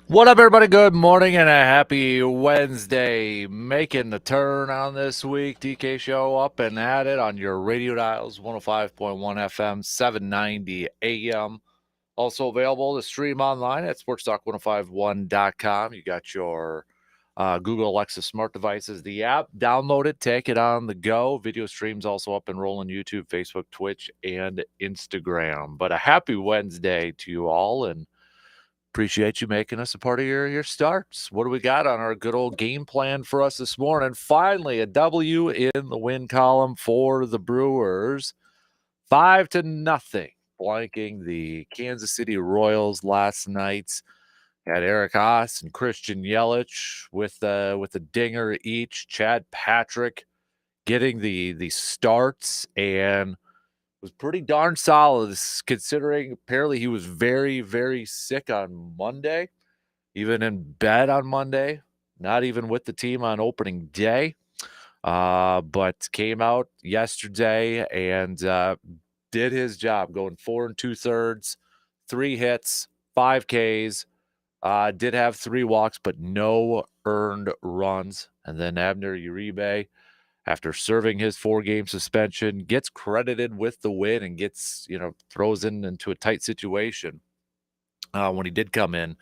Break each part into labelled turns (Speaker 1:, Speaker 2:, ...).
Speaker 1: What up, everybody? Good morning and a happy Wednesday. Making the turn on this week. DK Show up and at it on your radio dials 105.1 FM, 790 AM. Also available to stream online at sportstalk1051.com. You got your Google Alexa smart devices, the app. Download it, take it on the go. Video streams also up and rolling YouTube, Facebook, Twitch, and Instagram. But a happy Wednesday to you all, and appreciate you making us a part of your starts. What do we got on our good old game plan for us this morning? Finally, a W in the win column for the Brewers. 5-0, blanking the Kansas City Royals last night. Had Eric Haas and Christian Yelich with a dinger each. Chad Patrick getting the starts and was pretty darn solid, considering apparently he was very, very sick on Monday, even in bed on Monday, not even with the team on opening day, but came out yesterday and did his job, going 4 2/3, 3 hits, 5 Ks. Did have 3 walks, but no earned runs. And then Abner Uribe, after serving his 4-game suspension, gets credited with the win and gets, throws into a tight situation when he did come in.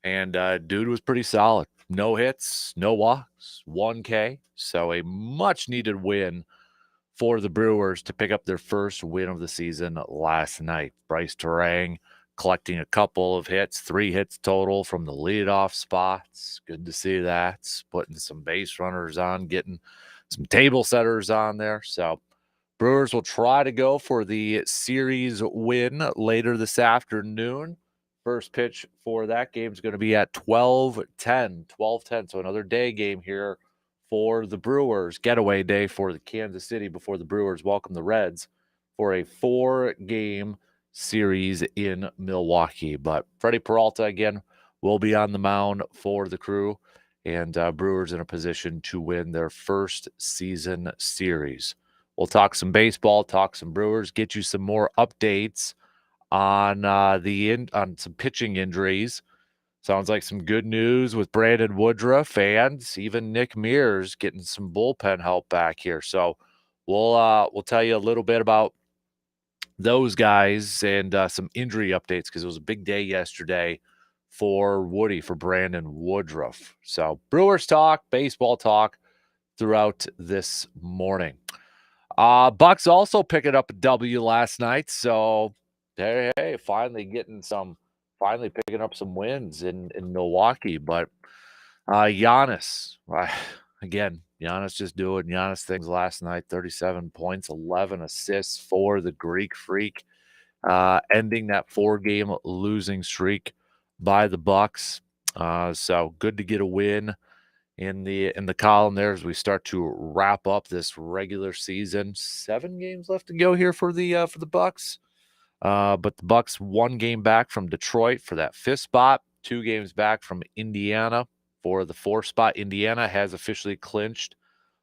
Speaker 1: And dude was pretty solid. No hits, no walks, 1K. So a much needed win for the Brewers to pick up their first win of the season last night. Bryce Terang collecting a couple of hits, 3 hits total from the leadoff spots. Good to see that. Putting some base runners on, getting some table setters on there. So Brewers will try to go for the series win later this afternoon. First pitch for that game is going to be at 12:10. 12:10. So another day game here for the Brewers. Getaway day for the Kansas City before the Brewers welcome the Reds for a 4-game series in Milwaukee. But Freddie Peralta, again, will be on the mound for the Crew, and Brewers in a position to win their first season series. We'll talk some baseball, talk some Brewers, get you some more updates on on some pitching injuries. Sounds like some good news with Brandon Woodruff and even Nick Mears getting some bullpen help back here. So we'll tell you a little bit about those guys and some injury updates because it was a big day yesterday for Brandon Woodruff. So Brewers talk, baseball talk throughout this morning. Bucks also picking up a W last night, so hey, finally picking up some wins in Milwaukee. But Giannis, again, Giannis just doing Giannis things last night. 37 points, 11 assists for the Greek Freak, ending that 4-game losing streak by the Bucks. So good to get a win in the column there as we start to wrap up this regular season. 7 games left to go here for the Bucks. But the Bucks 1 game back from Detroit for that 5th spot, 2 games back from Indiana for the 4th spot. Indiana has officially clinched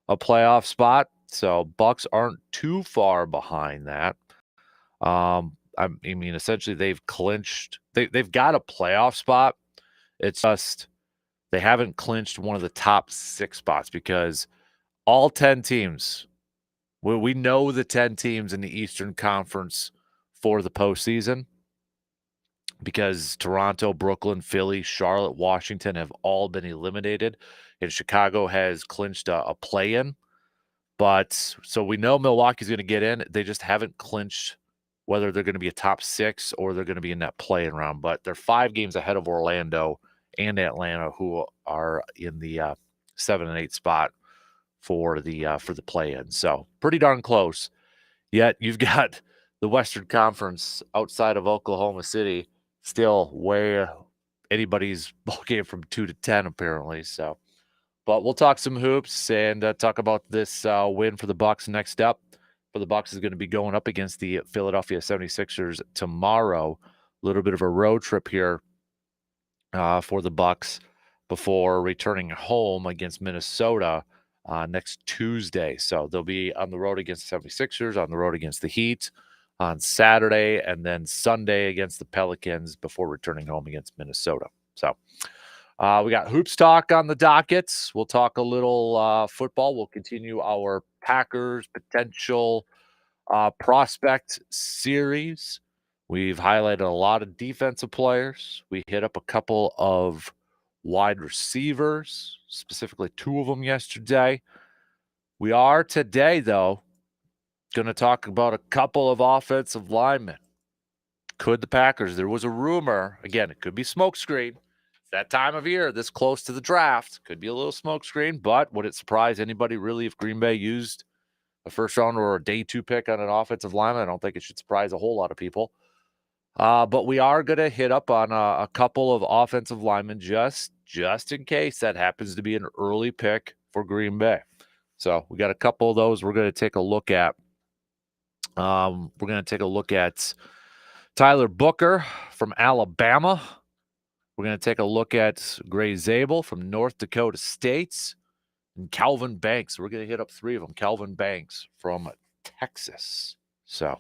Speaker 1: a playoff spot, so Bucks aren't too far behind that. I mean, essentially they've clinched. They've got a playoff spot. It's just they haven't clinched one of the top 6 spots because all 10 teams, we know the 10 teams in the Eastern Conference for the postseason because Toronto, Brooklyn, Philly, Charlotte, Washington have all been eliminated, and Chicago has clinched a play-in. But so we know Milwaukee's going to get in. They just haven't clinched whether they're going to be a top 6 or they're going to be in that play-in round. But they're 5 games ahead of Orlando and Atlanta, who are in the 7 and 8 spot for the play-in. So pretty darn close. Yet you've got the Western Conference outside of Oklahoma City still where anybody's ball game from 2 to 10 apparently. So, but we'll talk some hoops and talk about this win for the Bucks next up. For the Bucks is going to be going up against the Philadelphia 76ers tomorrow. A little bit of a road trip here for the Bucks before returning home against Minnesota next Tuesday. So they'll be on the road against the 76ers, on the road against the Heat on Saturday, and then Sunday against the Pelicans before returning home against Minnesota. So We got hoops talk on the dockets. We'll talk a little football. We'll continue our Packers potential prospect series. We've highlighted a lot of defensive players. We hit up a couple of wide receivers, specifically two of them yesterday. We are today, though, going to talk about a couple of offensive linemen. Could the Packers? There was a rumor. Again, it could be smokescreen. It's that time of year, this close to the draft. Could be a little smokescreen, but would it surprise anybody really if Green Bay used a first round or a day 2 pick on an offensive lineman? I don't think it should surprise a whole lot of people. But we are going to hit up on a couple of offensive linemen just in case that happens to be an early pick for Green Bay. So we got a couple of those we're going to take a look at. We're going to take a look at Tyler Booker from Alabama. We're going to take a look at Gray Zabel from North Dakota State and Calvin Banks. We're going to hit up three of them. Calvin Banks from Texas. So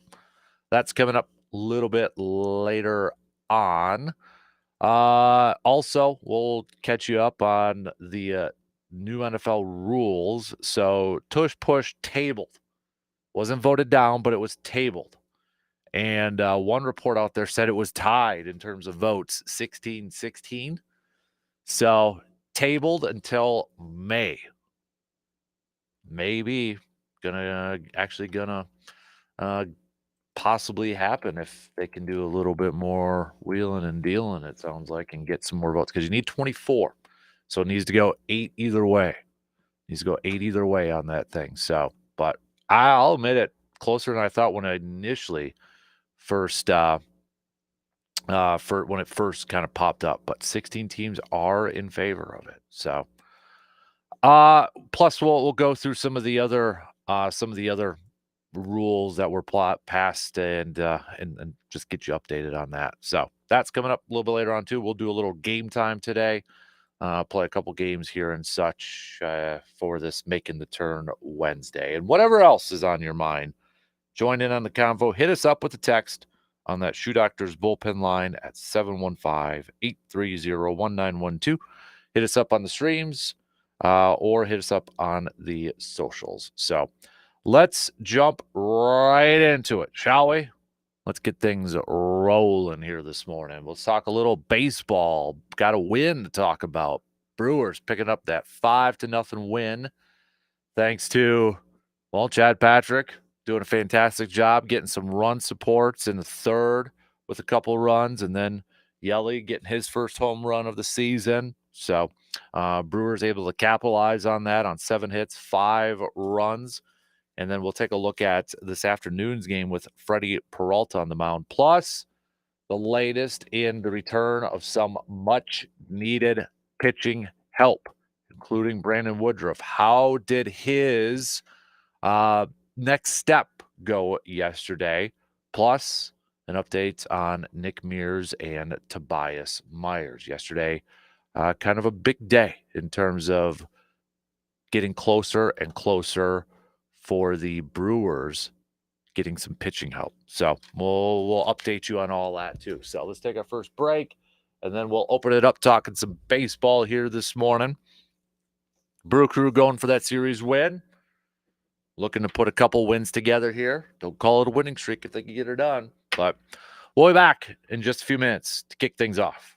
Speaker 1: that's coming up a little bit later on. Also, we'll catch you up on the new NFL rules. So tush push tabled. Wasn't voted down, but it was tabled. And one report out there said it was tied in terms of votes, 16-16. So tabled until May. Maybe gonna possibly happen if they can do a little bit more wheeling and dealing, it sounds like, and get some more votes, because you need 24. So it needs to go 8 either way. On that thing. So, but I'll admit it, closer than I thought when I initially first when it first kind of popped up. But 16 teams are in favor of it. So plus we'll go through some of the other rules that were passed and just get you updated on that. So that's coming up a little bit later on too. We'll do a little game time today. Play a couple games here and such for this Making the Turn Wednesday. And whatever else is on your mind, join in on the convo. Hit us up with a text on that Shoe Doctors bullpen line at 715-830-1912. Hit us up on the streams or hit us up on the socials. So let's jump right into it, shall we? Let's get things rolling here this morning. Let's talk a little baseball. Got a win to talk about. Brewers picking up that 5-0 win thanks to, well, Chad Patrick doing a fantastic job getting some run supports in the third with a couple runs, and then Yelly getting his first home run of the season. So Brewers able to capitalize on that on 7 hits, 5 runs. And then we'll take a look at this afternoon's game with Freddie Peralta on the mound, plus the latest in the return of some much-needed pitching help, including Brandon Woodruff. How did his next step go yesterday? Plus an update on Nick Mears and Tobias Myers. Yesterday, kind of a big day in terms of getting closer and closer for the Brewers getting some pitching help. So we'll update you on all that too. So let's take our first break, and then we'll open it up talking some baseball here this morning. Brew Crew going for that series win. Looking to put a couple wins together here. Don't call it a winning streak if they can get it done. But we'll be back in just a few minutes to kick things off.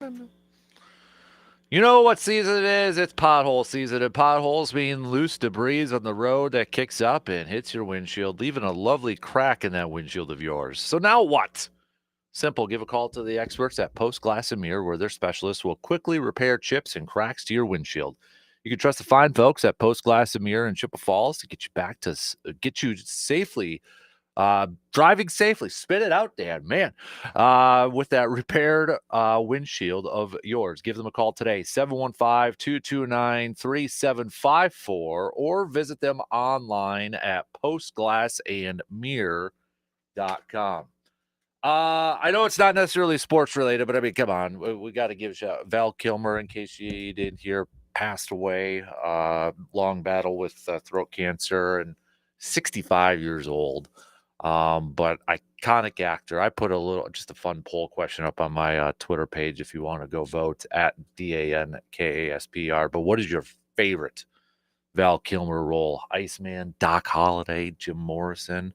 Speaker 1: You know what season it is? It's pothole season, and potholes mean loose debris on the road that kicks up and hits your windshield, leaving a lovely crack in that windshield of yours. So now what? Simple. Give a call to the experts at Post Glass and Mirror, where their specialists will quickly repair chips and cracks to your windshield. You can trust the fine folks at Post Glass and Mirror in Chippewa Falls to get you safely driving safely. Spit it out, Dan. Man, with that repaired windshield of yours. Give them a call today, 715-229-3754, or visit them online at postglassandmirror.com. I know it's not necessarily sports related, but I mean, come on. We got to give a shout. Val Kilmer, in case you didn't hear, passed away. Long battle with throat cancer and 65 years old. But iconic actor. I put just a fun poll question up on my Twitter page if you want to go vote at DANKASPR. But what is your favorite Val Kilmer role? Iceman, Doc Holliday, Jim Morrison.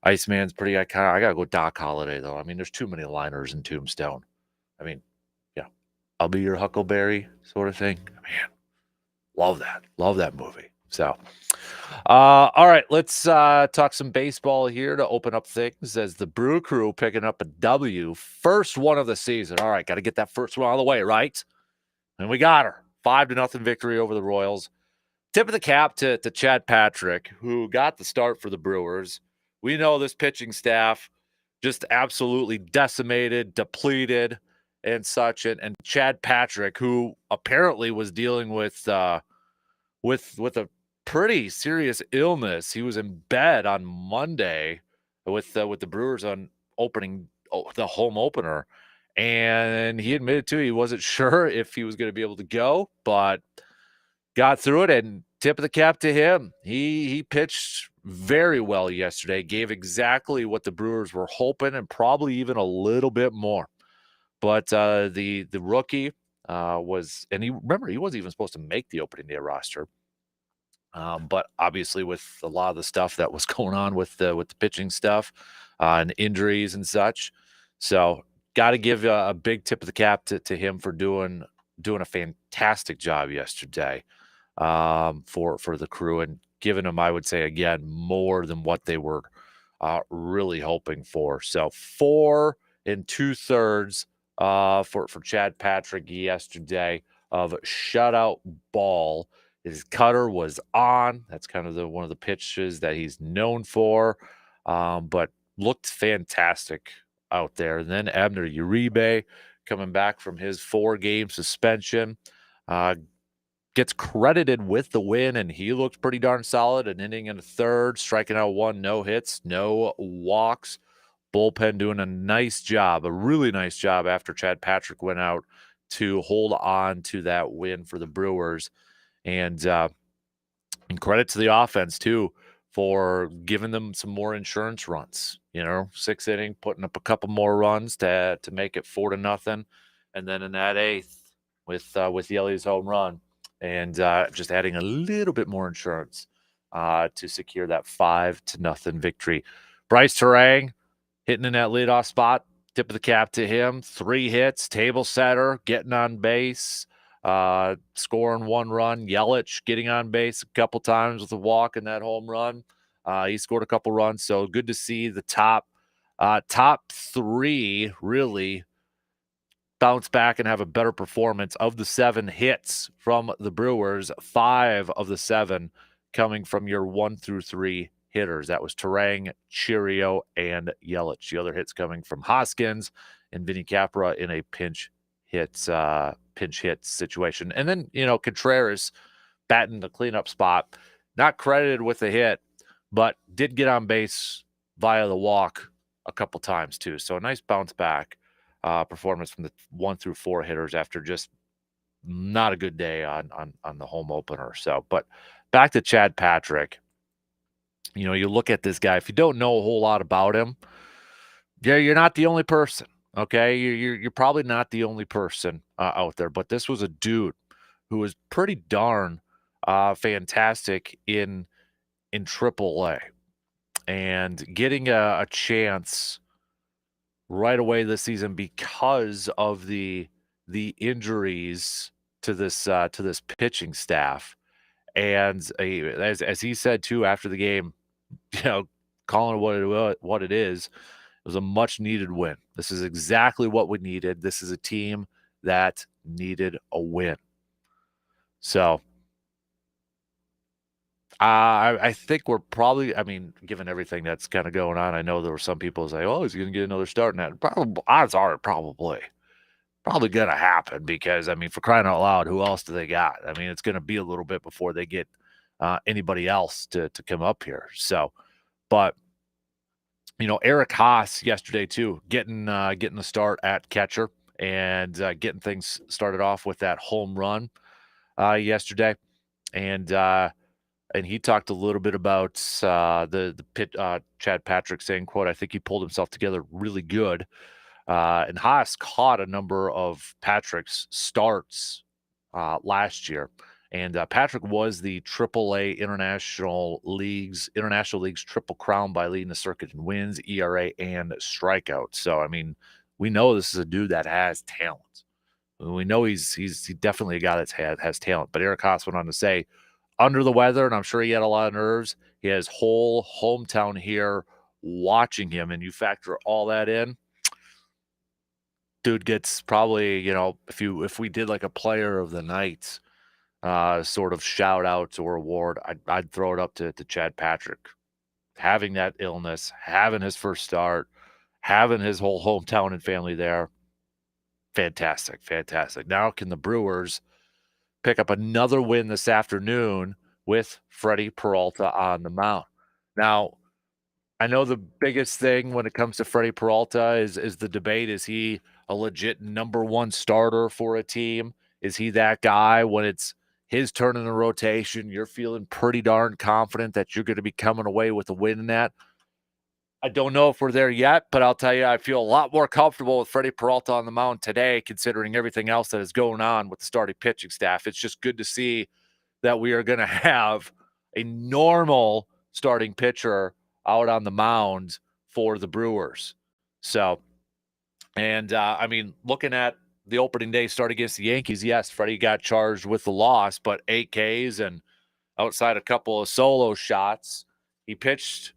Speaker 1: Iceman's pretty iconic. I gotta go Doc Holliday though. I mean, there's too many liners in Tombstone. I mean, yeah, I'll be your Huckleberry sort of thing. Man, love that. Love that movie. So, all right, let's talk some baseball here to open up things as the Brew Crew picking up a W. First one of the season. All right, got to get that first one out of the way, right? And we got her. 5-0 victory over the Royals. Tip of the cap to Chad Patrick, who got the start for the Brewers. We know this pitching staff just absolutely decimated, depleted, and such. And Chad Patrick, who apparently was dealing with a pretty serious illness. He was in bed on Monday with the Brewers on the home opener, and he admitted he wasn't sure if he was going to be able to go, but got through it. And tip of the cap to him. He pitched very well yesterday. Gave exactly what the Brewers were hoping, and probably even a little bit more. But the rookie was, and he wasn't even supposed to make the opening day roster. But obviously, with a lot of the stuff that was going on with the pitching stuff and injuries and such, so got to give a big tip of the cap to him for doing a fantastic job yesterday for the Crew, and giving them, I would say again, more than what they were really hoping for. So 4 2/3 for Chad Patrick yesterday of shutout ball. His cutter was on. That's kind of one of the pitches that he's known for, but looked fantastic out there. And then Abner Uribe, coming back from his 4-game suspension, gets credited with the win, and he looked pretty darn solid. An inning and a third, striking out 1, no hits, no walks. Bullpen doing a nice job, a really nice job after Chad Patrick went out to hold on to that win for the Brewers. And credit to the offense, too, for giving them some more insurance runs. 6th inning, putting up a couple more runs to make it 4-0. And then in that 8th, with Yelly's home run, and just adding a little bit more insurance to secure that 5-0 victory. Bryce Terang hitting in that leadoff spot. Tip of the cap to him. 3 hits, table setter, getting on base, scoring 1 run. Yelich getting on base a couple times with a walk in that home run. He scored a couple runs, so good to see the top 3 really bounce back and have a better performance. Of the 7 hits from the Brewers, 5 of the 7 coming from your 1 through 3 hitters. That was Terang, Chirio, and Yelich. The other hits coming from Hoskins and Vinny Capra in a pinch hit situation. And then, Contreras batting the cleanup spot, not credited with the hit, but did get on base via the walk a couple times too. So a nice bounce back performance from the 1 through 4 hitters after just not a good day on the home opener. So, but back to Chad Patrick. You look at this guy. If you don't know a whole lot about him, you're not the only person. Okay, you're probably not the only person out there. But this was a dude who was pretty darn fantastic in AAA, and getting a chance right away this season because of the the injuries to this pitching staff. And as he said too after the game, calling it what it is, it was a much needed win. This is exactly what we needed. This is a team that needed a win. So I think we're probably, given everything that's kind of going on, I know there were some people say, oh, he's going to get another start. And that probably, odds are probably going to happen because, for crying out loud, who else do they got? It's going to be a little bit before they get anybody else to come up here. So, but Eric Haas yesterday too, getting the start at catcher and getting things started off with that home run yesterday, and he talked a little bit about the pit. Chad Patrick saying, "quote I think he pulled himself together really good." And Haas caught a number of Patrick's starts last year. And Patrick was the AAA International League's Triple Crown by leading the circuit in wins, ERA, and strikeouts. So, we know this is a dude that has talent. We know he's definitely a guy that has talent. But Eric Haas went on to say, under the weather, and I'm sure he had a lot of nerves, he has whole hometown here watching him. And you factor all that in, dude gets probably, if we did like a player of the night sort of shout out or award, I'd throw it up to Chad Patrick. Having that illness, having his first start, having his whole hometown and family there. Fantastic. Now can the Brewers pick up another win this afternoon with Freddie Peralta on the mound? Now, I know the biggest thing when it comes to Freddie Peralta is the debate. Is he a legit number one starter for a team? Is he that guy when it's his turn in the rotation? You're feeling pretty darn confident that you're going to be coming away with a win in that. I don't know if we're there yet, but I'll tell you, I feel a lot more comfortable with Freddie Peralta on the mound today, considering everything else that is going on with the starting pitching staff. It's just good to see that we are going to have a normal starting pitcher out on the mound for the Brewers. So, and looking at the opening day start against the Yankees, yes, Freddie got charged with the loss, but 8 Ks and outside a couple of solo shots, he pitched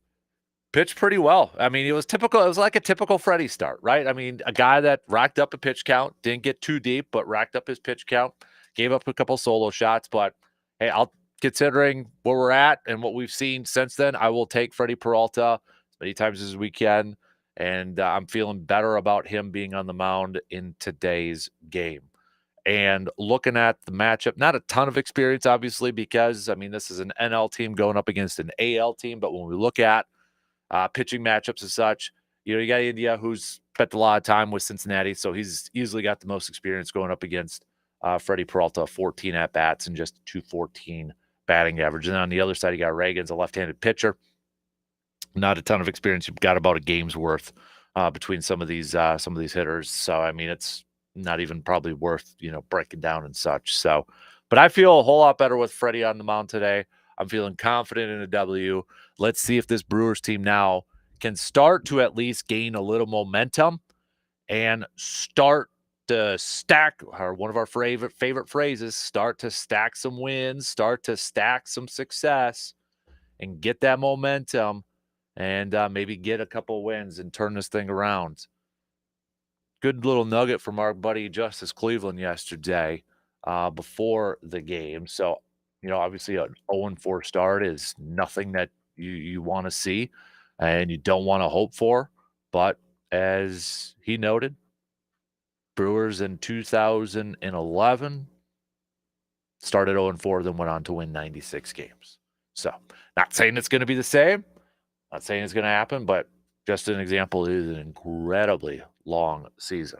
Speaker 1: pretty well. It was typical. It was like a typical Freddie start, right? A guy that racked up a pitch count, didn't get too deep, but racked up his pitch count, gave up a couple solo shots. But hey, considering where we're at and what we've seen since then, I will take Freddie Peralta as many times as we can. And I'm feeling better about him being on the mound in today's game. And looking at the matchup, not a ton of experience, obviously, because, this is an NL team going up against an AL team. But when we look at pitching matchups and such, you got India, who's spent a lot of time with Cincinnati, so he's easily got the most experience going up against Freddie Peralta, 14 at-bats and just 214 batting average. And on the other side, you got Reagan's a left-handed pitcher. Not a ton of experience. You've got about a game's worth between some of these hitters. So, it's not even probably worth, breaking down and such. So, but I feel a whole lot better with Freddie on the mound today. I'm feeling confident in a W. Let's see if this Brewers team now can start to at least gain a little momentum and start to stack, or one of our favorite phrases, start to stack some wins, start to stack some success, and get that momentum and maybe get a couple wins and turn this thing around. Good little nugget from our buddy Justice Cleveland yesterday before the game. So, obviously an 0-4 start is nothing that you want to see and you don't want to hope for. But as he noted, Brewers in 2011 started 0-4, then went on to win 96 games. So, not saying it's going to be the same. Not saying it's going to happen, but just an example, it is an incredibly long season.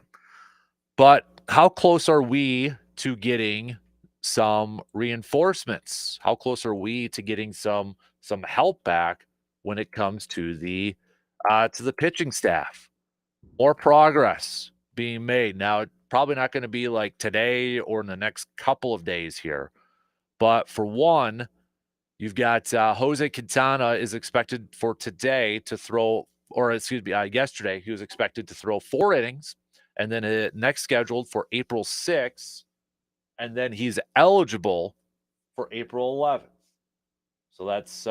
Speaker 1: But how close are we to getting some reinforcements? How close are we to getting some help back when it comes to the pitching staff? More progress being made. Now, it's probably not going to be like today or in the next couple of days here. But for one, you've got Jose Quintana is expected for today to throw, or excuse me, yesterday he was expected to throw 4 innings. and then next scheduled for April 6th, and then he's eligible for April 11th. So that's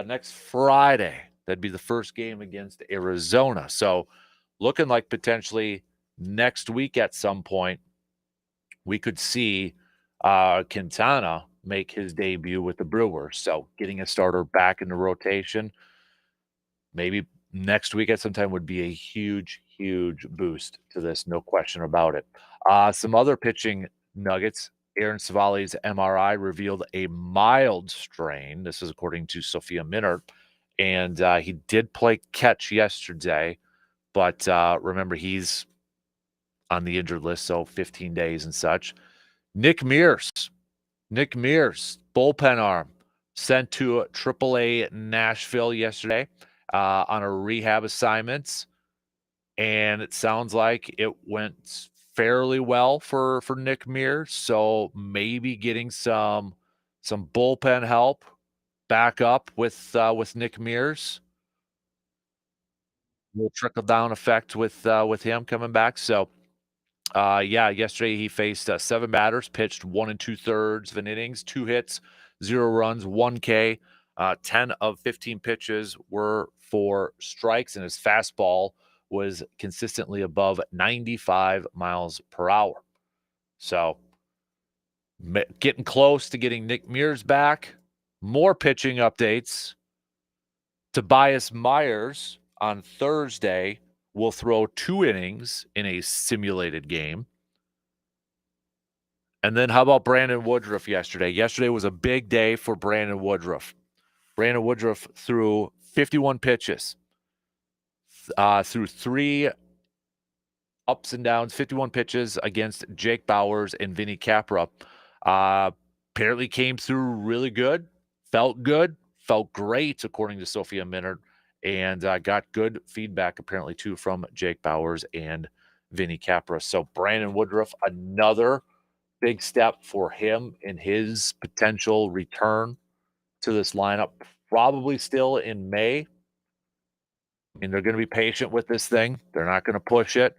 Speaker 1: next Friday. That'd be the first game against Arizona. So looking like potentially next week at some point, we could see Quintana make his debut with the Brewers. So getting a starter back in the rotation, maybe next week at some time would be a huge, huge boost to this, no question about it. Some other pitching nuggets. Aaron Savali's MRI revealed a mild strain. This is according to Sophia Minnaert. And he did play catch yesterday, but remember, he's on the injured list, so 15 days and such. Nick Mears, bullpen arm, sent to AAA Nashville yesterday on a rehab assignment, and it sounds like it went fairly well for Nick Mears. So maybe getting some bullpen help back up with Nick Mears. Little trickle down effect with him coming back. So yeah, yesterday he faced 7 batters, pitched 1 2/3 of an innings, 2 hits, 0 runs, 1 K. 10 of 15 pitches were for strikes, and his fastball was consistently above 95 miles per hour. So getting close to getting Nick Mears back. More pitching updates. Tobias Myers on Thursday will throw 2 innings in a simulated game. And then how about Brandon Woodruff yesterday? Yesterday was a big day for Brandon Woodruff. Brandon Woodruff threw 51 pitches, threw 3 ups and downs, 51 pitches against Jake Bauers and Vinny Capra. Apparently came through really good, felt great, according to Sophia Minnaert, and got good feedback apparently too from Jake Bauers and Vinny Capra. So Brandon Woodruff, another big step for him in his potential return to this lineup, probably still in May. I mean, they're going to be patient with this thing. They're not going to push it,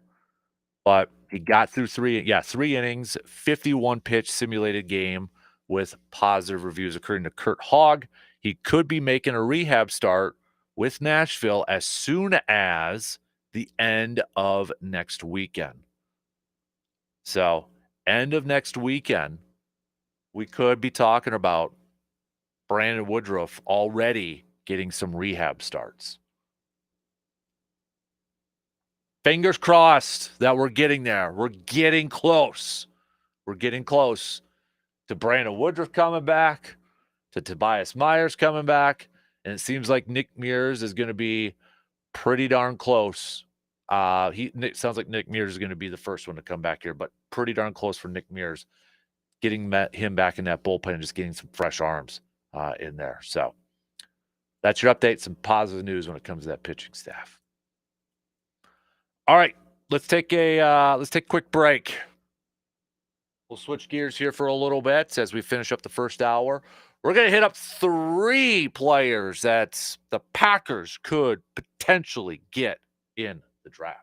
Speaker 1: but he got through 3 innings, 51 pitch simulated game with positive reviews. According to Kurt Hogg, he could be making a rehab start with Nashville as soon as the end of next weekend. So, end of next weekend, we could be talking about Brandon Woodruff already getting some rehab starts. Fingers crossed that we're getting there. We're getting close. We're getting close to Brandon Woodruff coming back, to Tobias Myers coming back, and it seems like Nick Mears is going to be pretty darn close. It sounds like Nick Mears is going to be the first one to come back here, but pretty darn close for Nick Mears, getting him back in that bullpen and just getting some fresh arms in there. So that's your update. Some positive news when it comes to that pitching staff. All right, let's take a quick break. We'll switch gears here for a little bit as we finish up the first hour. We're going to hit up 3 players that the Packers could potentially get in the draft.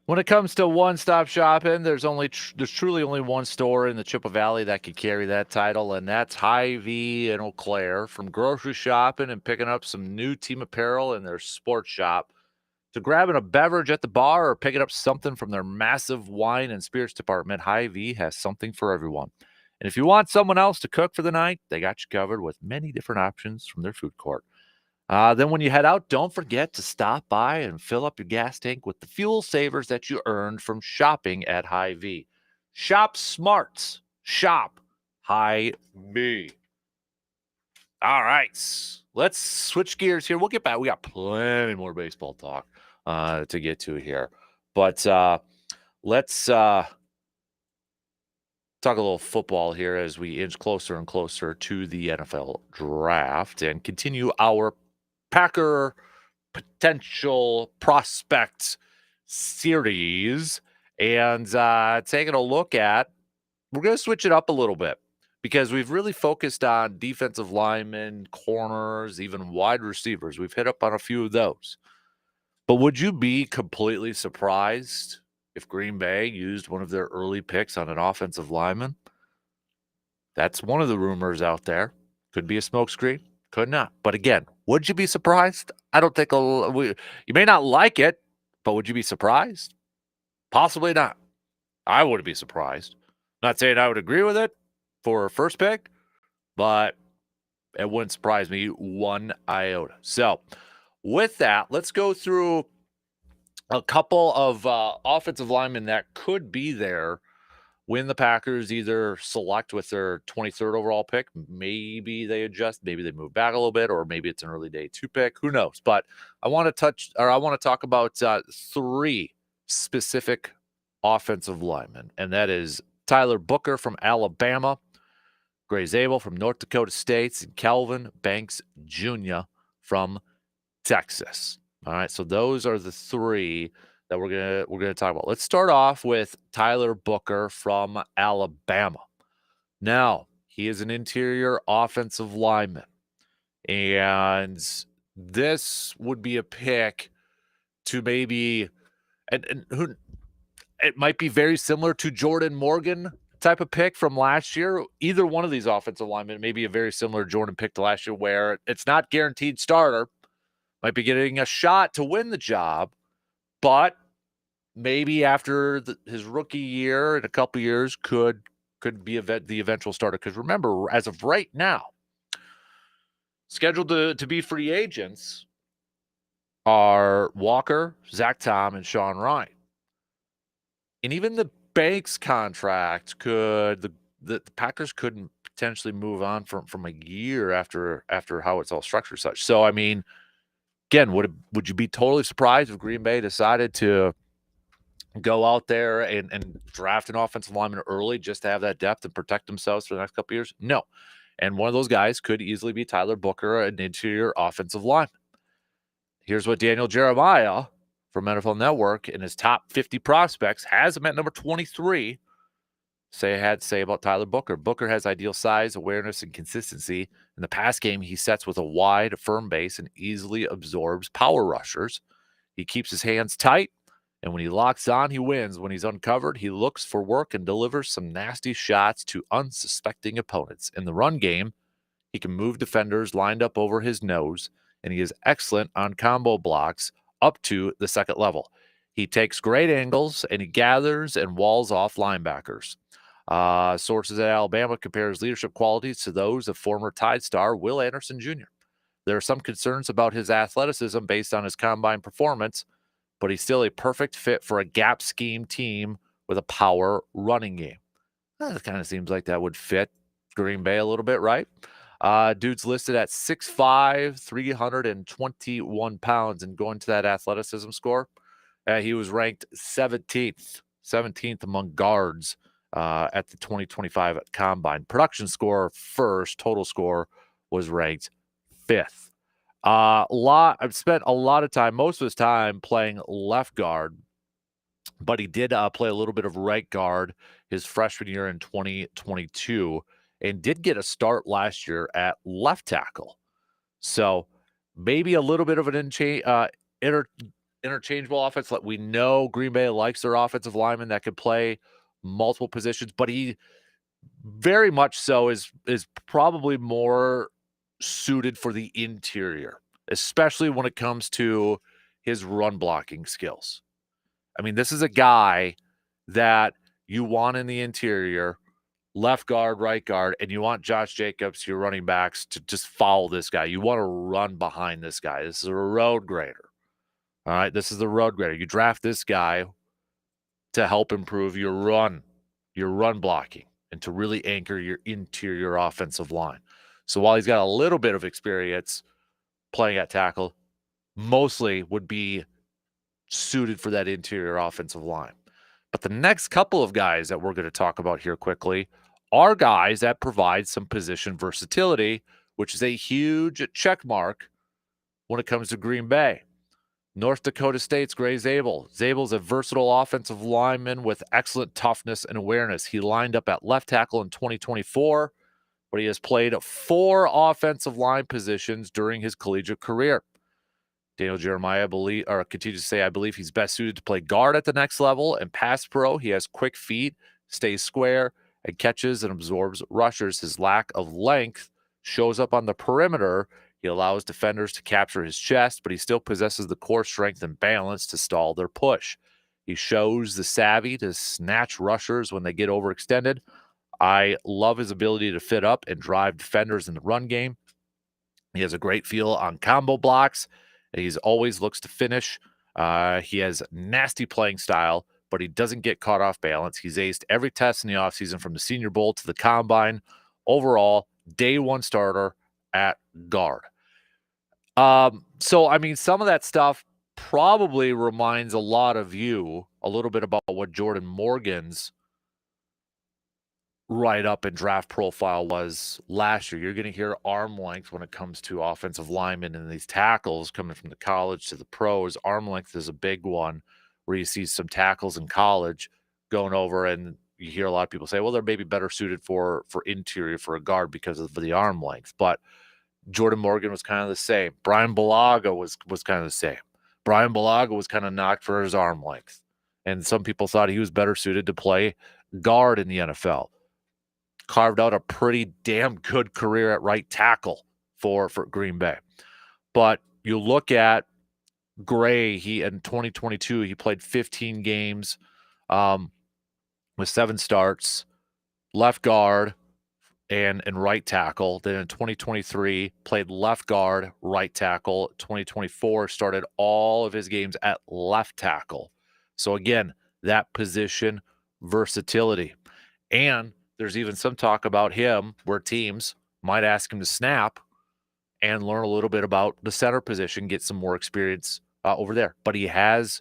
Speaker 1: When it comes to one-stop shopping, there's truly only one store in the Chippewa Valley that could carry that title, and that's Hy-Vee in Eau Claire. From grocery shopping and picking up some new team apparel in their sports shop, to grabbing a beverage at the bar or picking up something from their massive wine and spirits department, Hy-Vee has something for everyone. And if you want someone else to cook for the night, they got you covered with many different options from their food court. Then when you head out, don't forget to stop by and fill up your gas tank with the fuel savers that you earned from shopping at Hy-Vee. Shop smart. Shop Hy-Vee. All right. Let's switch gears here. We'll get back. We got plenty more baseball talk to get to here. But let's talk a little football here as we inch closer and closer to the NFL draft and continue our Packer potential prospect series and taking a look at, we're going to switch it up a little bit because we've really focused on defensive linemen, corners, even wide receivers. We've hit up on a few of those. But would you be completely surprised if Green Bay used one of their early picks on an offensive lineman? That's one of the rumors out there. Could be a smokescreen. Could not. But again, would you be surprised? I don't think you may not like it, but would you be surprised? Possibly not. I wouldn't be surprised. Not saying I would agree with it for a first pick, but it wouldn't surprise me one iota. So with that, let's go through a couple of offensive linemen that could be there when the Packers either select with their 23rd overall pick. Maybe they adjust, maybe they move back a little bit, or maybe it's an early day 2 pick. Who knows? But I want to talk about 3 specific offensive linemen, and that is Tyler Booker from Alabama, Gray Zabel from North Dakota State, and Calvin Banks Jr. from Texas. All right, so those are the 3 that we're gonna talk about. Let's start off with Tyler Booker from Alabama. Now, he is an interior offensive lineman, and this would be a pick to maybe, and who, it might be very similar to Jordan Morgan type of pick from last year. Either one of these offensive linemen may be a very similar Jordan pick to last year, where it's not guaranteed starter, might be getting a shot to win the job, but maybe after his rookie year in a couple years could be the eventual starter. Because remember, as of right now, scheduled to be free agents are Walker, Zach Tom, and Sean Ryan. And even the Banks contract the Packers couldn't potentially move on from a year after how it's all structured such. So, I mean, again, would you be totally surprised if Green Bay decided to go out there and draft an offensive lineman early just to have that depth and protect themselves for the next couple of years? No. And one of those guys could easily be Tyler Booker, an interior offensive lineman. Here's what Daniel Jeremiah from NFL Network in his top 50 prospects has him at number 23 had to say about Tyler Booker. Booker has ideal size, awareness, and consistency. In the pass game, he sets with a wide, firm base and easily absorbs power rushers. He keeps his hands tight, and when he locks on, he wins. When he's uncovered, he looks for work and delivers some nasty shots to unsuspecting opponents. In the run game, he can move defenders lined up over his nose, and he is excellent on combo blocks up to the second level. He takes great angles, and he gathers and walls off linebackers. Sources at Alabama compares leadership qualities to those of former Tide star Will Anderson Jr. There are some concerns about his athleticism based on his combine performance, but he's still a perfect fit for a gap scheme team with a power running game. That kind of seems like that would fit Green Bay a little bit, right? Dude's listed at 6'5", 321 pounds, and going to that athleticism score, he was ranked 17th among guards at the 2025 Combine. Production score first, total score was ranked 5th. I've spent a lot of time, most of his time, playing left guard, but he did play a little bit of right guard his freshman year in 2022 and did get a start last year at left tackle. So maybe a little bit of an interchangeable offense. Like, we know Green Bay likes their offensive lineman that can play multiple positions, but he very much so is probably more suited for the interior, especially when it comes to his run blocking skills. I mean, this is a guy that you want in the interior, left guard, right guard, and you want Josh Jacobs, your running backs, to just follow this guy. You want to run behind this guy. This is a road grader. All right, this is the road grader. You draft this guy to help improve your run blocking, and to really anchor your interior offensive line. So while he's got a little bit of experience playing at tackle, mostly would be suited for that interior offensive line. But the next couple of guys that we're going to talk about here quickly are guys that provide some position versatility, which is a huge check mark when it comes to Green Bay. North Dakota State's Gray Zabel. Zabel's a versatile offensive lineman with excellent toughness and awareness. He lined up at left tackle in 2024, but he has played 4 offensive line positions during his collegiate career. Daniel Jeremiah continues to say, I believe he's best suited to play guard at the next level and pass pro. He has quick feet, stays square, and catches and absorbs rushers. His lack of length shows up on the perimeter. He allows defenders to capture his chest, but he still possesses the core strength and balance to stall their push. He shows the savvy to snatch rushers when they get overextended. I love his ability to fit up and drive defenders in the run game. He has a great feel on combo blocks. He's always looks to finish. He has nasty playing style, but he doesn't get caught off balance. He's aced every test in the offseason from the Senior Bowl to the Combine. Overall, day one starter at guard. So, I mean, some of that stuff probably reminds a lot of you a little bit about what Jordan Morgan's write-up and draft profile was last year. You're going to hear arm length when it comes to offensive linemen and these tackles coming from the college to the pros. Arm length is a big one where you see some tackles in college going over, and you hear a lot of people say, well, they're maybe better suited for interior, for a guard because of the arm length. But Jordan Morgan was kind of the same. Brian Bulaga was kind of the same. Brian Bulaga was kind of knocked for his arm length, and some people thought he was better suited to play guard in the NFL. Carved out a pretty damn good career at right tackle for Green Bay. But you look at Gray, in 2022, he played 15 games with 7 starts, left guard and right tackle. Then in 2023, played left guard, right tackle. 2024, started all of his games at left tackle. So again, that position versatility. And there's even some talk about him where teams might ask him to snap and learn a little bit about the center position, get some more experience over there. But he has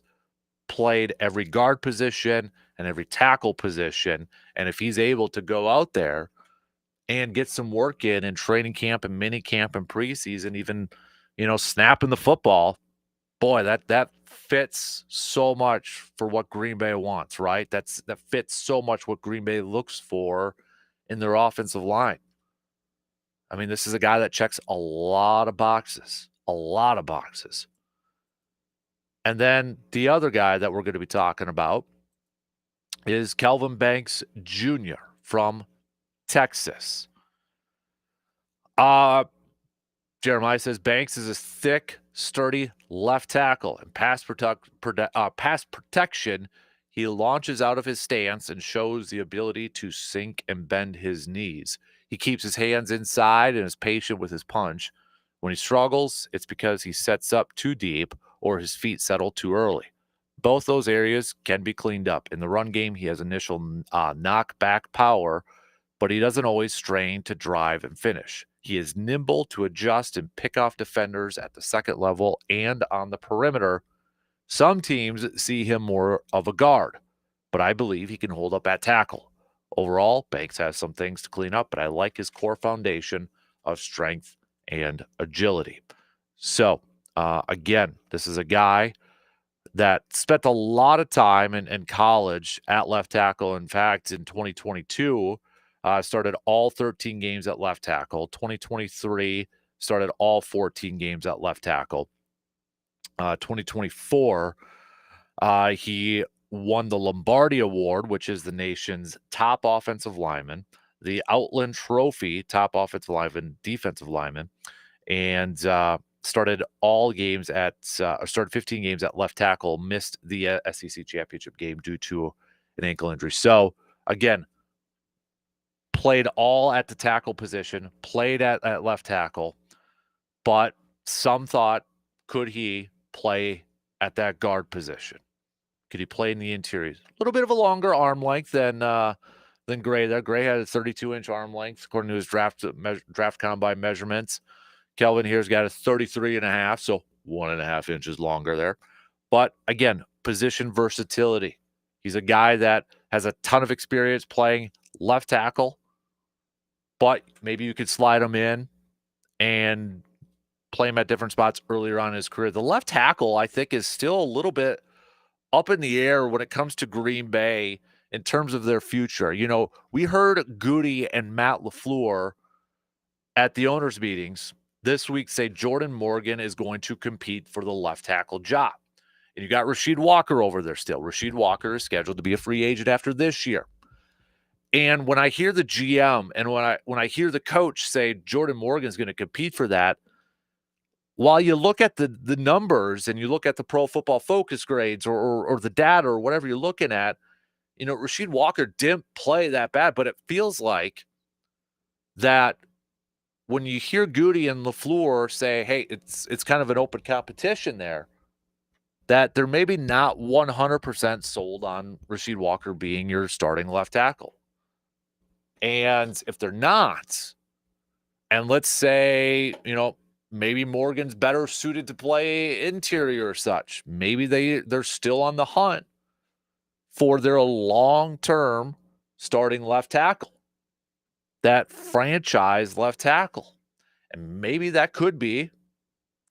Speaker 1: played every guard position and every tackle position. And if he's able to go out there and get some work in training camp and mini camp and preseason, even, snapping the football, boy, that fits so much for what Green Bay wants, right? That fits so much what Green Bay looks for in their offensive line. I mean, this is a guy that checks a lot of boxes. And then the other guy that we're going to be talking about is Kelvin Banks Jr. from Texas. Jeremiah says Banks is a thick, sturdy left tackle. And pass protection, he launches out of his stance and shows the ability to sink and bend his knees. He keeps his hands inside and is patient with his punch. When he struggles, it's because he sets up too deep or his feet settle too early. Both those areas can be cleaned up. In the run game, he has initial knockback power, but he doesn't always strain to drive and finish. He is nimble to adjust and pick off defenders at the second level and on the perimeter. Some teams see him more of a guard, but I believe he can hold up at tackle. Overall, Banks has some things to clean up, but I like his core foundation of strength and agility. So, again, this is a guy that spent a lot of time in college at left tackle. In fact, in 2022, started all 13 games at left tackle. 2023, started all 14 games at left tackle. 2024, he won the Lombardi Award, which is the nation's top offensive lineman, the Outland Trophy, top offensive lineman, defensive lineman, and started started 15 games at left tackle, missed the SEC championship game due to an ankle injury. So again, played all at the tackle position, played at left tackle, but some thought, could he play at that guard position? Could he play in the interiors? A little bit of a longer arm length than Gray there. Gray had a 32-inch arm length, according to his draft combine measurements. Kelvin here's got a 33 and a half, so 1.5 inches longer there. But again, position versatility. He's a guy that has a ton of experience playing left tackle, but maybe you could slide him in and play him at different spots earlier on in his career. The left tackle, I think, is still a little bit up in the air when it comes to Green Bay in terms of their future. You know, we heard Goody and Matt LaFleur at the owners' meetings this week say Jordan Morgan is going to compete for the left tackle job. And you got Rasheed Walker over there still. Rasheed Walker is scheduled to be a free agent after this year. And when I hear the GM and when I hear the coach say Jordan Morgan is going to compete for that, while you look at the numbers and you look at the Pro Football Focus grades or the data or whatever you're looking at, you know, Rasheed Walker didn't play that bad, but it feels like that when you hear Goody and LaFleur say, hey, it's kind of an open competition there, that they're maybe not 100% sold on Rasheed Walker being your starting left tackle. And if they're not, and let's say, you know, maybe Morgan's better suited to play interior or such, maybe they're still on the hunt for their long-term starting left tackle, that franchise left tackle. And maybe that could be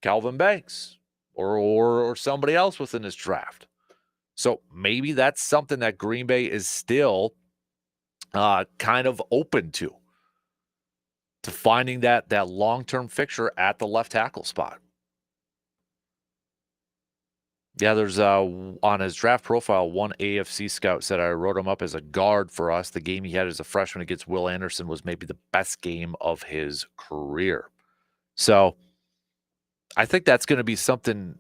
Speaker 1: Calvin Banks or somebody else within this draft. So maybe that's something that Green Bay is still kind of open to finding that long-term fixture at the left tackle spot. Yeah, there's on his draft profile, one AFC scout said I wrote him up as a guard for us. The game he had as a freshman against Will Anderson was maybe the best game of his career. So I think that's going to be something,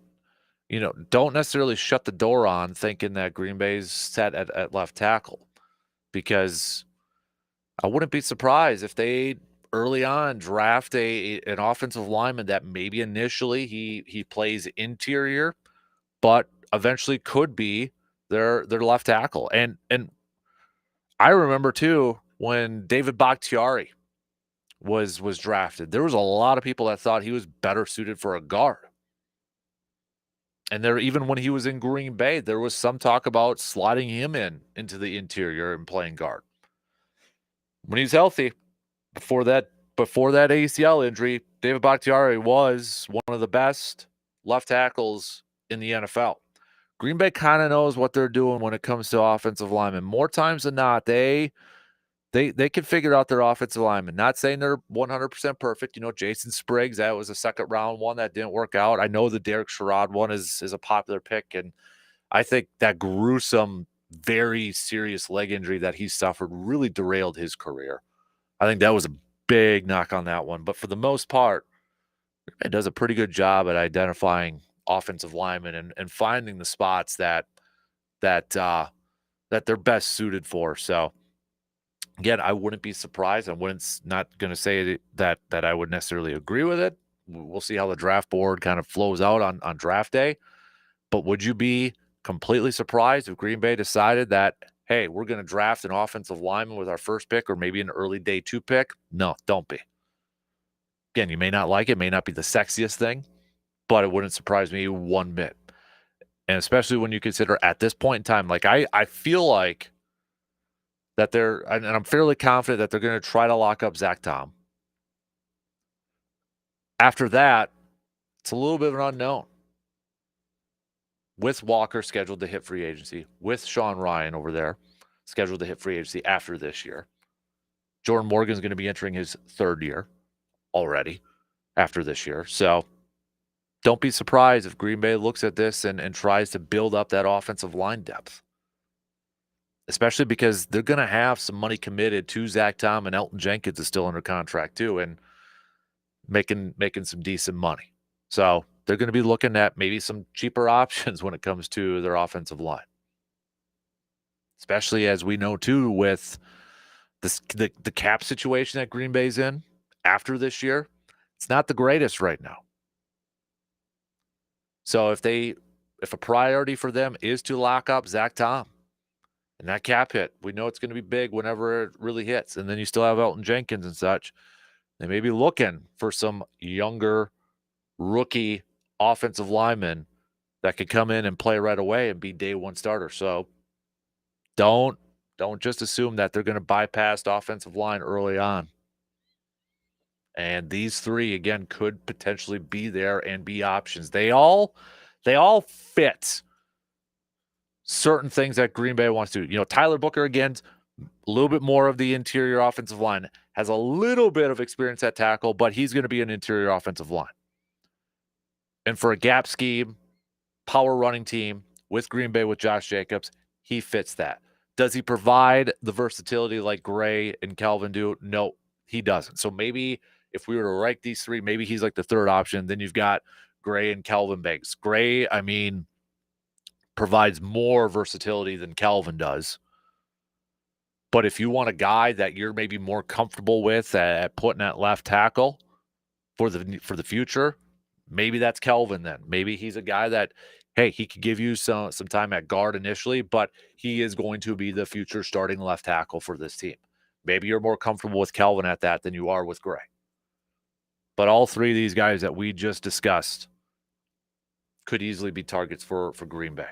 Speaker 1: you know, don't necessarily shut the door on thinking that Green Bay's set at left tackle, because I wouldn't be surprised if they early on draft an offensive lineman that maybe initially he plays interior, but eventually could be their left tackle. And I remember too when David Bakhtiari was drafted, there was a lot of people that thought he was better suited for a guard. And there, even when he was in Green Bay, there was some talk about sliding him into the interior and playing guard. When he's healthy, before that ACL injury, David Bakhtiari was one of the best left tackles in the NFL. Green Bay kind of knows what they're doing when it comes to offensive linemen. More times than not, they can figure out their offensive linemen. Not saying they're 100% perfect. You know, Jason Spriggs, that was a second round one that didn't work out. I know the Derek Sherrod one is a popular pick, and I think that gruesome, very serious leg injury that he suffered really derailed his career. I think that was a big knock on that one. But for the most part, it does a pretty good job at identifying offensive linemen and finding the spots that they're best suited for. So again, I wouldn't be surprised. Not going to say that I would necessarily agree with it. We'll see how the draft board kind of flows out on draft day. But would you be completely surprised if Green Bay decided that, hey, we're going to draft an offensive lineman with our first pick or maybe an early day 2 pick? No, don't be. Again, you may not like it, may not be the sexiest thing, but it wouldn't surprise me one bit. And especially when you consider at this point in time, like I feel like that and I'm fairly confident that they're going to try to lock up Zach Tom. After that, it's a little bit of an unknown. With Walker scheduled to hit free agency, with Sean Ryan over there scheduled to hit free agency after this year. Jordan Morgan's going to be entering his 3rd year already after this year. So don't be surprised if Green Bay looks at this and tries to build up that offensive line depth, especially because they're going to have some money committed to Zach Tom, and Elton Jenkins is still under contract too and making some decent money. So they're going to be looking at maybe some cheaper options when it comes to their offensive line, especially as we know too with the cap situation that Green Bay's in after this year. It's not the greatest right now. So if a priority for them is to lock up Zach Tom and that cap hit, we know it's going to be big whenever it really hits. And then you still have Elton Jenkins and such. They may be looking for some younger rookie offensive linemen that could come in and play right away and be day one starter. So don't just assume that they're going to bypass the offensive line early on. And these three, again, could potentially be there and be options. They all fit certain things that Green Bay wants to do. You know, Tyler Booker, again, a little bit more of the interior offensive line, has a little bit of experience at tackle, but he's going to be an interior offensive line. And for a gap scheme, power running team with Green Bay with Josh Jacobs, he fits that. Does he provide the versatility like Gray and Calvin do? No, he doesn't. So maybe if we were to rank these three, maybe he's like the third option. Then you've got Gray and Calvin Banks. Gray, I mean, provides more versatility than Calvin does. But if you want a guy that you're maybe more comfortable with at putting at left tackle for the future, maybe that's Calvin then. Maybe he's a guy that, hey, he could give you some time at guard initially, but he is going to be the future starting left tackle for this team. Maybe you're more comfortable with Calvin at that than you are with Gray. But all three of these guys that we just discussed could easily be targets for Green Bay.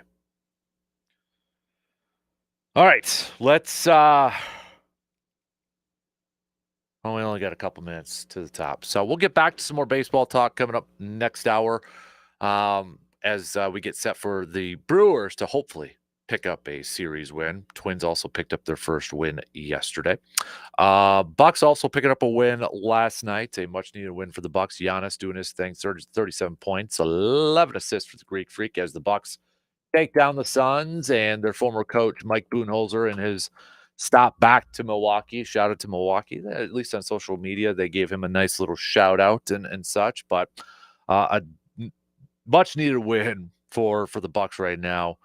Speaker 1: All right, let's we only got a couple minutes to the top. So we'll get back to some more baseball talk coming up next hour as we get set for the Brewers to hopefully pick up a series win. Twins also picked up their first win yesterday. Bucks also picking up a win last night, a much-needed win for the Bucks. Giannis doing his thing, 37 points, 11 assists for the Greek Freak as the Bucks take down the Suns and their former coach, Mike Budenholzer, in his stop back to Milwaukee. Shout out to Milwaukee. At least on social media, they gave him a nice little shout out and such. But a much-needed win for the Bucks right now.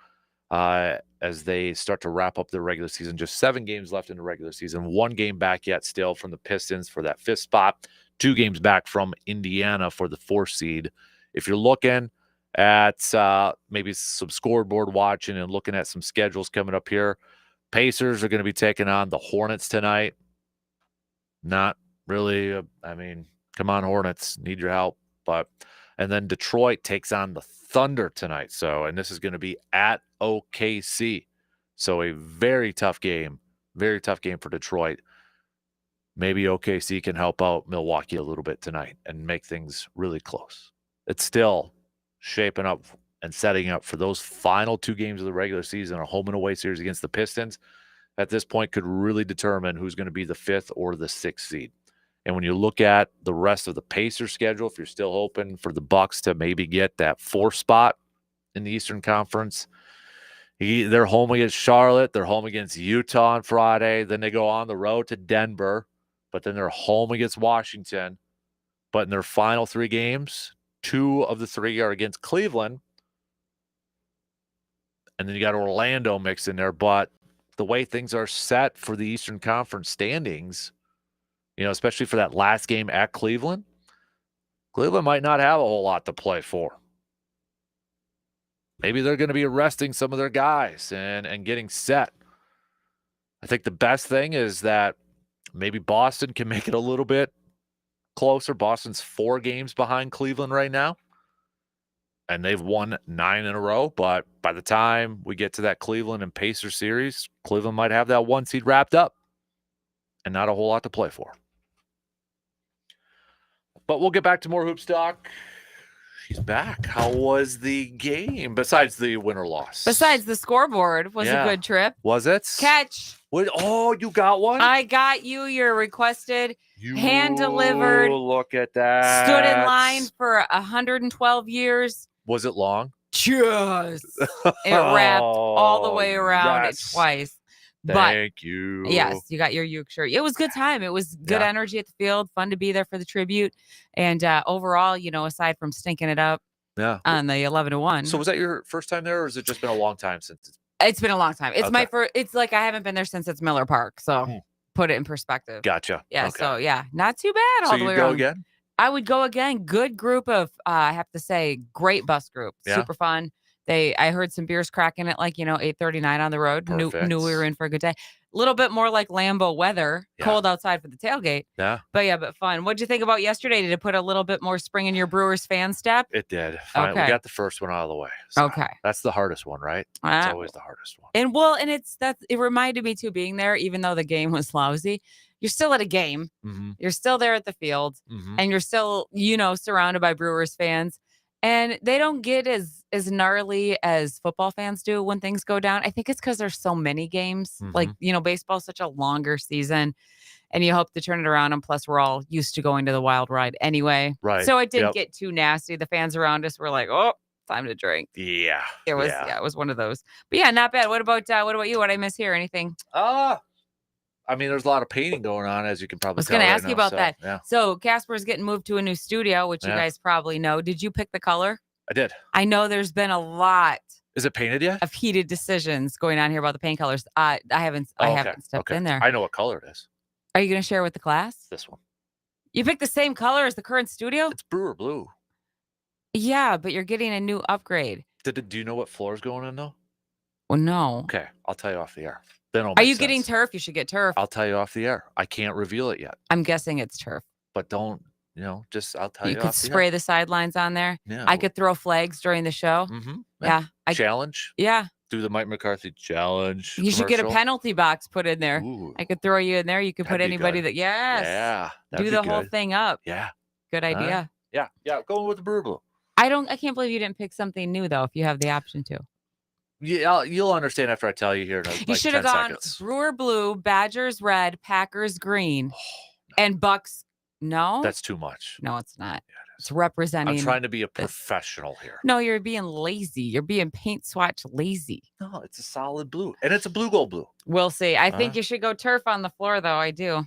Speaker 1: As they start to wrap up their regular season. Just 7 games left in the regular season. 1 game back yet still from the Pistons for that 5th spot. 2 games back from Indiana for the 4th seed. If you're looking at maybe some scoreboard watching and looking at some schedules coming up here, Pacers are going to be taking on the Hornets tonight. Not really, come on, Hornets, need your help. And then Detroit takes on the Thunder tonight. And this is going to be at OKC. So a very tough game for Detroit. Maybe OKC can help out Milwaukee a little bit tonight and make things really close. It's still shaping up and setting up for those final 2 games of the regular season, a home and away series against the Pistons. At this point could really determine who's going to be the 5th or the 6th seed. And when you look at the rest of the Pacers schedule, if you're still hoping for the Bucks to maybe get that 4th spot in the Eastern Conference, they're home against Charlotte. They're home against Utah on Friday. Then they go on the road to Denver, but then they're home against Washington. But in their final 3 games, 2 of the 3 are against Cleveland. And then you got Orlando mixed in there. But the way things are set for the Eastern Conference standings, especially for that last game at Cleveland might not have a whole lot to play for. Maybe they're going to be arresting some of their guys and getting set. I think the best thing is that maybe Boston can make it a little bit closer. Boston's 4 games behind Cleveland right now, and they've won 9 in a row. But by the time we get to that Cleveland and Pacers series, Cleveland might have that 1 seed wrapped up and not a whole lot to play for. But we'll get back to more Hoops talk. She's back. How was the game besides the win or loss?
Speaker 2: Besides the scoreboard, was a good trip.
Speaker 1: Was it?
Speaker 2: Catch.
Speaker 1: You got one?
Speaker 2: I got you your requested,
Speaker 1: You
Speaker 2: hand-delivered,
Speaker 1: look at that.
Speaker 2: stood in line for 112 years.
Speaker 1: Was it long?
Speaker 2: Just it wrapped all the way around it
Speaker 1: yes.
Speaker 2: twice.
Speaker 1: Thank you.
Speaker 2: Yes, you got your uke shirt. It was good time. It was good energy at the field. Fun to be there for the tribute. And overall, aside from stinking it up on the 11-1.
Speaker 1: So was that your first time there, or has it just been a long time since?
Speaker 2: It's been a long time. It's my first. It's like I haven't been there since it's Miller Park. So put it in perspective.
Speaker 1: Gotcha.
Speaker 2: Yeah. Okay. So yeah, not too bad all the way around.
Speaker 1: So you go again?
Speaker 2: I would go again. Good group of, I have to say, great bus group. Yeah. Super fun. I heard some beers cracking at 8:39 on the road. Knew we were in for a good day. A little bit more like Lambeau weather, cold outside for the tailgate.
Speaker 1: Yeah.
Speaker 2: But fun. What'd you think about yesterday? Did it put a little bit more spring in your Brewers fan step?
Speaker 1: It did. Fine. Okay. We got the first one out of the way. So that's the hardest one, right? It's always the hardest one.
Speaker 2: And it reminded me too, being there, even though the game was lousy, you're still at a game. Mm-hmm. You're still there at the field, and you're still, surrounded by Brewers fans. And they don't get as gnarly as football fans do when things go down. I think it's because there's so many games. Like, baseball's such a longer season, and you hope to turn it around. And plus, we're all used to going to the wild ride anyway.
Speaker 1: Right.
Speaker 2: So it didn't get too nasty. The fans around us were like, oh, time to drink.
Speaker 1: Yeah.
Speaker 2: It was, it was one of those. But yeah, not bad. What about you? What did I miss here? Anything?
Speaker 1: There's a lot of painting going on, as you can probably tell.
Speaker 2: I was going to ask you about that.
Speaker 1: Yeah.
Speaker 2: So Kasper's getting moved to a new studio, which you guys probably know. Did you pick the color?
Speaker 1: I did.
Speaker 2: I know there's been a lot.
Speaker 1: Is it painted yet?
Speaker 2: Of heated decisions going on here about the paint colors. I haven't stepped in there.
Speaker 1: I know what color it is.
Speaker 2: Are you going to share with the class?
Speaker 1: This one.
Speaker 2: You picked the same color as the current studio?
Speaker 1: It's Brewer Blue.
Speaker 2: Yeah, but you're getting a new upgrade.
Speaker 1: Do you know what floor is going in though?
Speaker 2: Well, no.
Speaker 1: Okay, I'll tell you off the air.
Speaker 2: Are you getting turf? You should get turf.
Speaker 1: I'll tell you off the air. I can't reveal it yet.
Speaker 2: I'm guessing it's turf.
Speaker 1: But don't, I'll tell you.
Speaker 2: You could spray the sidelines on there.
Speaker 1: Yeah.
Speaker 2: I could throw flags during the show.
Speaker 1: Mm-hmm.
Speaker 2: Yeah.
Speaker 1: Challenge.
Speaker 2: Yeah.
Speaker 1: Do the Mike McCarthy challenge.
Speaker 2: You should get a penalty box put in there.
Speaker 1: Ooh.
Speaker 2: I could throw you in there. You could put anybody that. Yes.
Speaker 1: Yeah.
Speaker 2: Do the whole thing up.
Speaker 1: Yeah.
Speaker 2: Good idea.
Speaker 1: Yeah. Going with the Brewer Blue.
Speaker 2: I can't believe you didn't pick something new though, if you have the option to.
Speaker 1: Yeah, you'll understand after I tell you here.
Speaker 2: You should have gone Brewer Blue, Badgers Red, Packers Green, and Bucks. No,
Speaker 1: that's too much.
Speaker 2: No, it's not. Yeah, it's representing.
Speaker 1: I'm trying to be a professional here.
Speaker 2: No, you're being lazy. You're being paint swatch lazy.
Speaker 1: No, it's a solid blue, and it's a blue gold blue.
Speaker 2: We'll see. I think you should go turf on the floor, though. I do.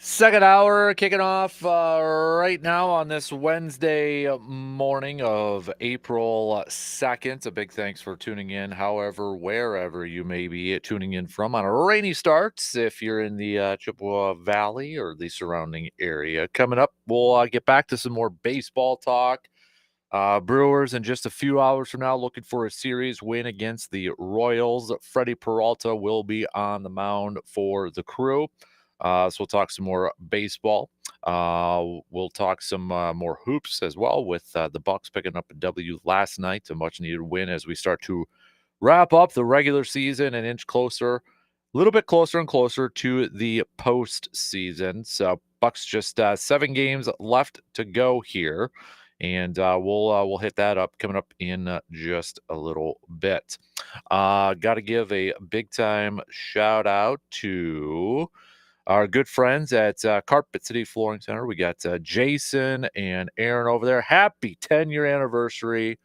Speaker 1: Second hour kicking off right now on this Wednesday morning of April 2nd. A big thanks for tuning in, however, wherever you may be tuning in from on a rainy start. If you're in the Chippewa Valley or the surrounding area. Coming up, we'll get back to some more baseball talk. Brewers in just a few hours from now looking for a series win against the Royals. Freddie Peralta will be on the mound for the Crew. So we'll talk some more baseball. We'll talk some more hoops as well with the Bucks picking up a W last night, a much-needed win as we start to wrap up the regular season and inch closer, a little bit closer and closer to the postseason. So Bucks just 7 games left to go here. And we'll hit that up coming up in just a little bit. Got to give a big time shout out to our good friends at Carpet City Flooring Center. We got Jason and Aaron over there. Happy 10-year anniversary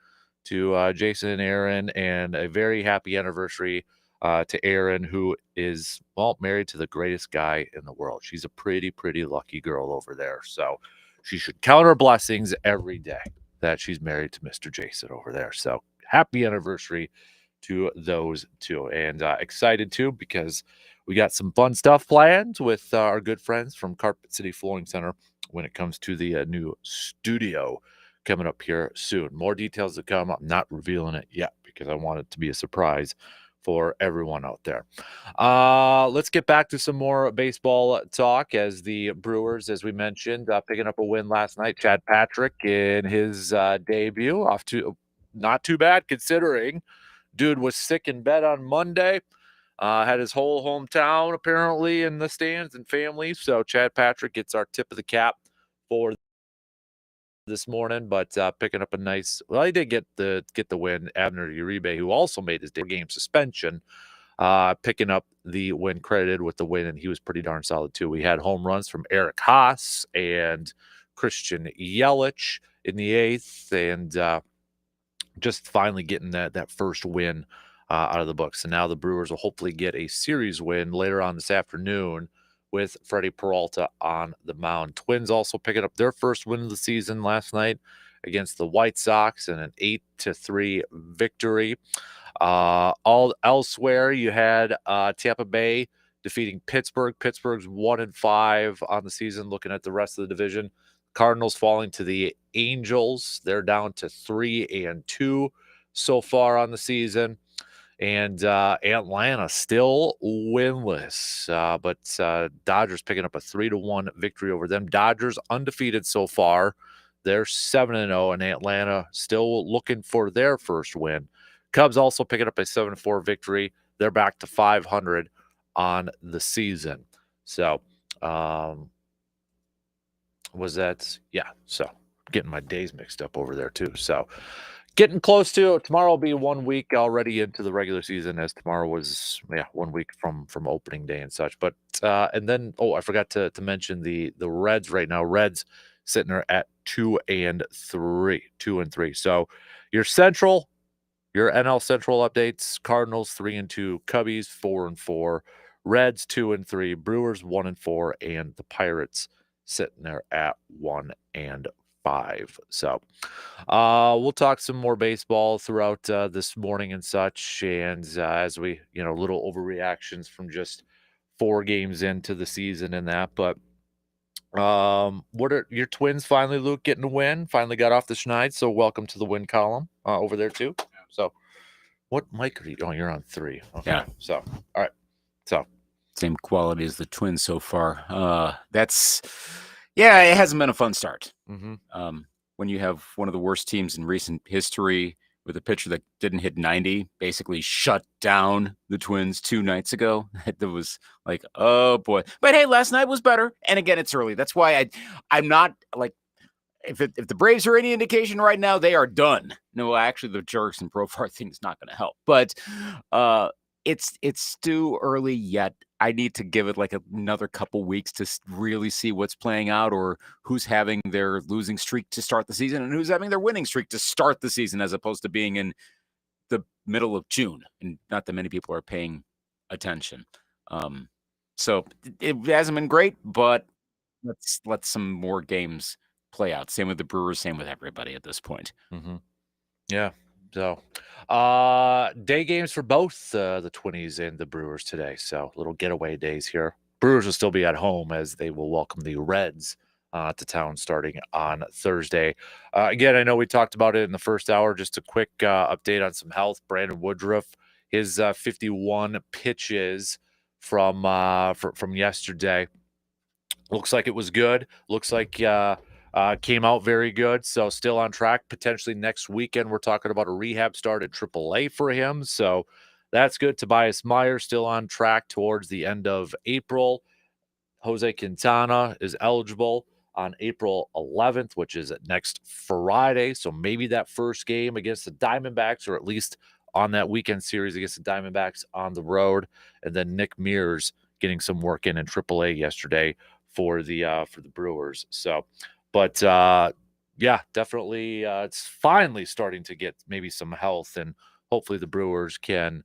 Speaker 1: to Jason and Aaron, and a very happy anniversary to Aaron, who is, well, married to the greatest guy in the world. She's a pretty, pretty lucky girl over there. So she should count her blessings every day that she's married to Mr. Jason over there. So happy anniversary to those two. And excited too, because we got some fun stuff planned with our good friends from Carpet City Flooring Center when it comes to the new studio coming up here soon. More details to come. I'm not revealing it yet because I want it to be a surprise for everyone out there. Let's get back to some more baseball talk as the Brewers, as we mentioned, picking up a win last night. Chad Patrick in his debut, off to not too bad considering. Dude was sick in bed on Monday. Had his whole hometown apparently in the stands and family. So Chad Patrick gets our tip of the cap for this morning, but picking up a nice. Well, he did get the win. Abner Uribe, who also made his game suspension, picking up the win, credited with the win, and he was pretty darn solid too. We had home runs from Eric Haas and Christian Yelich in the 8th, and just finally getting that first win out of the books. And now the Brewers will hopefully get a series win later on this afternoon with Freddie Peralta on the mound. Twins also picking up their first win of the season last night against the White Sox in an 8-3 victory. All elsewhere, you had Tampa Bay defeating Pittsburgh. Pittsburgh's 1-5 on the season. Looking at the rest of the division, Cardinals falling to the Angels. They're down to 3-2 so far on the season. And Atlanta still winless, but Dodgers picking up a 3-1 victory over them. Dodgers undefeated so far. They're 7-0, and Atlanta still looking for their first win. Cubs also picking up a 7-4 victory. They're back to 500 on the season. So, was that? Yeah. So, getting my days mixed up over there too. So, getting close to tomorrow will be 1 week already into the regular season, as tomorrow was 1 week from opening day and such. But and then I forgot to mention the Reds right now. Reds sitting there at 2-3. So your Central, your NL Central updates: Cardinals 3-2, Cubbies 4-4, Reds 2-3, Brewers 1-4, and the Pirates sitting there at 1-5. So we'll talk some more baseball throughout this morning and such. And as we, little overreactions from just 4 games into the season and that. But what are your Twins finally, Luke, getting a win? Finally got off the schneid. So welcome to the win column over there too. So what mic are you? Oh, you're on 3. Okay.
Speaker 3: Yeah.
Speaker 1: So all right. So
Speaker 3: same quality as the Twins so far. It hasn't been a fun start.
Speaker 1: Mm-hmm.
Speaker 3: When you have one of the worst teams in recent history with a pitcher that didn't hit 90, basically shut down the Twins 2 nights ago. That was like, oh boy. But hey, last night was better. And again, it's early. That's why I'm not like, if the Braves are any indication right now, they are done. No, actually, the Jurickson Profar thing is not going to help. But it's too early yet. I need to give it like another couple weeks to really see what's playing out, or who's having their losing streak to start the season and who's having their winning streak to start the season, as opposed to being in the middle of June and not that many people are paying attention. So it hasn't been great, but let's let some more games play out. Same with the Brewers, same with everybody at this point.
Speaker 1: Mm-hmm. Yeah. So, day games for both the Twinnies and the Brewers today. So, little getaway days here. Brewers will still be at home as they will welcome the Reds to town starting on Thursday. Again, I know we talked about it in the first hour. Just a quick update on some health. Brandon Woodruff, his 51 pitches from yesterday. Looks like it was good. Looks like came out very good. So still on track. Potentially next weekend, we're talking about a rehab start at AAA for him. So that's good. Tobias Meyer still on track towards the end of April. Jose Quintana is eligible on April 11th, which is next Friday. So maybe that first game against the Diamondbacks, or at least on that weekend series against the Diamondbacks on the road. And then Nick Mears getting some work in AAA yesterday for the Brewers. So, but yeah, definitely, it's finally starting to get maybe some health, and hopefully the Brewers can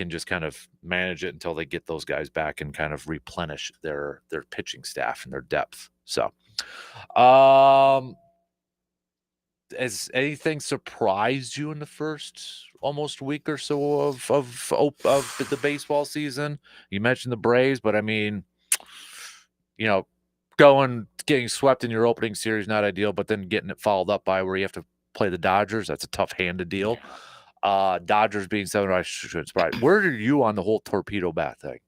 Speaker 1: just kind of manage it until they get those guys back and kind of replenish their pitching staff and their depth. So, has anything surprised you in the first almost week or so of the baseball season? You mentioned the Braves, but I mean, getting swept in your opening series, not ideal, but then getting it followed up by where you have to play the Dodgers. That's a tough hand to deal. Dodgers being 7, I should surprise. Where are you on the whole torpedo bat thing?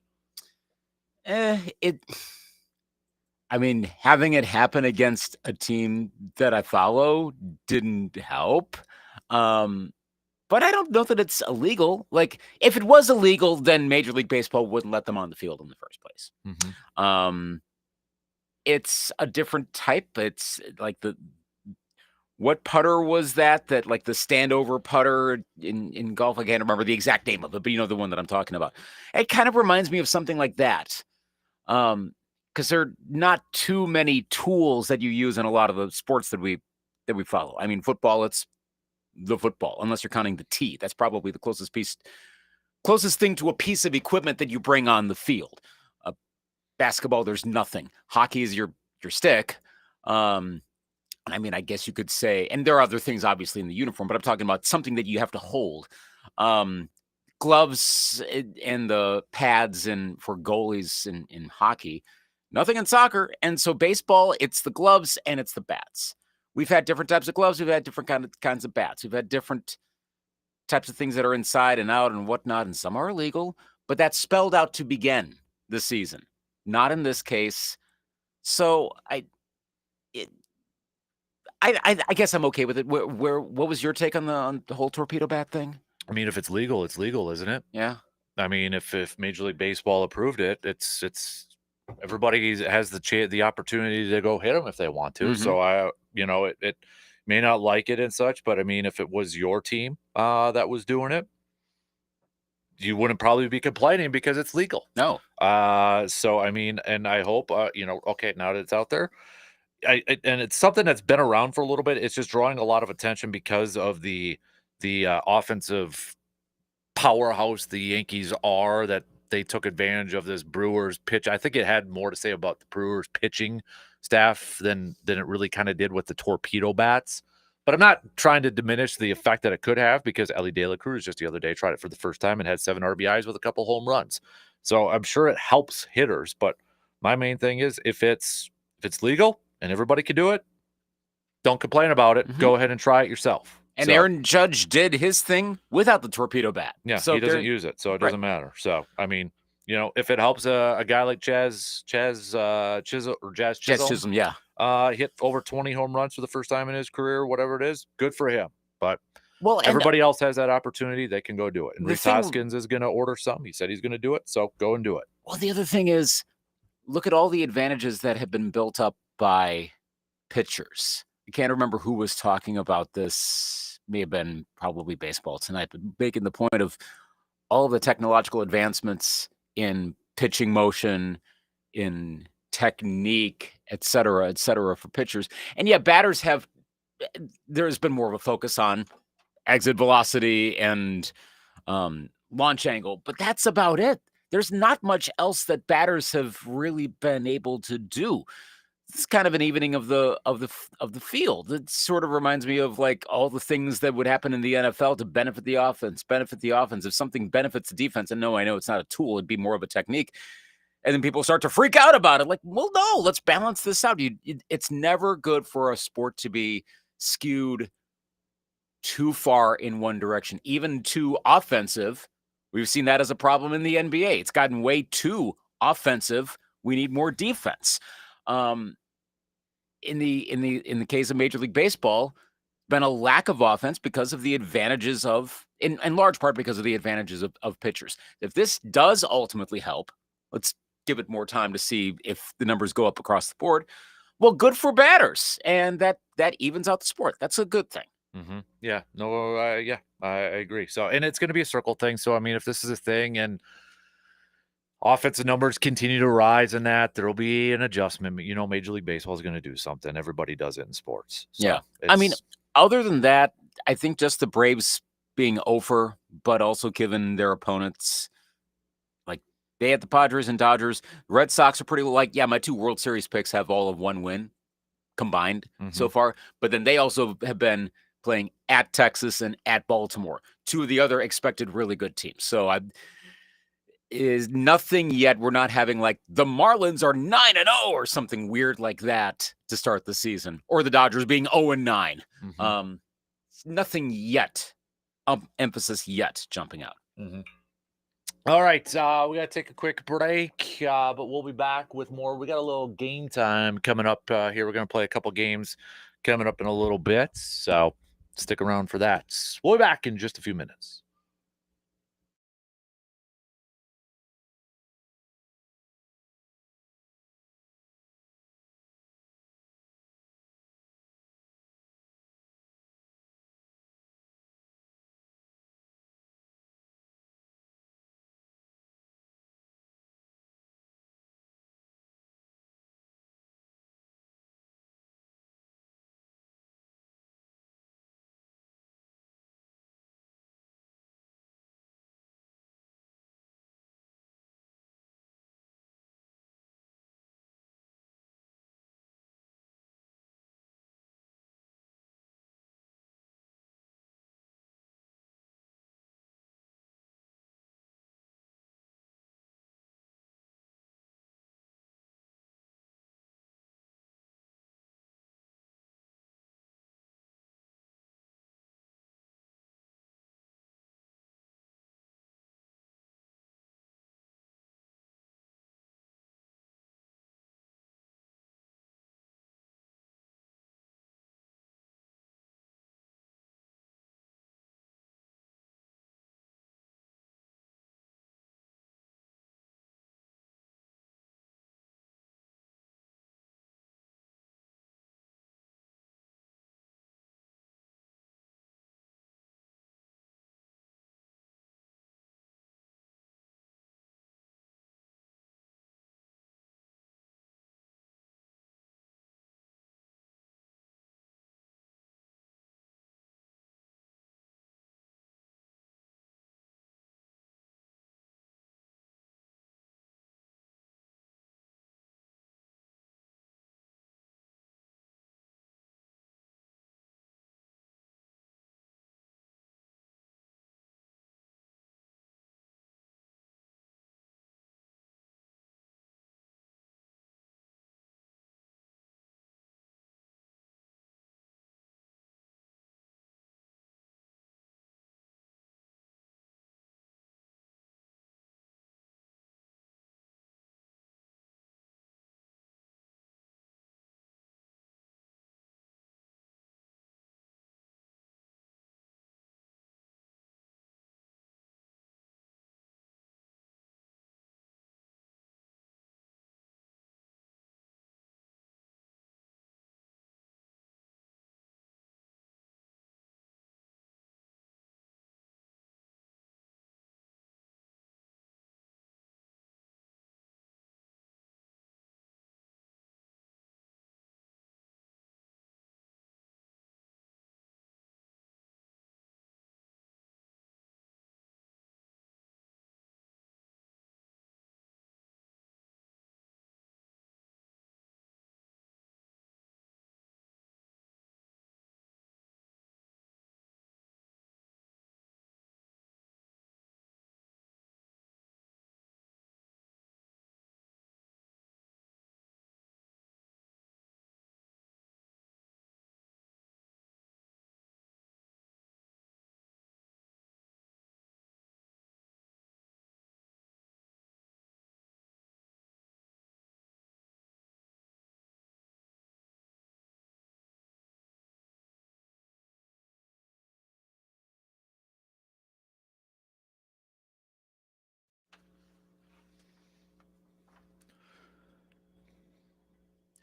Speaker 3: I mean, having it happen against a team that I follow didn't help. But I don't know that it's illegal. Like, if it was illegal, then Major League Baseball wouldn't let them on the field in the first place.
Speaker 1: Mm-hmm.
Speaker 3: It's a different type. It's like what putter was that like the standover putter in golf? I can't remember the exact name of it, but you know the one that I'm talking about. It kind of reminds me of something like that. Because there are not too many tools that you use in a lot of the sports that we follow. I mean, football, it's the football, unless you're counting the tee. That's probably the closest thing to a piece of equipment that you bring on the field. Basketball, there's nothing. Hockey is your stick. I mean, I guess you could say, and there are other things obviously in the uniform, but I'm talking about something that you have to hold. Gloves and the pads and for goalies in hockey, nothing in soccer. And so baseball, it's the gloves and it's the bats. We've had different types of gloves. We've had different kinds of bats. We've had different types of things that are inside and out and whatnot, and some are illegal, but that's spelled out to begin the season. Not in this case. So I guess I'm okay with it. What was your take on the whole torpedo bat thing?
Speaker 1: I mean, if it's legal, isn't it?
Speaker 3: Yeah. I
Speaker 1: mean, if Major League Baseball approved it, it's everybody has the opportunity to go hit them if they want to.
Speaker 3: Mm-hmm.
Speaker 1: So it may not like it and such, but I mean, if it was your team that was doing it, you wouldn't probably be complaining because it's legal.
Speaker 3: No.
Speaker 1: So I mean, and I hope okay, now that it's out there, and it's something that's been around for a little bit. It's just drawing a lot of attention because of the offensive powerhouse the Yankees are, that they took advantage of this Brewers pitch. I think it had more to say about the Brewers pitching staff than it really kind of did with the torpedo bats. But I'm not trying to diminish the effect that it could have, because Ellie De La Cruz just the other day tried it for the first time and had 7 RBIs with a couple home runs. So I'm sure it helps hitters. But my main thing is if it's legal and everybody can do it, don't complain about it. Mm-hmm. Go ahead and try it yourself.
Speaker 3: And Aaron Judge did his thing without the torpedo bat.
Speaker 1: Yeah, so he doesn't use it, so it doesn't matter. So, I mean, if it helps a guy like Jazz Chisholm,
Speaker 3: yeah,
Speaker 1: hit over 20 home runs for the first time in his career, whatever it is, good for him. But everybody else has that opportunity. They can go do it. And Rhys Hoskins is going to order some. He said he's going to do it, so go and do it.
Speaker 3: Well, the other thing is, look at all the advantages that have been built up by pitchers. I can't remember who was talking about this. May have been probably Baseball Tonight, but making the point of all of the technological advancements in pitching motion, in technique, et cetera, for pitchers. And yeah, batters there's been more of a focus on exit velocity and launch angle, but that's about it. There's not much else that batters have really been able to do. it's kind of an evening of the field. It sort of reminds me of like all the things that would happen in the NFL to benefit the offense. If something benefits the defense, and no, I know it's not a tool, it'd be more of a technique. And then people start to freak out about it. Like, well, no, let's balance this out. It's never good for a sport to be skewed too far in one direction, even too offensive. We've seen that as a problem in the NBA. It's gotten way too offensive. We need more defense. In the case of Major League Baseball, been a lack of offense because of the advantages of, in large part because of the advantages of pitchers. If this does ultimately help, let's give it more time to see if the numbers go up across the board. Well, good for batters, and that evens out the sport. That's a good thing.
Speaker 1: Mm-hmm. Yeah, no, I agree. So, and it's going to be a circle thing. So, I mean, if this is a thing and offensive numbers continue to rise in that, there will be an adjustment. You know, Major League Baseball is going to do something. Everybody does it in sports. So
Speaker 3: yeah. I mean, other than that, I think just the Braves being over, but also given their opponents, like they had the Padres and Dodgers. Red Sox are pretty like, yeah, my 2 World Series picks have all of 1 win combined so far. But then they also have been playing at Texas and at Baltimore, 2 of the other expected really good teams. So is nothing yet. We're not having like the Marlins are 9-0 or something weird like that to start the season, or the Dodgers being 0-9. Nothing yet. Emphasis yet jumping out.
Speaker 1: All right, we got to take a quick break, but we'll be back with more. We got a little game time coming up here. We're going to play a couple games coming up in a little bit, so stick around for that. We'll be back in just a few minutes.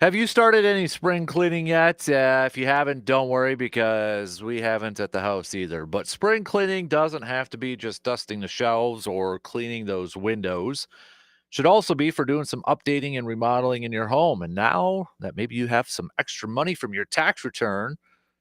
Speaker 1: Have you started any spring cleaning yet? If you haven't, don't worry, because we haven't at the house either. But spring cleaning doesn't have to be just dusting the shelves or cleaning those windows. Should also be for doing some updating and remodeling in your home. And now that maybe you have some extra money from your tax return,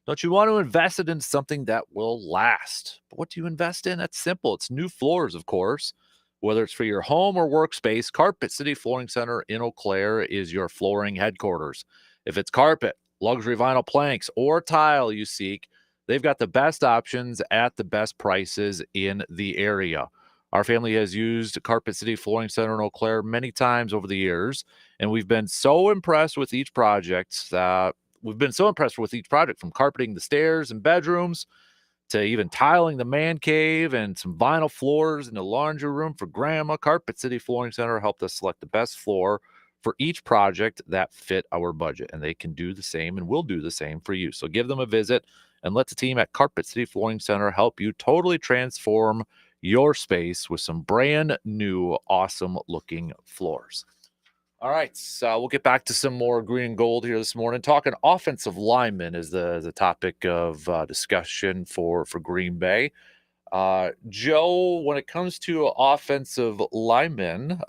Speaker 1: don't you want to invest it in something that will last? But what do you invest in? That's simple. It's new floors, of course. Whether it's for your home or workspace, Carpet City Flooring Center in Eau Claire is your flooring headquarters. If it's carpet, luxury vinyl planks, or tile you seek, they've got the best options at the best prices in the area. Our family has used Carpet City Flooring Center in Eau Claire many times over the years, and we've been so impressed with each project. From carpeting the stairs and bedrooms to even tiling the man cave and some vinyl floors in the laundry room for grandma. Carpet City Flooring Center helped us select the best floor for each project that fit our budget, and they can do the same and will do the same for you. So give them a visit and let the team at Carpet City Flooring Center help you totally transform your space with some brand new, awesome looking floors. All right, so we'll get back to some more green and gold here this morning. Talking offensive linemen is the topic of discussion for Green Bay. Joe, when it comes to offensive linemen,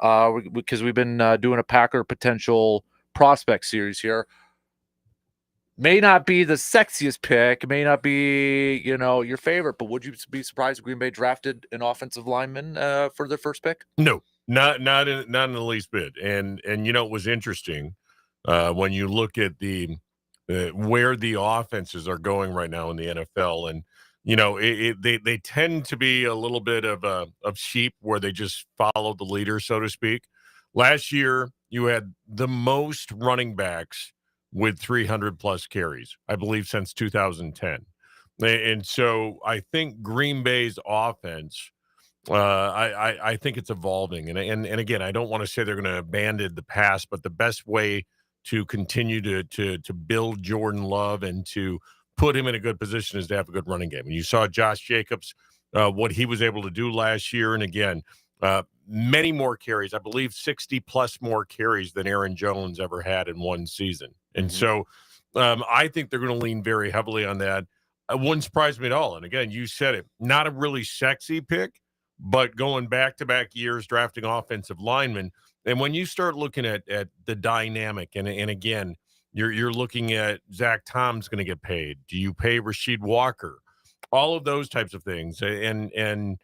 Speaker 1: because we've been doing a Packer potential prospect series here, may not be the sexiest pick, may not be your favorite, but would you be surprised if Green Bay drafted an offensive lineman for their first pick?
Speaker 4: No. Not in the least bit. And it was interesting when you look at the where the offenses are going right now in the NFL, and they tend to be a little bit of sheep where they just follow the leader, so to speak. Last year, you had the most running backs with 300 plus carries, I believe, since 2010. And so I think Green Bay's offense. I think it's evolving, and again, I don't want to say they're going to abandon the past, but the best way to continue to build Jordan Love and to put him in a good position is to have a good running game. And you saw Josh Jacobs, what he was able to do last year, and again, many more carries. I believe 60 plus more carries than Aaron Jones ever had in one season, and so I think they're going to lean very heavily on that. It wouldn't surprise me at all. And again, you said it, not a really sexy pick, but going back-to-back years drafting offensive linemen, and when you start looking at the dynamic, and again, you're looking at Zach Tom's going to get paid. Do you pay Rasheed Walker? All of those types of things. And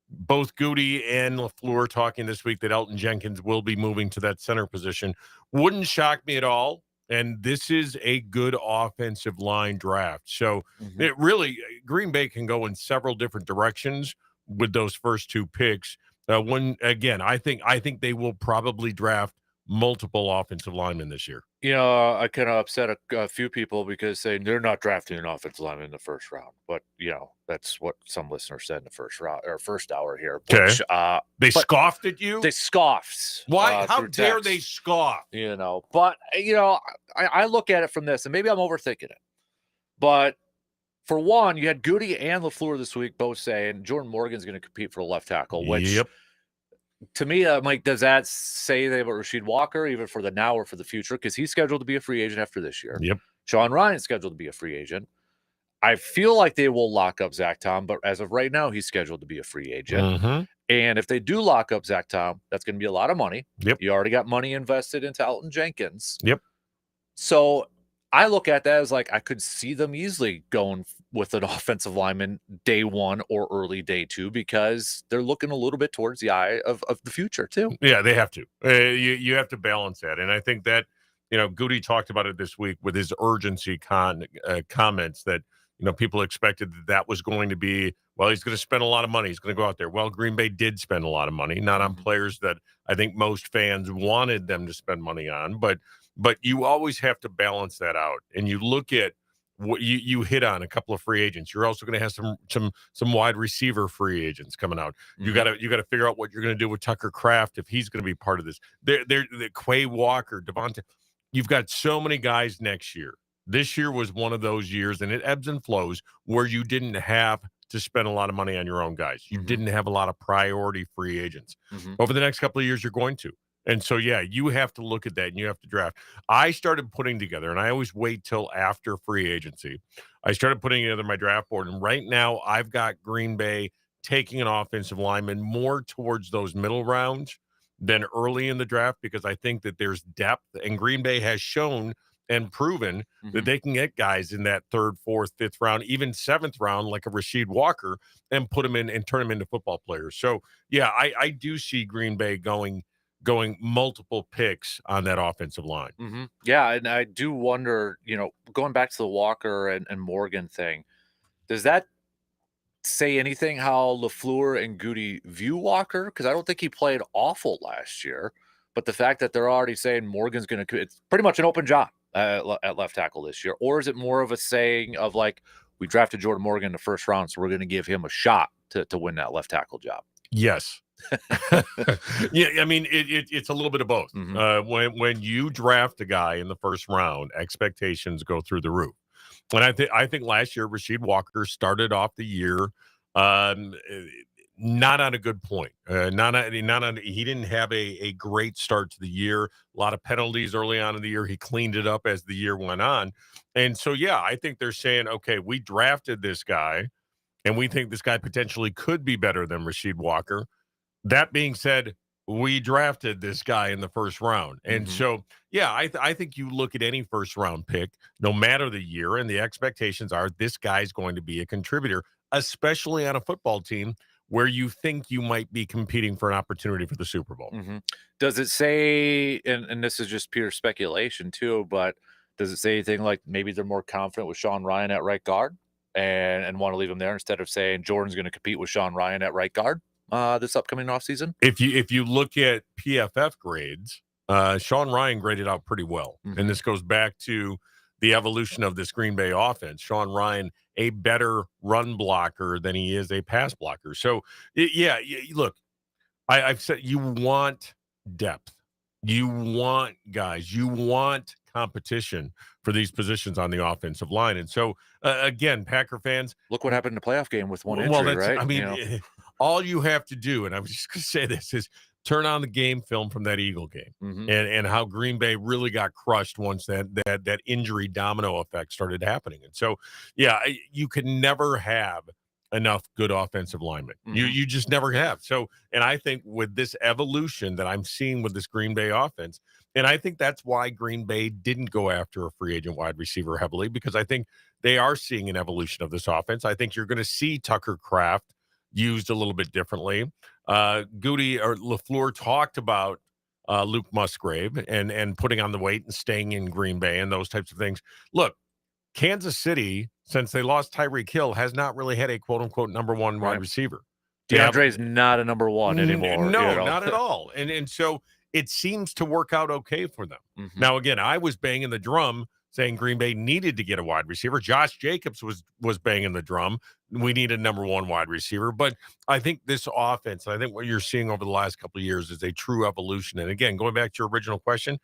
Speaker 4: both Goody and LaFleur talking this week that Elton Jenkins will be moving to that center position. Wouldn't shock me at all. And this is a good offensive line draft. So it really, Green Bay can go in several different directions with those first two picks. I think they will probably draft multiple offensive linemen this year.
Speaker 1: I kind of upset a few people because saying they're not drafting an offensive lineman in the first round. But, that's what some listeners said in the first round or first hour here. Which,
Speaker 4: they scoffed at you?
Speaker 1: They scoffed.
Speaker 4: Why? How dare they scoff?
Speaker 1: But, I look at it from this, and maybe I'm overthinking it. But for one, you had Goody and LaFleur this week both saying Jordan Morgan's going to compete for a left tackle, which to me, I'm like, does that say they about Rasheed Walker, even for the now or for the future? Because he's scheduled to be a free agent after this year.
Speaker 4: Yep.
Speaker 1: Sean Ryan's scheduled to be a free agent. I feel like they will lock up Zach Tom, but as of right now, he's scheduled to be a free agent. And if they do lock up Zach Tom, that's going to be a lot of money.
Speaker 4: Yep.
Speaker 1: You already got money invested into Elton Jenkins.
Speaker 4: Yep.
Speaker 1: So I look at that as like I could see them easily going with an offensive lineman day one or early day two because they're looking a little bit towards the eye of the future too.
Speaker 4: Yeah, they have to. You have to balance that. And I think that, Goody talked about it this week with his urgency comments that, people expected that was going to be, well, he's going to spend a lot of money. He's going to go out there. Well, Green Bay did spend a lot of money, not on players that I think most fans wanted them to spend money on, but you always have to balance that out. And you look at what you hit on a couple of free agents. You're also going to have some wide receiver free agents coming out. You got to figure out what you're going to do with Tucker Kraft if he's going to be part of this. The Quay Walker, Devontae. You've got so many guys next year. This year was one of those years, and it ebbs and flows, where you didn't have to spend a lot of money on your own guys. You didn't have a lot of priority free agents. Over the next couple of years, you're going to. And so, yeah, you have to look at that and you have to draft. I started putting together, and I always wait till after free agency. I started putting together my draft board, and right now I've got Green Bay taking an offensive lineman more towards those middle rounds than early in the draft, because I think that there's depth, and Green Bay has shown and proven that they can get guys in that 3rd, 4th, 5th round, even 7th round, like a Rasheed Walker, and put them in and turn them into football players. So, yeah, I do see Green Bay going multiple picks on that offensive line.
Speaker 1: Yeah, and I do wonder, going back to the Walker and Morgan thing, does that say anything how LaFleur and Goody view Walker? Because I don't think he played awful last year, but the fact that they're already saying Morgan's going to – it's pretty much an open job at left tackle this year. Or is it more of a saying of like, we drafted Jordan Morgan in the 1st round, so we're going to give him a shot to win that left tackle job?
Speaker 4: Yes. Yeah, I mean, it's a little bit of both. When you draft a guy in the 1st round, expectations go through the roof. And I think last year Rasheed Walker started off the year not on a good point. He didn't have a great start to the year. A lot of penalties early on in the year. He cleaned it up as the year went on. And so, yeah, I think they're saying, okay, we drafted this guy, and we think this guy potentially could be better than Rasheed Walker. That being said, we drafted this guy in the 1st round. And so, yeah, I think you look at any 1st round pick, no matter the year, and the expectations are this guy's going to be a contributor, especially on a football team where you think you might be competing for an opportunity for the Super Bowl.
Speaker 1: Does it say, and this is just pure speculation too, but does it say anything like maybe they're more confident with Sean Ryan at right guard and want to leave him there instead of saying Jordan's going to compete with Sean Ryan at right guard this upcoming offseason?
Speaker 4: If you look at PFF grades, Sean Ryan graded out pretty well. And this goes back to the evolution of this Green Bay offense. Sean Ryan, a better run blocker than he is a pass blocker. So, look, I've said you want depth. You want guys. You want competition for these positions on the offensive line. And so, again, Packer fans.
Speaker 1: Look what happened in the playoff game with one injury, right?
Speaker 4: I mean, all you have to do, and I was just going to say this, is turn on the game film from that Eagle game and how Green Bay really got crushed once that injury domino effect started happening. And so, yeah, you can never have enough good offensive linemen. You just never have. So, and I think with this evolution that I'm seeing with this Green Bay offense, and I think that's why Green Bay didn't go after a free agent wide receiver heavily, because I think they are seeing an evolution of this offense. I think you're going to see Tucker Kraft used a little bit differently. Goody or LaFleur talked about Luke Musgrave and putting on the weight and staying in Green Bay and those types of things. Look, Kansas City, since they lost Tyreek Hill, has not really had a quote-unquote number one wide receiver.
Speaker 1: DeAndre's not a number one anymore.
Speaker 4: No, not at all. And so it seems to work out okay for them. Now, again, I was banging the drum saying Green Bay needed to get a wide receiver. Josh Jacobs was banging the drum. We need a number one wide receiver. But I think this offense, I think what you're seeing over the last couple of years is a true evolution. And again, going back to your original question,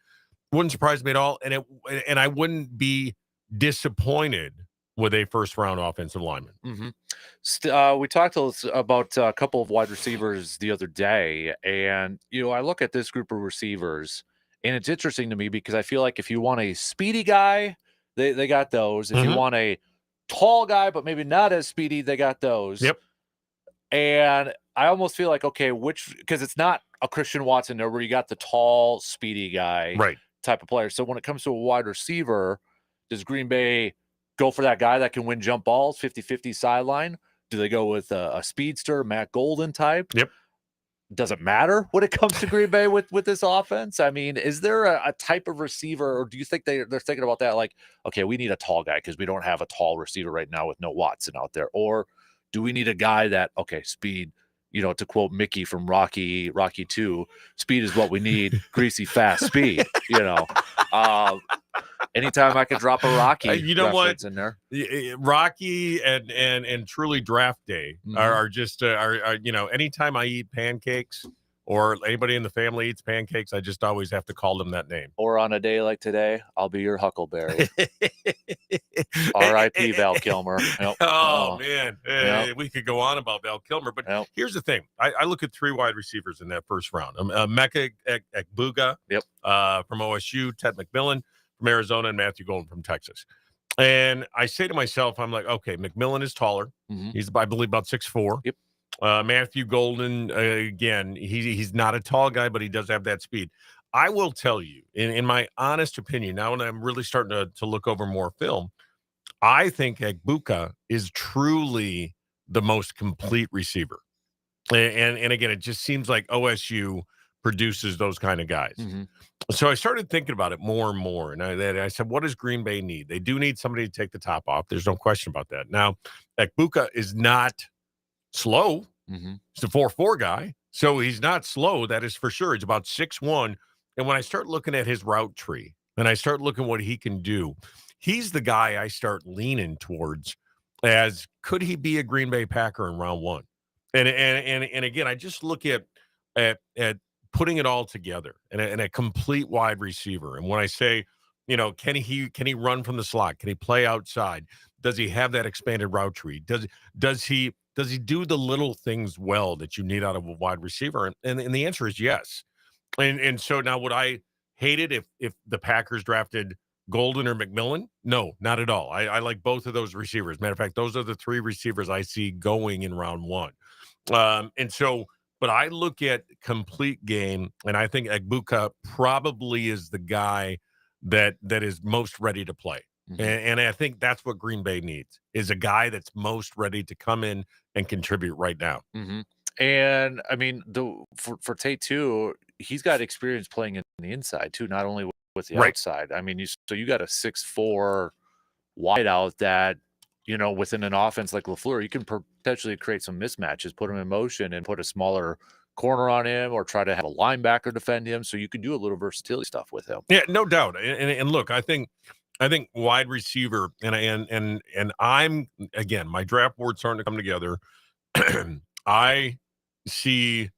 Speaker 4: wouldn't surprise me at all. And I wouldn't be disappointed with a 1st round offensive lineman.
Speaker 1: We talked about a couple of wide receivers the other day, and I look at this group of receivers, and it's interesting to me because I feel like if you want a speedy guy, they got those. If you want a tall guy but maybe not as speedy, they got those.
Speaker 4: Yep.
Speaker 1: And I almost feel like, okay, because it's not a Christian Watson there where you got the tall, speedy guy type of player. So when it comes to a wide receiver, does Green Bay go for that guy that can win jump balls, 50-50 sideline? Do they go with a speedster, Matt Golden type?
Speaker 4: Yep.
Speaker 1: Doesn't matter when it comes to Green Bay with this offense. I mean, is there a type of receiver, or do you think they're thinking about that? Like, okay, we need a tall guy because we don't have a tall receiver right now with no Watson out there. Or do we need a guy that, okay, speed, to quote Mickey from Rocky 2, speed is what we need. Greasy, fast speed, anytime I could drop a Rocky reference in there.
Speaker 4: Rocky and truly draft day are just anytime I eat pancakes or anybody in the family eats pancakes, I just always have to call them that name.
Speaker 1: Or on a day like today, I'll be your Huckleberry. R.I.P. Val Kilmer. Yep.
Speaker 4: Oh, man.
Speaker 1: Yep.
Speaker 4: We could go on about Val Kilmer, but
Speaker 1: Yep.
Speaker 4: here's the thing. I look at 3 wide receivers in that first round. Mecca Ekbuga
Speaker 1: Yep.
Speaker 4: From OSU, Ted McMillan from Arizona, and Matthew Golden from Texas. And I say to myself, I'm like, okay, McMillan is taller.
Speaker 1: Mm-hmm.
Speaker 4: He's, I believe, about 6'4".
Speaker 1: Yep.
Speaker 4: Matthew Golden, again, he's not a tall guy, but he does have that speed. I will tell you, in my honest opinion, now when I'm really starting to look over more film, I think Ekbuka is truly the most complete receiver. And again, it just seems like OSU produces those kind of guys.
Speaker 1: Mm-hmm.
Speaker 4: So I started thinking about it more and more. And I said, what does Green Bay need? They do need somebody to take the top off. There's no question about that. Now, Ekbuka is not slow.
Speaker 1: Mm-hmm.
Speaker 4: He's a 4.4 guy. So he's not slow. That is for sure. He's about 6'1". And when I start looking at his route tree and I start looking what he can do, he's the guy I start leaning towards as could he be a Green Bay Packer in round 1? And again, I just look at putting it all together and a complete wide receiver. And when I say, can he run from the slot? Can he play outside? Does he have that expanded route tree? Does he do the little things well that you need out of a wide receiver? And the answer is yes. And so now would I hate it if the Packers drafted Golden or McMillan? No, not at all. I like both of those receivers. Matter of fact, those are the 3 receivers I see going in round 1. But I look at complete game, and I think Ekbuka probably is the guy that is most ready to play. Mm-hmm. And I think that's what Green Bay needs, is a guy that's most ready to come in and contribute right now.
Speaker 1: Mm-hmm. And I mean, for Tate too, he's got experience playing in the inside too, not only with the outside. I mean, you got a 6'4" wideout that, within an offense like LaFleur, you can potentially create some mismatches, put him in motion and put a smaller corner on him or try to have a linebacker defend him. So you can do a little versatility stuff with him.
Speaker 4: Yeah, no doubt. And look, I think wide receiver and I'm, again, my draft board's starting to come together. I see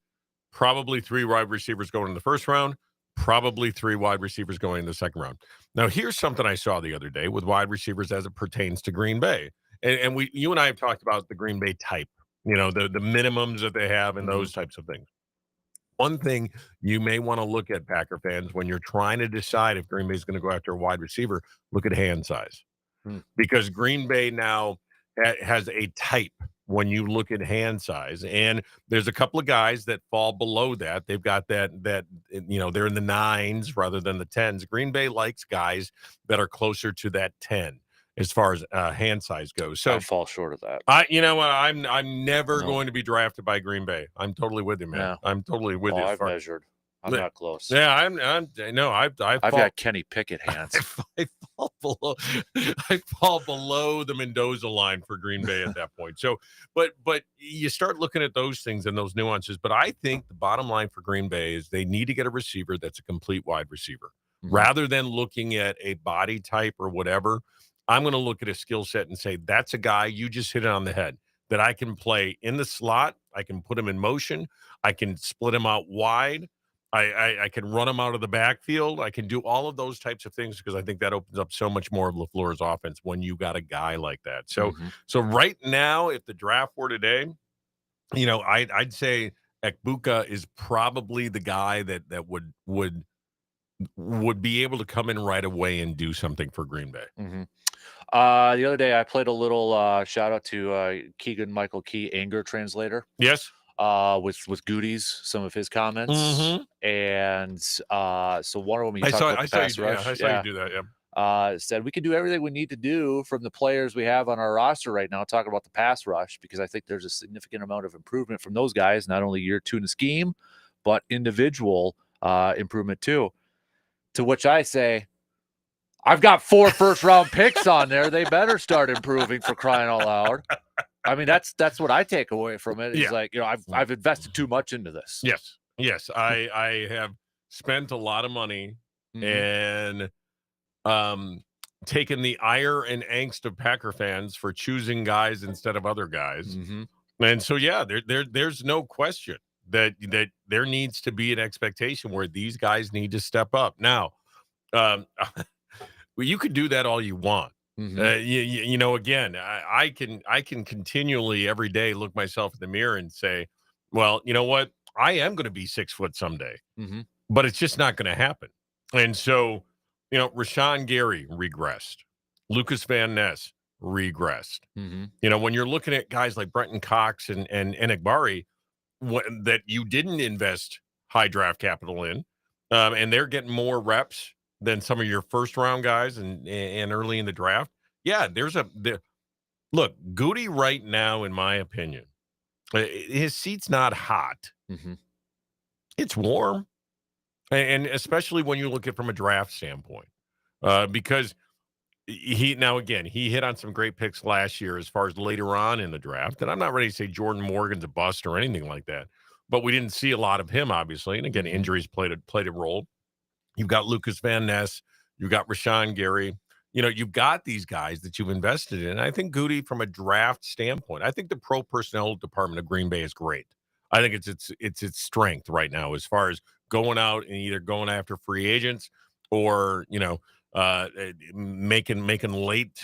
Speaker 4: probably 3 wide receivers going in the first round, probably 3 wide receivers going in the second round. Now, here's something I saw the other day with wide receivers as it pertains to Green Bay. And you and I have talked about the Green Bay type, the minimums that they have and those types of things. One thing you may want to look at, Packer fans, when you're trying to decide if Green Bay is going to go after a wide receiver, look at hand size. Because Green Bay now has a type when you look at hand size, and there's a couple of guys that fall below that. They've got that they're in the 9s rather than the 10s. Green Bay likes guys that are closer to that 10 as far as hand size goes. So
Speaker 1: I fall short of that.
Speaker 4: I'm never going to be drafted by Green Bay. I'm totally with you, man. Yeah. I'm totally with you.
Speaker 1: I've measured. I'm not close.
Speaker 4: Yeah, I've
Speaker 1: got Kenny Pickett hands.
Speaker 4: I fall below the Mendoza line for Green Bay at that point. So, but you start looking at those things and those nuances. But I think the bottom line for Green Bay is they need to get a receiver that's a complete wide receiver, rather than looking at a body type or whatever. I'm going to look at a skill set and say that's a guy, you just hit it on the head, that I can play in the slot. I can put him in motion. I can split him out wide. I can run him out of the backfield. I can do all of those types of things because I think that opens up so much more of LaFleur's offense when you got a guy like that. So, so right now, if the draft were today, I'd say Ekbuka is probably the guy that would be able to come in right away and do something for Green Bay.
Speaker 1: The other day I played a little shout out to Keegan Michael Key, anger translator.
Speaker 4: Yes.
Speaker 1: With Goody's, some of his comments, and so one of them he talked about the pass rush.
Speaker 4: I saw you do that. Yeah.
Speaker 1: Said we can do everything we need to do from the players we have on our roster right now. Talking about the pass rush, because I think there's a significant amount of improvement from those guys, not only year 2 in the scheme, but individual improvement too. To which I say, I've got 4 first-round picks on there. They better start improving, for crying out loud. I mean, that's what I take away from it. It's like, I've invested too much into this.
Speaker 4: Yes. I have spent a lot of money and taken the ire and angst of Packer fans for choosing guys instead of other guys. And so, yeah, there's no question that there needs to be an expectation where these guys need to step up. Now, well, you could do that all you want. You know, again, I can continually every day look myself in the mirror and say, well, you know what? I am going to be 6 foot someday, but it's just not going to happen. And so, you know, Rashawn Gary regressed. Lucas Van Ness regressed. You know, when you're looking at guys like Brenton Cox and Enagbari, that you didn't invest high draft capital in, and they're getting more reps than some of your first round guys and early in the draft. Yeah, look, Goody right now, in my opinion, his seat's not hot. It's warm. And especially when you look at it from a draft standpoint, because he hit on some great picks last year as far as later on in the draft. And I'm not ready to say Jordan Morgan's a bust or anything like that, but we didn't see a lot of him, obviously. And again, injuries played a role. You've got Lucas Van Ness. You've got Rashawn Gary. You know, you've got these guys that you've invested in. I think Goody, from a draft standpoint, I think the pro personnel department of Green Bay is great. I think it's its strength right now as far as going out and either going after free agents or, you know, making late,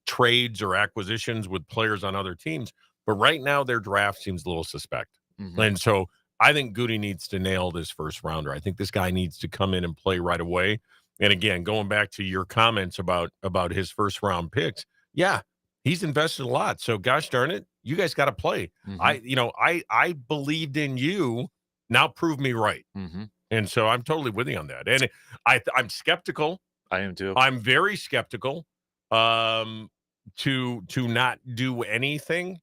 Speaker 4: trades or acquisitions with players on other teams. But right now, their draft seems a little suspect. And so I think Goody needs to nail this first rounder. I think this guy needs to come in and play right away. And again, going back to your comments about his first round picks, yeah, he's invested a lot. So gosh darn it, you guys got to play. I believed in you. Now prove me right. And so I'm totally with you on that. And I'm skeptical.
Speaker 1: I am too.
Speaker 4: I'm very skeptical to not do anything.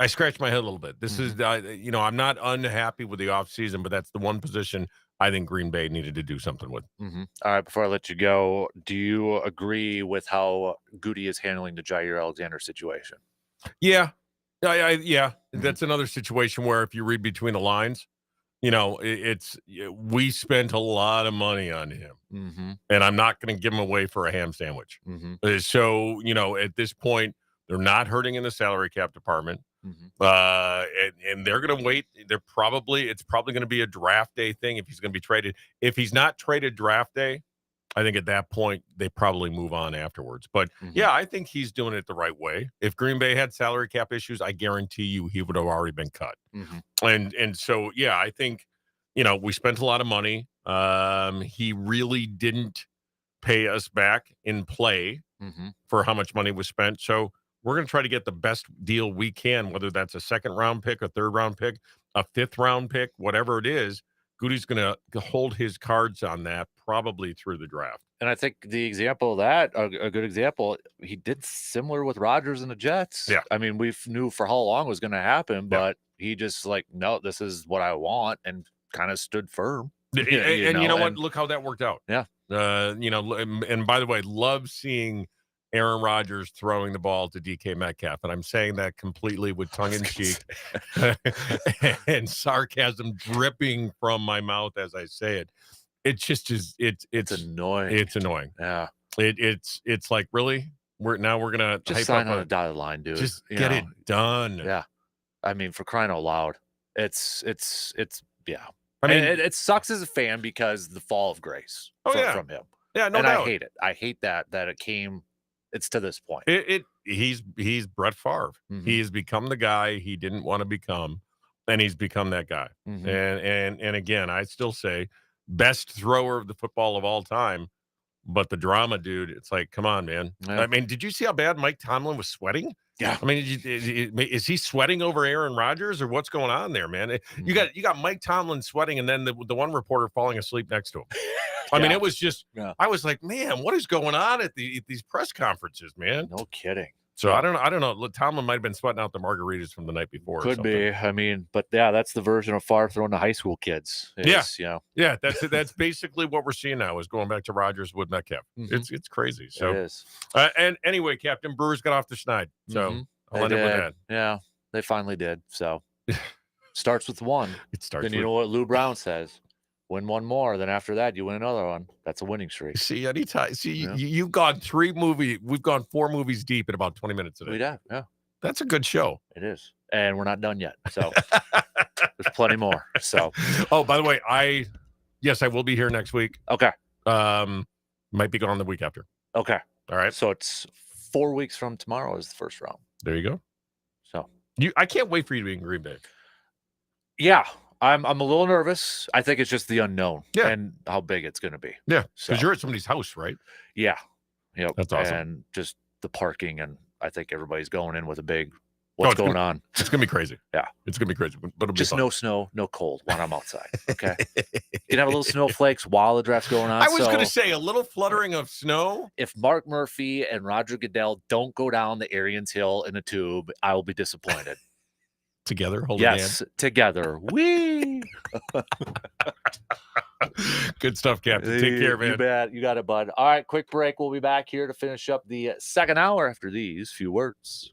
Speaker 4: I scratched my head a little bit. This is, I'm not unhappy with the offseason, but that's the one position I think Green Bay needed to do something with.
Speaker 1: All right, before I let you go, do you agree with how Goody is handling the Jair Alexander situation?
Speaker 4: Yeah. That's another situation where if you read between the lines, you know, we spent a lot of money on him, and I'm not going to give him away for a ham sandwich. So, you know, at this point, they're not hurting in the salary cap department. And they're going to wait. It's probably going to be a draft day thing if he's going to be traded. If he's not traded draft day, I think at that point they probably move on afterwards. But yeah, I think he's doing it the right way. If Green Bay had salary cap issues, I guarantee you he would have already been cut. And so, yeah, I think, you know, we spent a lot of money. He really didn't pay us back in play for how much money was spent. So we're going to try to get the best deal we can, whether that's a second round pick, a third round pick, a fifth round pick, whatever it is. Goody's going to hold his cards on that probably through the draft.
Speaker 1: And I think the example of that, a good example, he did similar with Rodgers and the Jets.
Speaker 4: Yeah.
Speaker 1: I mean, we knew for how long it was going to happen, but he just like, no, this is what I want, and kind of stood firm.
Speaker 4: And you know what? Look how that worked out.
Speaker 1: Yeah.
Speaker 4: And by the way, love seeing Aaron Rodgers throwing the ball to DK Metcalf. And I'm saying that completely with tongue in cheek and sarcasm dripping from my mouth as I say it. It just is. It's
Speaker 1: annoying.
Speaker 4: It's annoying.
Speaker 1: Yeah.
Speaker 4: It's like, really? We're gonna
Speaker 1: just sign on a dotted line, dude.
Speaker 4: Just get it done.
Speaker 1: Yeah. I mean, for crying out loud, it's yeah. I mean, it sucks as a fan because the fall of grace from him.
Speaker 4: Yeah, no
Speaker 1: and
Speaker 4: doubt.
Speaker 1: I hate it. I hate that it came. It's to this point.
Speaker 4: He's Brett Favre. He has become the guy he didn't want to become, and he's become that guy. And again, I still say best thrower of the football of all time, but the drama, dude. It's like, come on, man. Yeah. I mean, did you see how bad Mike Tomlin was sweating?
Speaker 1: Yeah.
Speaker 4: I mean, is he sweating over Aaron Rodgers or what's going on there, man? You got Mike Tomlin sweating, and then the one reporter falling asleep next to him. I mean, it was just, I was like, man, what is going on at these press conferences, man?
Speaker 1: No kidding.
Speaker 4: So I don't know. Tomlin might have been sweating out the margaritas from the night before.
Speaker 1: Could be. I mean, but yeah, that's the version of Favre throwing to high school kids.
Speaker 4: Yeah. That's basically what we're seeing now is going back to Rodgers with Metcalf. It's crazy. So
Speaker 1: it is.
Speaker 4: And anyway, Captain, Brewers got off the schneid. So I'll end up with that.
Speaker 1: Yeah, they finally did. So starts with one.
Speaker 4: It starts.
Speaker 1: Then you know what Lou Brown says. Win one more, then after that, you win another one. That's a winning streak.
Speaker 4: See, anytime. See, you've gone 3 movies. We've gone 4 movies deep in about 20 minutes today.
Speaker 1: We have, yeah.
Speaker 4: That's a good show.
Speaker 1: It is. and we're not done yet. So there's plenty more. So,
Speaker 4: oh, by the way, I will be here next week.
Speaker 1: Okay.
Speaker 4: Might be gone the week after.
Speaker 1: Okay.
Speaker 4: All right.
Speaker 1: So it's 4 weeks from tomorrow is the first round.
Speaker 4: There you go.
Speaker 1: So
Speaker 4: I can't wait for you to be in Green Bay.
Speaker 1: Yeah, I'm a little nervous. I think it's just the unknown and how big it's going to be.
Speaker 4: Yeah,
Speaker 1: So
Speaker 4: because you're at somebody's house, right?
Speaker 1: yeah, yep.
Speaker 4: That's awesome.
Speaker 1: And just the parking, and I think everybody's going in with a big what's going on.
Speaker 4: It's going to be crazy.
Speaker 1: Yeah,
Speaker 4: it's going to be crazy, but it'll
Speaker 1: just
Speaker 4: be fun.
Speaker 1: no snow, no cold when I'm outside. Okay, you can have a little snowflakes while the draft's going on.
Speaker 4: I was going to say a little fluttering of snow.
Speaker 1: If Mark Murphy and Roger Goodell don't go down the Arians Hill in a tube, I will be disappointed.
Speaker 4: Together, holding hands.
Speaker 1: Yes, together. Wee.
Speaker 4: Good stuff, Captain. Take care, man.
Speaker 1: You bet. You got it, bud. All right, quick break. We'll be back here to finish up the second hour after these few words.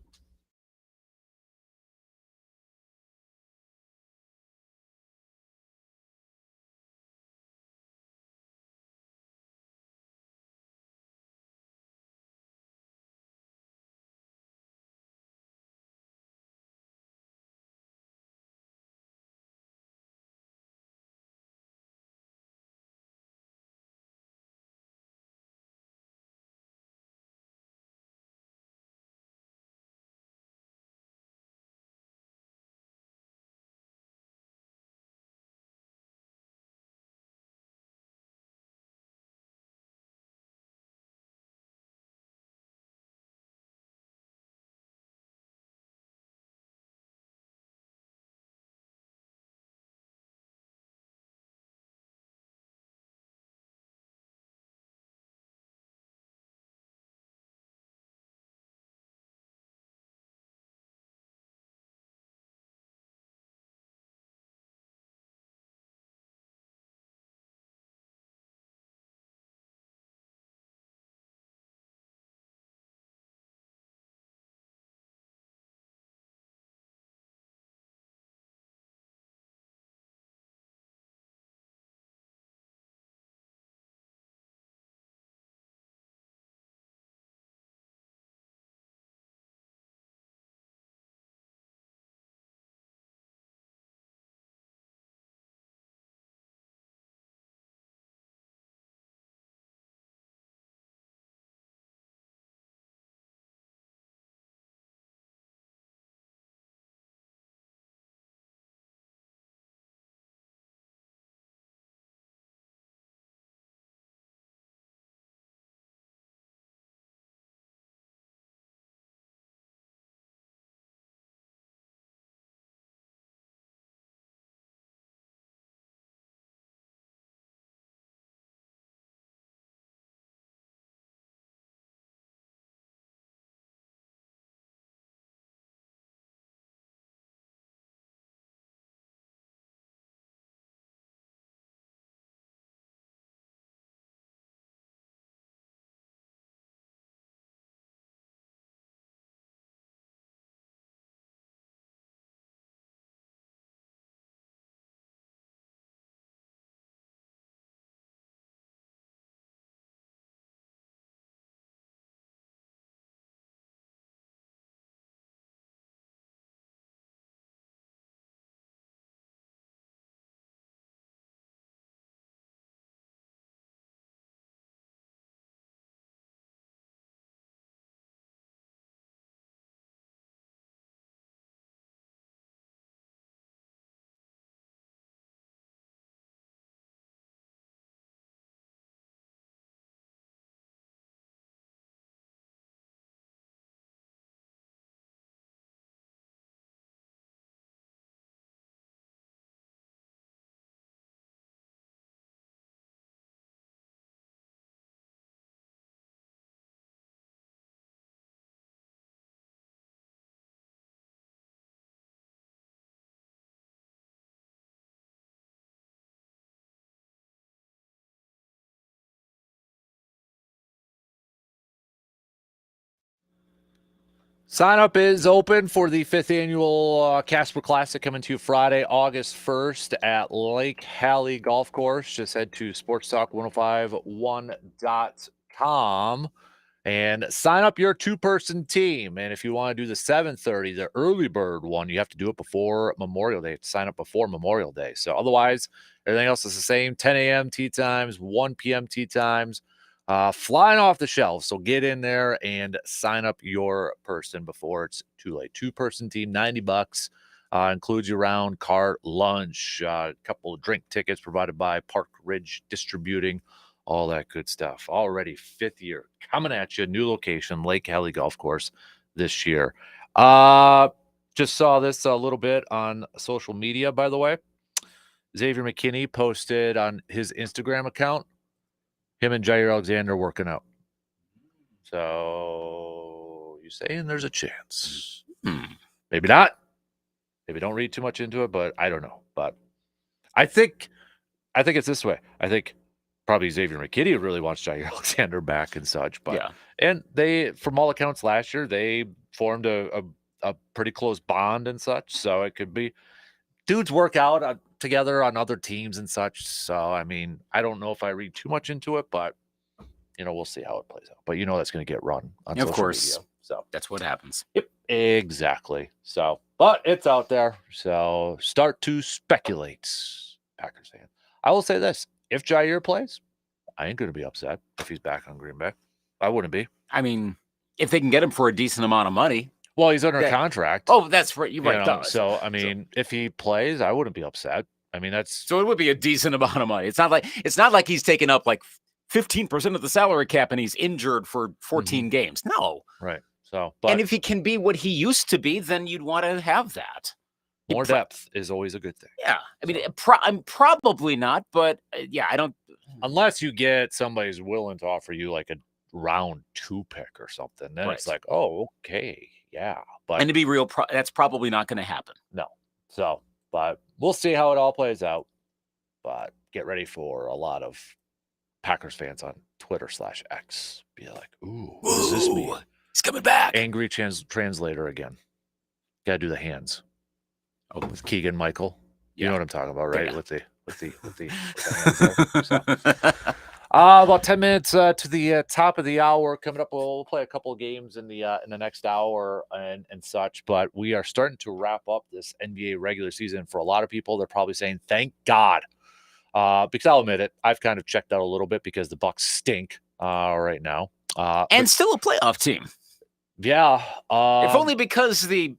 Speaker 1: Sign up is open for the 5th annual Casper Classic coming to you Friday, August 1st at Lake Hallie Golf Course. Just head to sportstalk1051.com and sign up your 2-person team. And if you want to do the 7:30, the early bird one, you have to do it before Memorial Day. Sign up before Memorial Day. So otherwise, everything else is the same. 10 a.m. tee times, 1 p.m. tee times, flying off the shelves. So get in there and sign up your person before it's too late. 2-person team, $90. Includes your round, cart, lunch, a couple of drink tickets provided by Park Ridge Distributing. All that good stuff. Already 5th year coming at you. New location, Lake Hallie Golf Course this year. Just saw this a little bit on social media, by the way. Xavier McKinney posted on his Instagram account him and Jair Alexander working out. So you saying there's a chance? Maybe not. Maybe don't read too much into it, but I don't know. But I think it's this way. I think probably Xavier McKinney really wants Jair Alexander back and such. But
Speaker 3: Yeah.
Speaker 1: And they, from all accounts last year, they formed a pretty close bond and such. So it could be dudes work out together on other teams and such. So, I mean, I don't know if I read too much into it, but, we'll see how it plays out. But that's going to get run on social media. So
Speaker 3: that's what happens.
Speaker 1: Yep, exactly. So, but it's out there. So start to speculate, Packers fan. I will say this. If Jair plays, I ain't going to be upset if he's back on Green Bay. I wouldn't be.
Speaker 3: I mean, if they can get him for a decent amount of money.
Speaker 1: Well, he's under contract.
Speaker 3: Oh, that's right. You're right.
Speaker 1: So, I mean, if he plays, I wouldn't be upset. I mean,
Speaker 3: so it would be a decent amount of money. It's not like he's taking up like 15% of the salary cap and he's injured for 14 games. No.
Speaker 1: Right. So,
Speaker 3: and if he can be what he used to be, then you'd want to have that.
Speaker 1: More depth is always a good thing.
Speaker 3: Yeah. I mean, I'm probably not, but I don't.
Speaker 1: Unless you get somebody who's willing to offer you like a round 2 pick or something, then it's like, oh, okay. Yeah.
Speaker 3: But and to be real, that's probably not going to happen.
Speaker 1: No. So, but we'll see how it all plays out. But get ready for a lot of Packers fans on Twitter/X. Be like, ooh, what does this mean?
Speaker 3: He's coming back.
Speaker 1: Angry translator again. Got to do the hands. Oh, with Keegan Michael. You know what I'm talking about, right?
Speaker 3: Yeah.
Speaker 1: With the hands there. So. About 10 minutes to the top of the hour. Coming up, we'll play a couple of games in the next hour and such. But we are starting to wrap up this NBA regular season. For a lot of people, they're probably saying, "Thank God," because I'll admit it, I've kind of checked out a little bit because the Bucks stink right now,
Speaker 3: and still a playoff team.
Speaker 1: Yeah,
Speaker 3: if only because the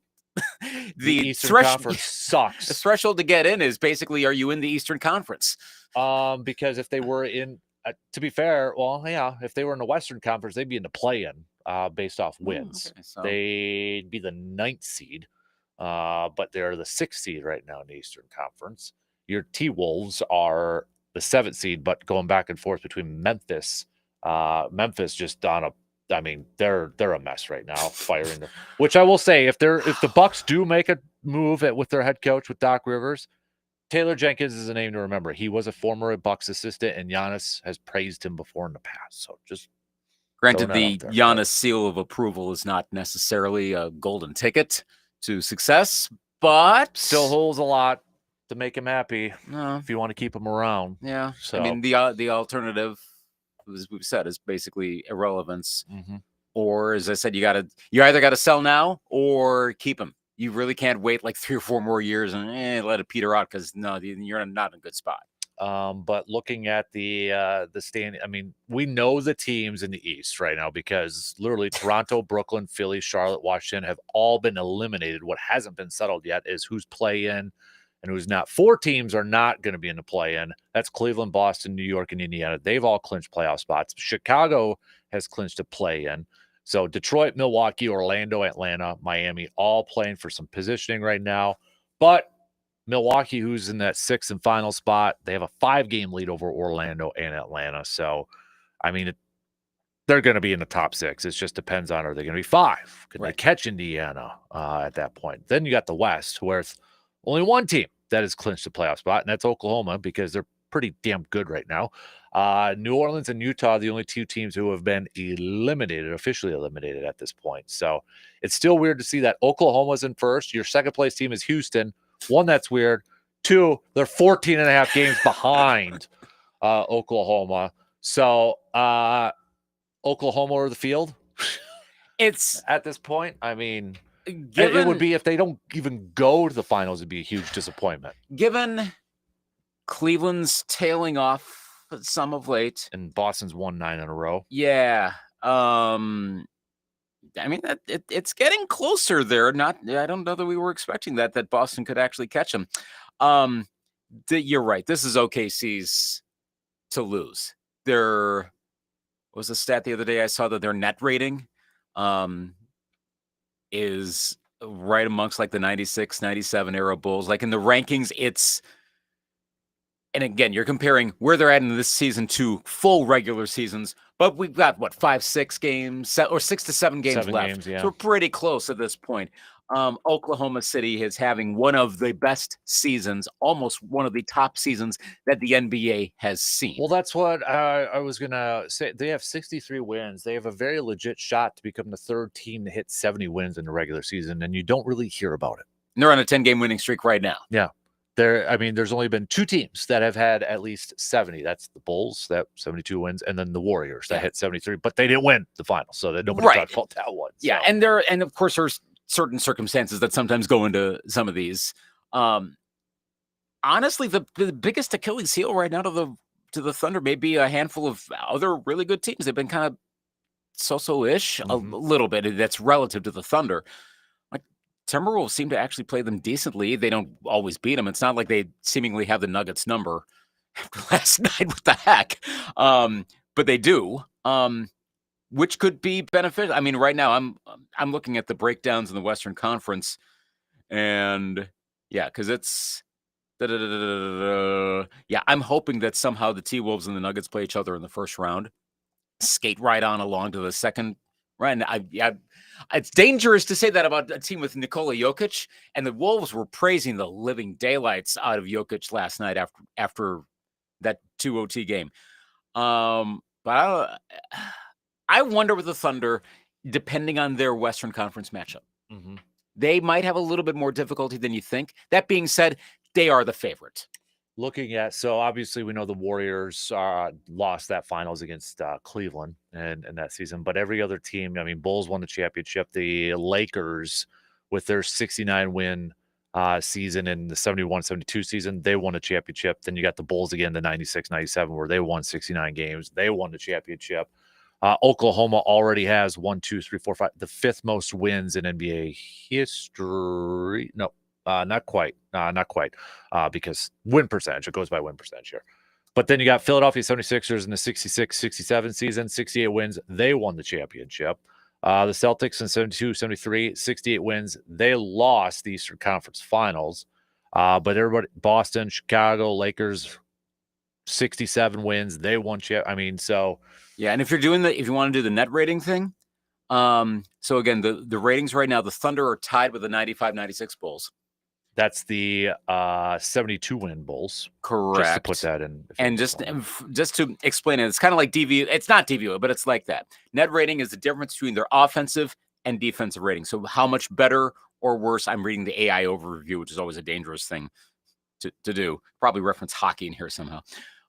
Speaker 1: Eastern Conference sucks.
Speaker 3: The threshold to get in is basically, are you in the Eastern Conference?
Speaker 1: Because if they were in. To be fair, well, yeah, if they were in the Western Conference, they'd be in the play-in based off wins.
Speaker 3: Okay, so.
Speaker 1: They'd be the 9th seed, but they're the 6th seed right now in the Eastern Conference. Your T-Wolves are the 7th seed, but going back and forth between Memphis. Memphis just on a, I mean, they're a mess right now, firing them. Which I will say, if the Bucks do make a move with their head coach with Doc Rivers, Taylor Jenkins is a name to remember. He was a former Bucks assistant, and Giannis has praised him before in the past. So just
Speaker 3: granted, the Giannis seal of approval is not necessarily a golden ticket to success, but
Speaker 1: still holds a lot to make him happy.
Speaker 3: No.
Speaker 1: If you want to keep him around.
Speaker 3: Yeah.
Speaker 1: So
Speaker 3: I mean, the alternative, as we've said, is basically irrelevance.
Speaker 1: Mm-hmm.
Speaker 3: Or, as I said, you either got to sell now or keep him. You really can't wait like 3 or 4 more years and let it peter out, because no, you're not in a good spot.
Speaker 1: But looking at the standing, I mean, we know the teams in the East right now because literally Toronto, Brooklyn, Philly, Charlotte, Washington have all been eliminated. What hasn't been settled yet is who's play-in and who's not. 4 teams are not going to be in the play-in. That's Cleveland, Boston, New York, and Indiana. They've all clinched playoff spots. Chicago has clinched a play-in. So Detroit, Milwaukee, Orlando, Atlanta, Miami, all playing for some positioning right now. But Milwaukee, who's in that 6th and final spot, they have a 5-game lead over Orlando and Atlanta. So, I mean, they're going to be in the top 6. It just depends on, are they going to be 5? Could they catch Indiana at that point? Then you got the West, where it's only one team that has clinched the playoff spot, and that's Oklahoma, because they're pretty damn good right now. New Orleans and Utah are the only 2 teams who have been officially eliminated at this point. So it's still weird to see that Oklahoma's in first. Your second place team is Houston. 1, that's weird. 2, they're 14 and a half games behind Oklahoma. So Oklahoma or the field.
Speaker 3: It's
Speaker 1: At this point, I mean,
Speaker 3: given
Speaker 1: it would be if they don't even go to the finals, it'd be a huge disappointment.
Speaker 3: given Cleveland's tailing off some of late.
Speaker 1: And Boston's won 9 in a row.
Speaker 3: Yeah. I mean, it's getting closer there. I don't know that we were expecting that Boston could actually catch them. You're right. This is OKC's to lose. There was a stat the other day I saw that their net rating is right amongst like the 96, 97 era Bulls. Like in the rankings, and again, you're comparing where they're at in this season to full regular seasons, but we've got what 5-6 games or 6 to 7 games left.
Speaker 1: Yeah.
Speaker 3: So we're pretty close at this point. Oklahoma City is having one of the best seasons, almost one of the top seasons that the NBA has seen.
Speaker 1: Well, that's what I was going to say. They have 63 wins. They have a very legit shot to become the third team to hit 70 wins in the regular season, and you don't really hear about it.
Speaker 3: And they're on a 10-game winning streak right now.
Speaker 1: Yeah. There's only been 2 teams that have had at least 70. That's the Bulls, that 72 wins, and then the Warriors that hit 73, but they didn't win the final, so that nobody talked about that one. So.
Speaker 3: Yeah, and of course there's certain circumstances that sometimes go into some of these. Honestly, the biggest Achilles heel right now to the Thunder may be a handful of other really good teams. They've been kind of so-so-ish a little bit. That's relative to the Thunder. Timberwolves seem to actually play them decently. They don't always beat them. It's not like they seemingly have the Nuggets number after last night. What the heck? But they do, which could be beneficial. I mean, right now I'm looking at the breakdowns in the Western Conference, and because it's I'm hoping that somehow the T-Wolves and the Nuggets play each other in the first round, skate right on along to the second. Right, and it's dangerous to say that about a team with Nikola Jokic, and the Wolves were praising the living daylights out of Jokic last night after that 2 OT game. But I wonder with the Thunder, depending on their Western Conference matchup, they might have a little bit more difficulty than you think. That being said, they are the favorite.
Speaker 1: Looking at, so obviously we know the Warriors lost that finals against Cleveland in that season, but every other team, I mean, Bulls won the championship. The Lakers, with their 69 win season and the 71-72 season, they won a championship. Then you got the Bulls again, the 96-97, where they won 69 games. They won the championship. Oklahoma already has 1, 2, 3, 4, 5, the 5th most wins in NBA history. No. Not quite, because win percentage, it goes by win percentage here. But then you got Philadelphia 76ers in the 66-67 season, 68 wins. They won the championship. The Celtics in 72-73, 68 wins. They lost the Eastern Conference Finals. But everybody, Boston, Chicago, Lakers, 67 wins. They won. I mean, so.
Speaker 3: Yeah, and if you want to do the net rating thing, so again, the ratings right now, the Thunder are tied with the 95-96 Bulls.
Speaker 1: That's the 72-win Bulls.
Speaker 3: Correct.
Speaker 1: Just to put that in.
Speaker 3: And just to explain it, it's kind of like DVO. It's not DVO, but it's like that. Net rating is the difference between their offensive and defensive rating. So how much better or worse, I'm reading the AI overview, which is always a dangerous thing to do. Probably reference hockey in here somehow.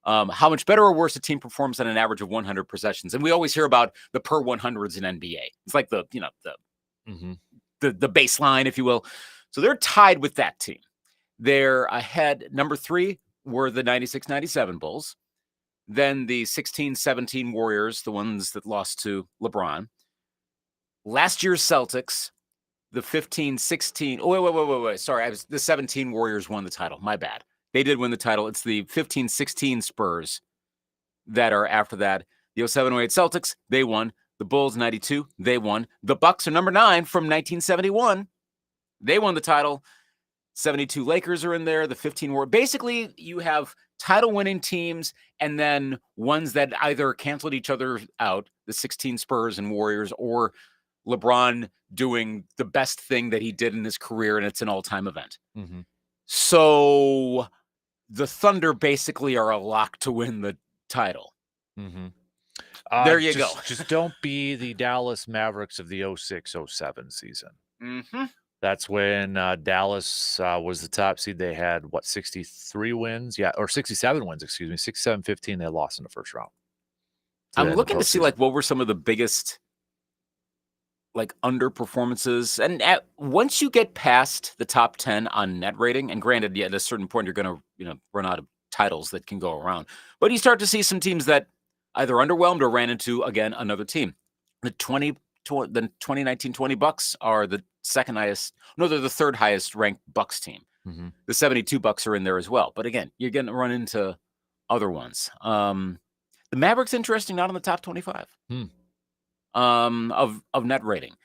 Speaker 3: How much better or worse a team performs on an average of 100 possessions. And we always hear about the per 100s in NBA. It's like the baseline, if you will. So they're tied with that team. They're ahead. Number 3 were the 96-97 Bulls. Then the 16-17 Warriors, the ones that lost to LeBron. Last year's Celtics, the 15-16. Oh, wait. Sorry, the 17 Warriors won the title. My bad. They did win the title. It's the 15-16 Spurs that are after that. The 07-08 Celtics, they won. The Bulls, 92, they won. The Bucks are number 9 from 1971. They won the title. 72 Lakers are in there. The 15 were basically you have title-winning teams and then ones that either canceled each other out, the 16 Spurs and Warriors, or LeBron doing the best thing that he did in his career, and it's an all-time event. So the Thunder basically are a lock to win the title. There you go.
Speaker 1: Just don't be the Dallas Mavericks of the 06-07 season. That's when Dallas was the top seed. They had, 63 wins? Yeah, or 67 wins, excuse me. 67-15, they lost in the first round.
Speaker 3: I'm looking to see like what were some of the biggest like underperformances, and once you get past the top 10 on net rating, and granted, at a certain point you're going to run out of titles that can go around, but you start to see some teams that either underwhelmed or ran into again another team. The 2019-20 Bucks are the second highest. No, they're the third highest ranked Bucks team.
Speaker 1: Mm-hmm.
Speaker 3: The 72 Bucks are in there as well, but again, you're going to run into other ones. The Mavericks, interesting, not in the top 25 of net rating.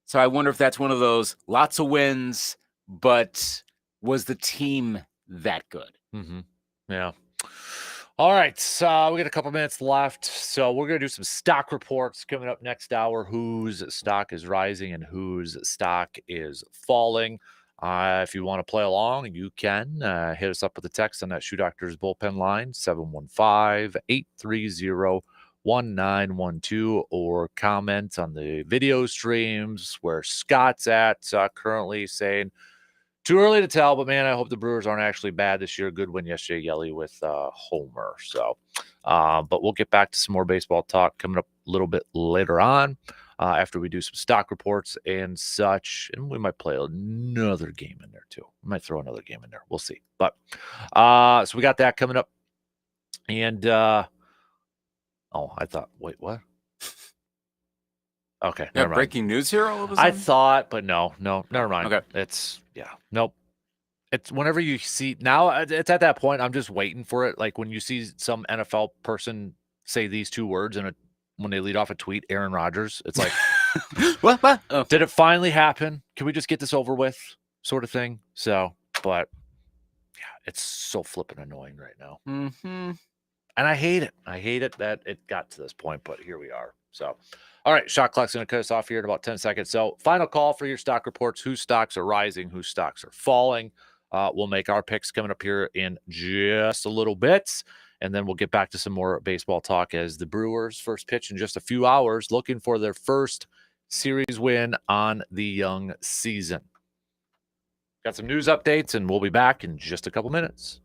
Speaker 3: So I wonder if that's one of those lots of wins, but was the team that good?
Speaker 1: Mm-hmm. Yeah. All right. So we got a couple minutes left. So we're going to do some stock reports coming up next hour. Whose stock is rising and whose stock is falling. If you want to play along, you can hit us up with a text on that Shoe Doctors bullpen line, 715-830-1912, or comment on the video streams where Scott's at currently saying, too early to tell, but man, I hope the Brewers aren't actually bad this year. Good win yesterday, Yelly, with Homer. So, but we'll get back to some more baseball talk coming up a little bit later on after we do some stock reports and such. And we might play another game in there too. We might throw another game in there. We'll see. But so we got that coming up. And I thought, wait, what? Okay.
Speaker 3: Yeah, breaking news here all of a sudden?
Speaker 1: I thought, but no, never mind.
Speaker 3: Okay.
Speaker 1: Nope. It's whenever you see now, it's at that point, I'm just waiting for it. Like when you see some NFL person say these two words when they lead off a tweet, Aaron Rodgers, it's like,
Speaker 3: what? Oh.
Speaker 1: Did it finally happen? Can we just get this over with? Sort of thing. So, but yeah, it's so flipping annoying right now.
Speaker 3: Mm-hmm.
Speaker 1: And I hate it. I hate it that it got to this point, but here we are. So, all right, shot clock's going to cut us off here in about 10 seconds. So, final call for your stock reports. Whose stocks are rising? Whose stocks are falling? We'll make our picks coming up here in just a little bit. And then we'll get back to some more baseball talk as the Brewers first pitch in just a few hours, looking for their first series win on the young season. Got some news updates, and we'll be back in just a couple minutes.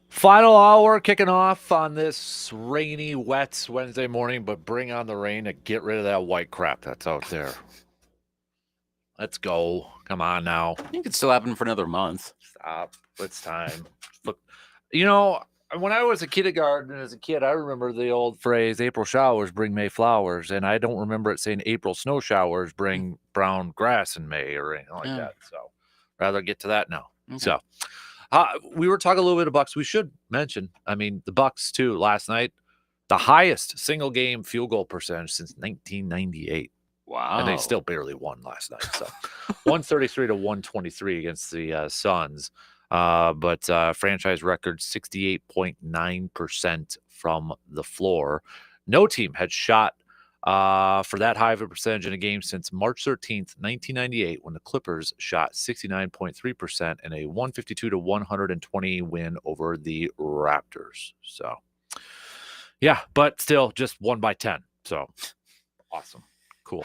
Speaker 1: Final hour kicking off on this rainy, wet Wednesday morning, but bring on the rain to get rid of that white crap that's out there. Let's go. Come on now.
Speaker 3: You could still happen for another month.
Speaker 1: Stop. It's time. Look, you know, when I was a kindergarten as a kid, I remember the old phrase, April showers bring May flowers. And I don't remember it saying April snow showers bring brown grass in May or anything like that. So rather get to that now. Okay. So we were talking a little bit of Bucks. We should mention, I mean, the Bucks too, last night, the highest single game field goal percentage since 1998.
Speaker 3: Wow.
Speaker 1: And they still barely won last night. So 133 to 123 against the Suns. But franchise record 68.9% from the floor. No team had shot for that high of a percentage in a game since March 13th, 1998, when the Clippers shot 69.3% in a 152 to 120 win over the Raptors. So, yeah, but still just 1 by 10. So, awesome. Cool.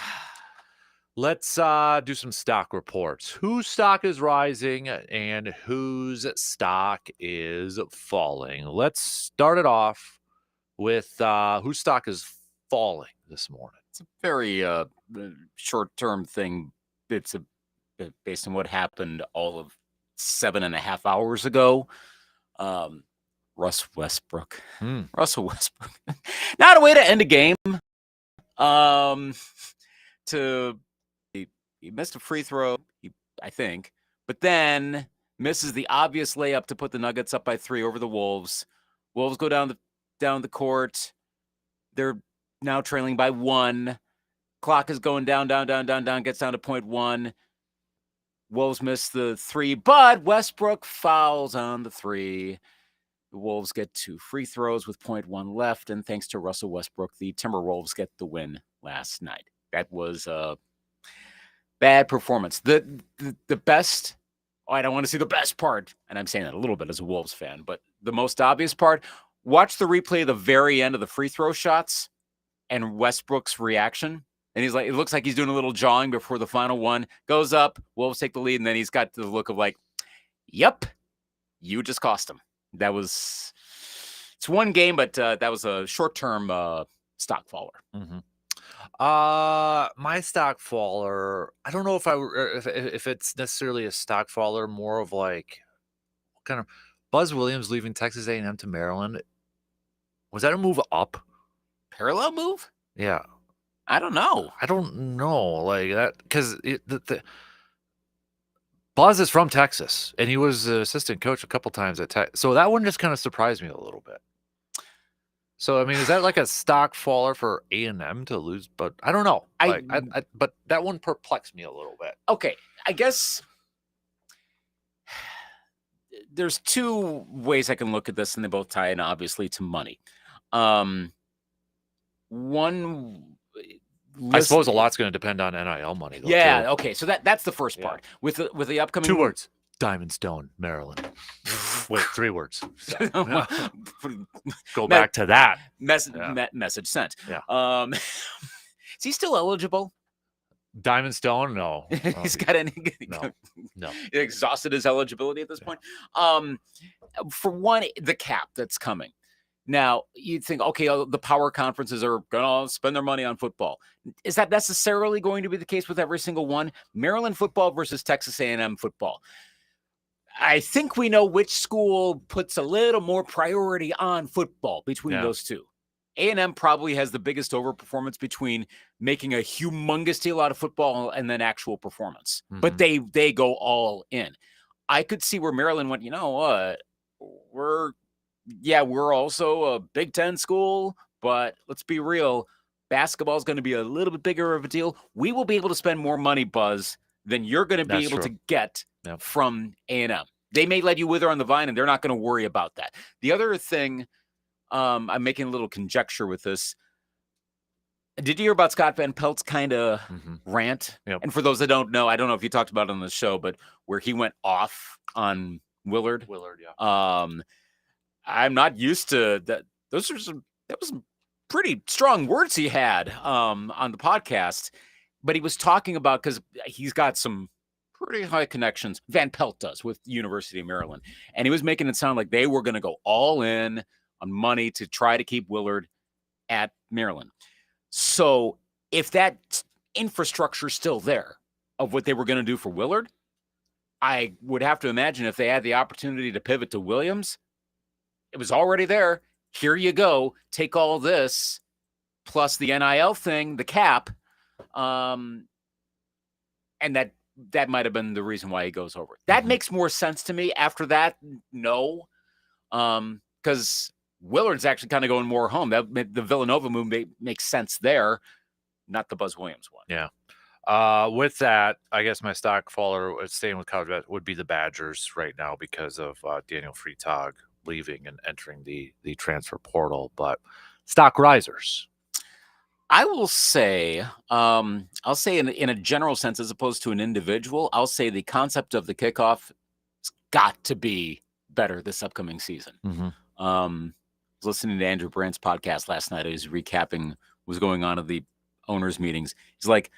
Speaker 1: Let's do some stock reports. Whose stock is rising and whose stock is falling? Let's start it off with whose stock is falling this morning.
Speaker 3: It's a very short-term thing. It's based on what happened all of 7.5 hours ago. Russell Westbrook. Russell Westbrook. Not a way to end a game. He missed a free throw, I think, but then misses the obvious layup to put the Nuggets up by 3 over the Wolves. Wolves go down the court. They're now trailing by 1. Clock is going down, gets down to 0.1. Wolves miss the 3, but Westbrook fouls on the 3. The Wolves get 2 free throws with 0.1 left, and thanks to Russell Westbrook, the Timberwolves get the win last night. That was a bad performance. The best, I don't want to see the best part, and I'm saying that a little bit as a Wolves fan, but the most obvious part, watch the replay of the very end of the free throw shots and Westbrook's reaction. And he's like, it looks like he's doing a little jawing before the final one goes up. Wolves take the lead, and then he's got the look of like, yep, you just cost him. It's one game, but that was a short-term stock faller.
Speaker 1: Mm-hmm. My stock faller, I don't know if it's necessarily a stock faller, more of like what kind of Buzz Williams leaving Texas A&M to Maryland. Was that a move up?
Speaker 3: Parallel move?
Speaker 1: Yeah.
Speaker 3: I don't know.
Speaker 1: Like that, because Buzz is from Texas, and he was an assistant coach a couple times at Tech. So that one just kind of surprised me a little bit. So, I mean, is that like a stock faller for A&M to lose? But I don't know. But that one perplexed me a little bit.
Speaker 3: Okay. I guess there's 2 ways I can look at this, and they both tie in, obviously, to money. One...
Speaker 1: I suppose a lot's going to depend on NIL money. Though,
Speaker 3: yeah.
Speaker 1: too.
Speaker 3: Okay. So that's the first part with the upcoming
Speaker 1: 2 words: Diamond Stone, Maryland. Wait, 3 words. So, go back to that
Speaker 3: message sent.
Speaker 1: Yeah.
Speaker 3: Is he still eligible?
Speaker 1: Diamond Stone? No.
Speaker 3: He's got any?
Speaker 1: No.
Speaker 3: He exhausted his eligibility at this point. For one, the cap that's coming. Now, you'd think, okay, the power conferences are going to spend their money on football. Is that necessarily going to be the case with every single one? Maryland football versus Texas A&M football. I think we know which school puts a little more priority on football between those two. A&M probably has the biggest overperformance between making a humongous deal out of football and then actual performance. Mm-hmm. But they go all in. I could see where Maryland went, you know what, we're also a Big Ten school, but let's be real. Basketball is going to be a little bit bigger of a deal. We will be able to spend more money, Buzz, than you're going to be able to get from A&M. They may let you wither on the vine, and they're not going to worry about that. The other thing, I'm making a little conjecture with this. Did you hear about Scott Van Pelt's kind of rant? Yep. And for those that don't know, I don't know if you talked about it on the show, but where he went off on Willard. Yeah. I'm not used to that. That was some pretty strong words he had on the podcast, but he was talking about, because he's got some pretty high connections. Van Pelt does with University of Maryland. And he was making it sound like they were going to go all in on money to try to keep Willard at Maryland. So if that infrastructure is still there of what they were going to do for Willard, I would have to imagine if they had the opportunity to pivot to Williams, it was already there. Here you go. Take all this plus the NIL thing, the cap. And that might have been the reason why he goes over. That makes more sense to me. After that, no. Because Willard's actually kind of going more home. The Villanova move makes sense there, not the Buzz Williams one.
Speaker 1: Yeah. With that, I guess my stock faller, staying with college would be the Badgers right now because of Daniel Freitag leaving and entering the transfer portal. But stock risers.
Speaker 3: I will say, I'll say in a general sense, as opposed to an individual, I'll say the concept of the kickoff has got to be better this upcoming season. I was listening to Andrew Brandt's podcast last night. He was recapping what was going on at the owners' meetings. He's like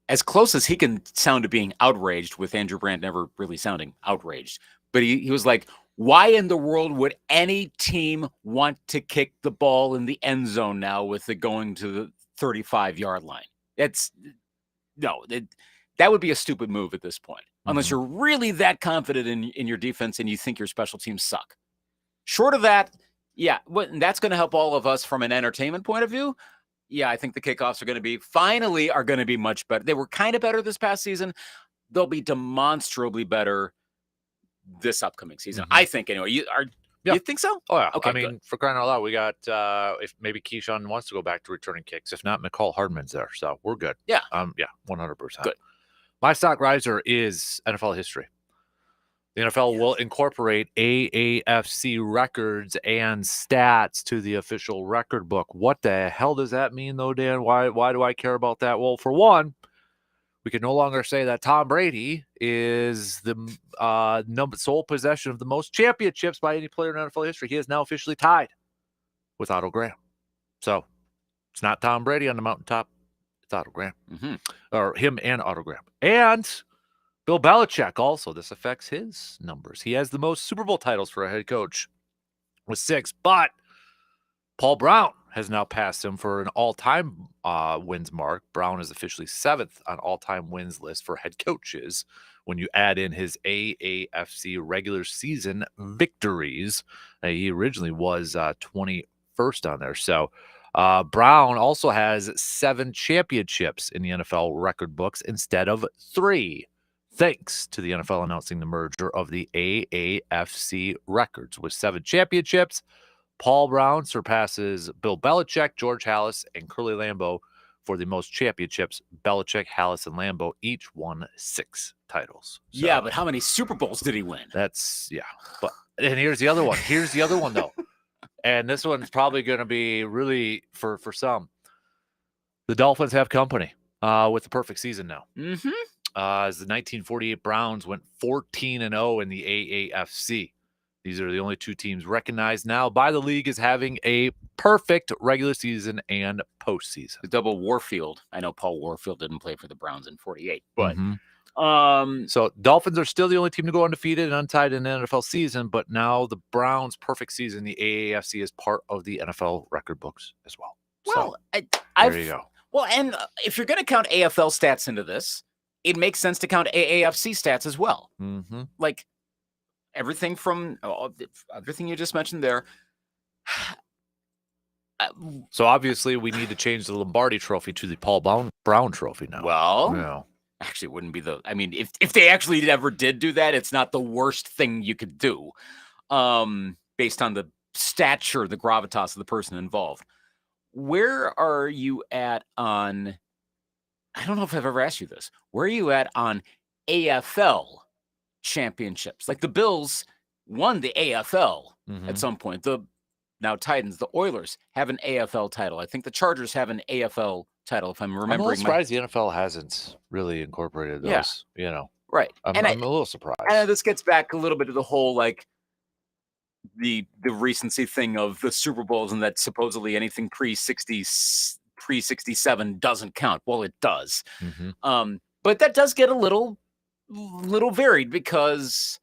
Speaker 3: as close as he can sound to being outraged, with Andrew Brandt never really sounding outraged. But he was like, why in the world would any team want to kick the ball in the end zone now with it going to the 35-yard line? That would be a stupid move at this point, unless you're really that confident in your defense and you think your special teams suck. Short of that, yeah, that's going to help all of us from an entertainment point of view. Yeah, I think the kickoffs are going to be much better. They were kind of better this past season. They'll be demonstrably better this upcoming season. I think anyway. You think so?
Speaker 1: Oh yeah.
Speaker 3: Okay,
Speaker 1: I mean, for crying out loud, we got if maybe Keyshawn wants to go back to returning kicks. If not, McCall Hardman's there, so we're good.
Speaker 3: Yeah.
Speaker 1: 100%.
Speaker 3: Good.
Speaker 1: My stock riser is NFL history. The NFL will incorporate AAFC records and stats to the official record book. What the hell does that mean, though, Dan? Why do I care about that? Well, for one, we can no longer say that Tom Brady is the sole possession of the most championships by any player in NFL history. He is now officially tied with Otto Graham. So it's not Tom Brady on the mountaintop. It's Otto Graham. Or him and Otto Graham. And Bill Belichick also. This affects his numbers. He has the most Super Bowl titles for a head coach with 6. But Paul Brown has now passed him for an all-time wins mark. Brown is officially 7th on all-time wins list for head coaches when you add in his AAFC regular season victories. He originally was 21st on there. So Brown also has 7 championships in the NFL record books instead of 3. Thanks to the NFL announcing the merger of the AAFC records. With 7 championships, Paul Brown surpasses Bill Belichick, George Halas, and Curly Lambeau for the most championships. Belichick, Halas, and Lambeau each won 6 titles. So,
Speaker 3: yeah, but how many Super Bowls did he win?
Speaker 1: And here's the other one. Here's the other one, though. And this one's probably going to be really for some. The Dolphins have company with the perfect season now. As the 1948 Browns went 14-0 in the AAFC. These are the only 2 teams recognized now by the league as having a perfect regular season and postseason.
Speaker 3: The double Warfield. I know Paul Warfield didn't play for the Browns in 48, but
Speaker 1: so Dolphins are still the only team to go undefeated and untied in the NFL season, but now the Browns' perfect season, the AAFC, is part of the NFL record books as well.
Speaker 3: Well,
Speaker 1: so, there you go.
Speaker 3: Well, and if you're going to count AFL stats into this, it makes sense to count AAFC stats as well. Like everything from everything you just mentioned there.
Speaker 1: So obviously we need to change the Lombardi trophy to the Paul Brown trophy now.
Speaker 3: Well, actually, it wouldn't be I mean, if they actually ever did do that, it's not the worst thing you could do based on the stature, the gravitas of the person involved. Where are you at on... I don't know if I've ever asked you this. Where are you at on AFL championships? Like the Bills won the AFL at some point. The now Titans, the Oilers have an AFL title. I think the Chargers have an AFL title, if I'm remembering.
Speaker 1: I'm a little surprised the NFL hasn't really incorporated those,
Speaker 3: Right.
Speaker 1: I'm a little surprised.
Speaker 3: And this gets back a little bit to the whole, like, the recency thing of the Super Bowls and that supposedly anything pre-67 doesn't count. Well, it does. But that does get a little varied because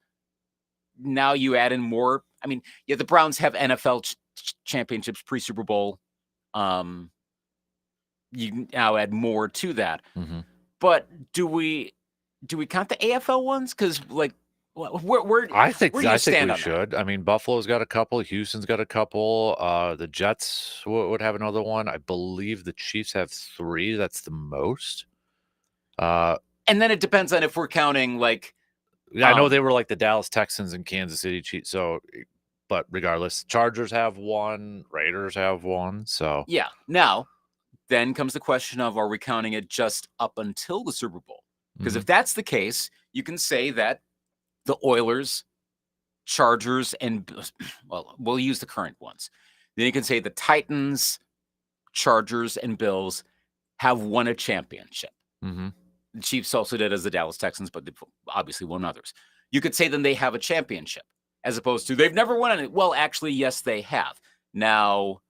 Speaker 3: now you add in more. I mean, yeah, the Browns have NFL championships pre-Super Bowl. You now add more to that. But do we count the AFL ones? Because like, where
Speaker 1: I think
Speaker 3: where do you stand
Speaker 1: we
Speaker 3: on
Speaker 1: should. I mean, Buffalo's got a couple. Houston's got a couple. The Jets would have another one. I believe the Chiefs have 3. That's the most.
Speaker 3: And then it depends on if we're counting like.
Speaker 1: I know they were like the Dallas Texans and Kansas City Chiefs. So, but regardless, Chargers have 1. Raiders have 1. So
Speaker 3: yeah. Now, then comes the question of, are we counting it just up until the Super Bowl? Because if that's the case, you can say that the Oilers, Chargers, and well, we'll use the current ones. Then you can say the Titans, Chargers, and Bills have won a championship. The Chiefs also did as the Dallas Texans, but they've obviously won others. You could say then they have a championship, as opposed to they've never won it. Well, actually, yes, they have. Now,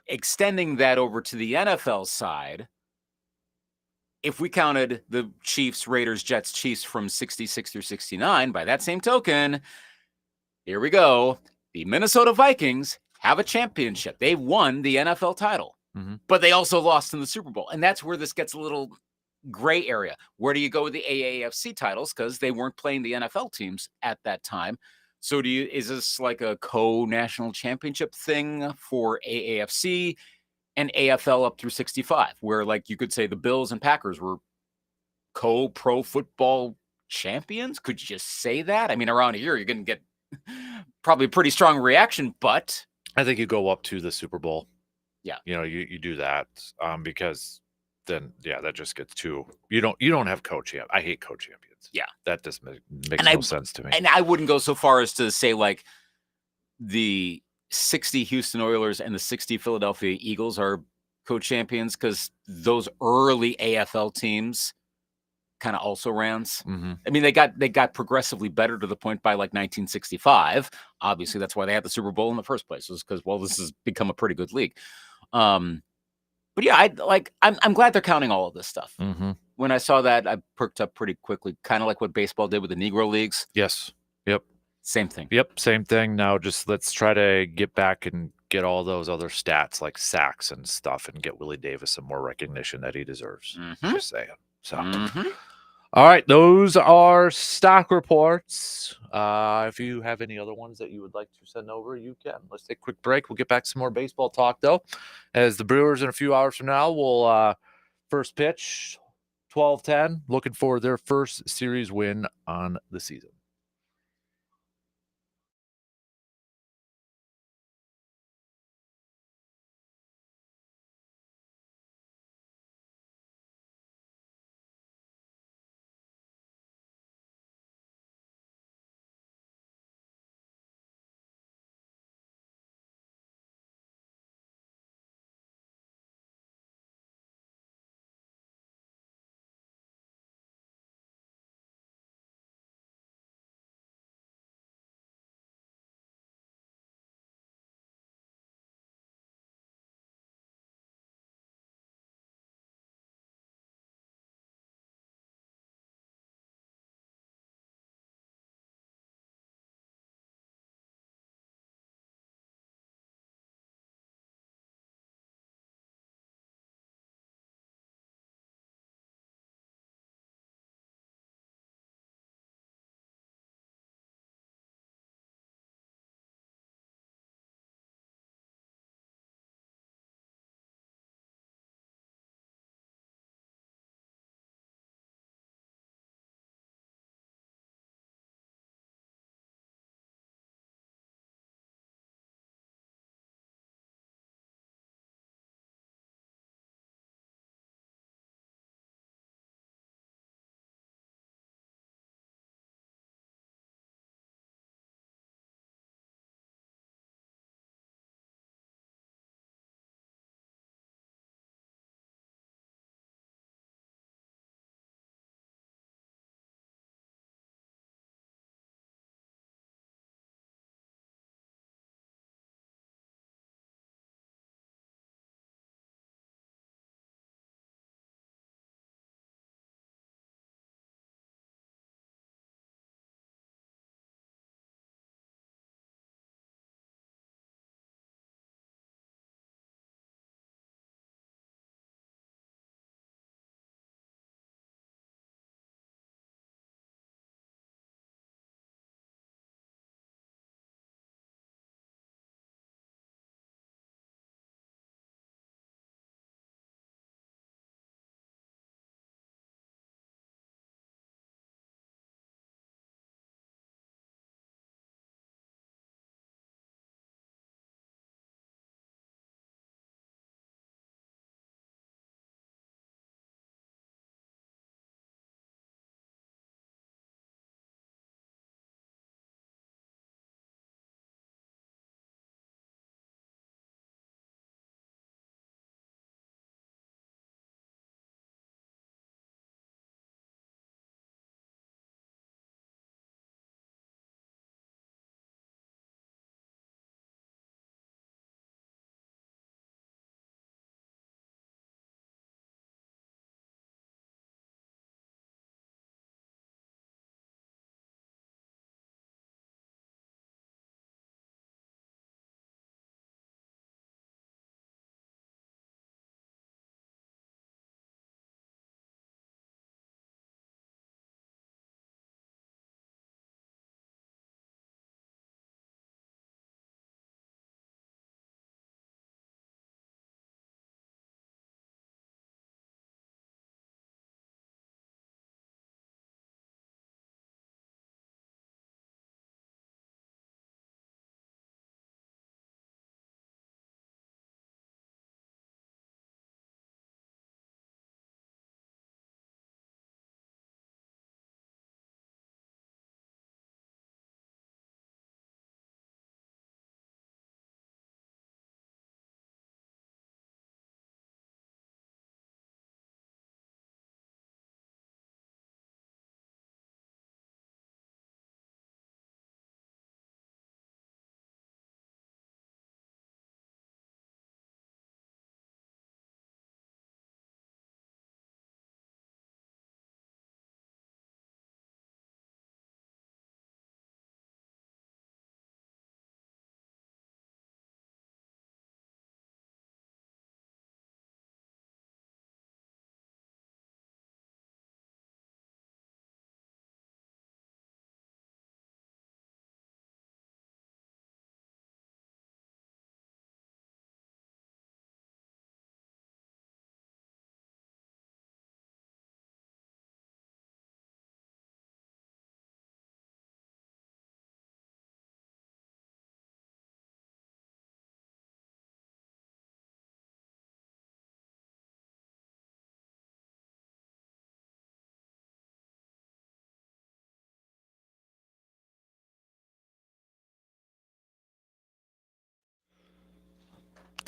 Speaker 3: extending that over to the NFL side, if we counted the Chiefs, Raiders, Jets, Chiefs from 66 through 69, by that same token, here we go. The Minnesota Vikings have a championship. They won the NFL title, but they also lost in the Super Bowl. And that's where this gets a little gray area. Where do you go with the AAFC titles? Because they weren't playing the NFL teams at that time. So is this like a co-national championship thing for AAFC and AFL up through 65, where like you could say the Bills and Packers were co-pro football champions? Could you just say that? I mean, around here, you're going to get probably a pretty strong reaction, but
Speaker 1: I think you go up to the Super Bowl.
Speaker 3: Yeah.
Speaker 1: You do that because then, that just gets too, you don't have co-champ. I hate co-champions.
Speaker 3: Yeah.
Speaker 1: That just makes no sense to me.
Speaker 3: And I wouldn't go so far as to say like the 60 Houston Oilers and the 60 Philadelphia Eagles are co-champions, because those early AFL teams kind of also rans. I mean, they got progressively better to the point by like 1965. Obviously, that's why they had the Super Bowl in the first place, was because, well, this has become a pretty good league. But yeah, I'm glad they're counting all of this stuff. When I saw that, I perked up pretty quickly, kind of like what baseball did with the Negro Leagues.
Speaker 1: Yes. Yep.
Speaker 3: Same thing.
Speaker 1: Yep. Same thing. Now just let's try to get back and get all those other stats like sacks and stuff and get Willie Davis some more recognition that he deserves. Just saying. So, all right. Those are stock reports. If you have any other ones that you would like to send over, you can. Let's take a quick break. We'll get back to some more baseball talk, though, as the Brewers in a few hours from now will first pitch 12-10, looking for their first series win on the season.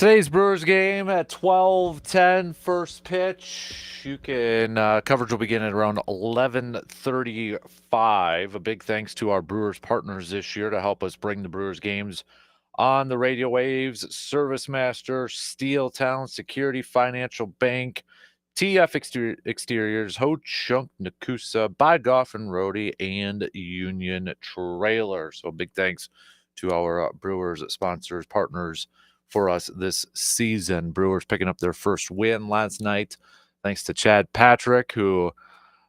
Speaker 1: Today's Brewers game at 12:10, first pitch. You can coverage will begin at around 11:35. A big thanks to our Brewers partners this year to help us bring the Brewers games on the radio waves. Service Master, Steel Town Security, Financial Bank, TF Exteriors, Ho Chunk Nakusa, By Goff and Roadie, and Union Trailer. So big thanks to our Brewers sponsors, partners for us this season. Brewers picking up their first win last night, thanks to Chad Patrick, who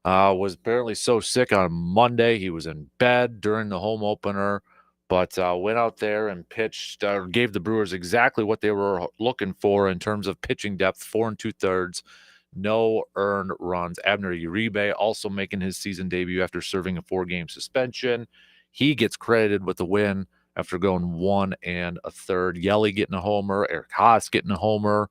Speaker 1: was apparently so sick on Monday. He was in bed during the home opener, but went out there and pitched, gave the Brewers exactly what they were looking for in terms of pitching depth, 4 2/3, no earned runs. Abner Uribe also making his season debut after serving a 4-game suspension. He gets credited with the win after going 1 1/3. Yelly getting a homer, Eric Haas getting a homer.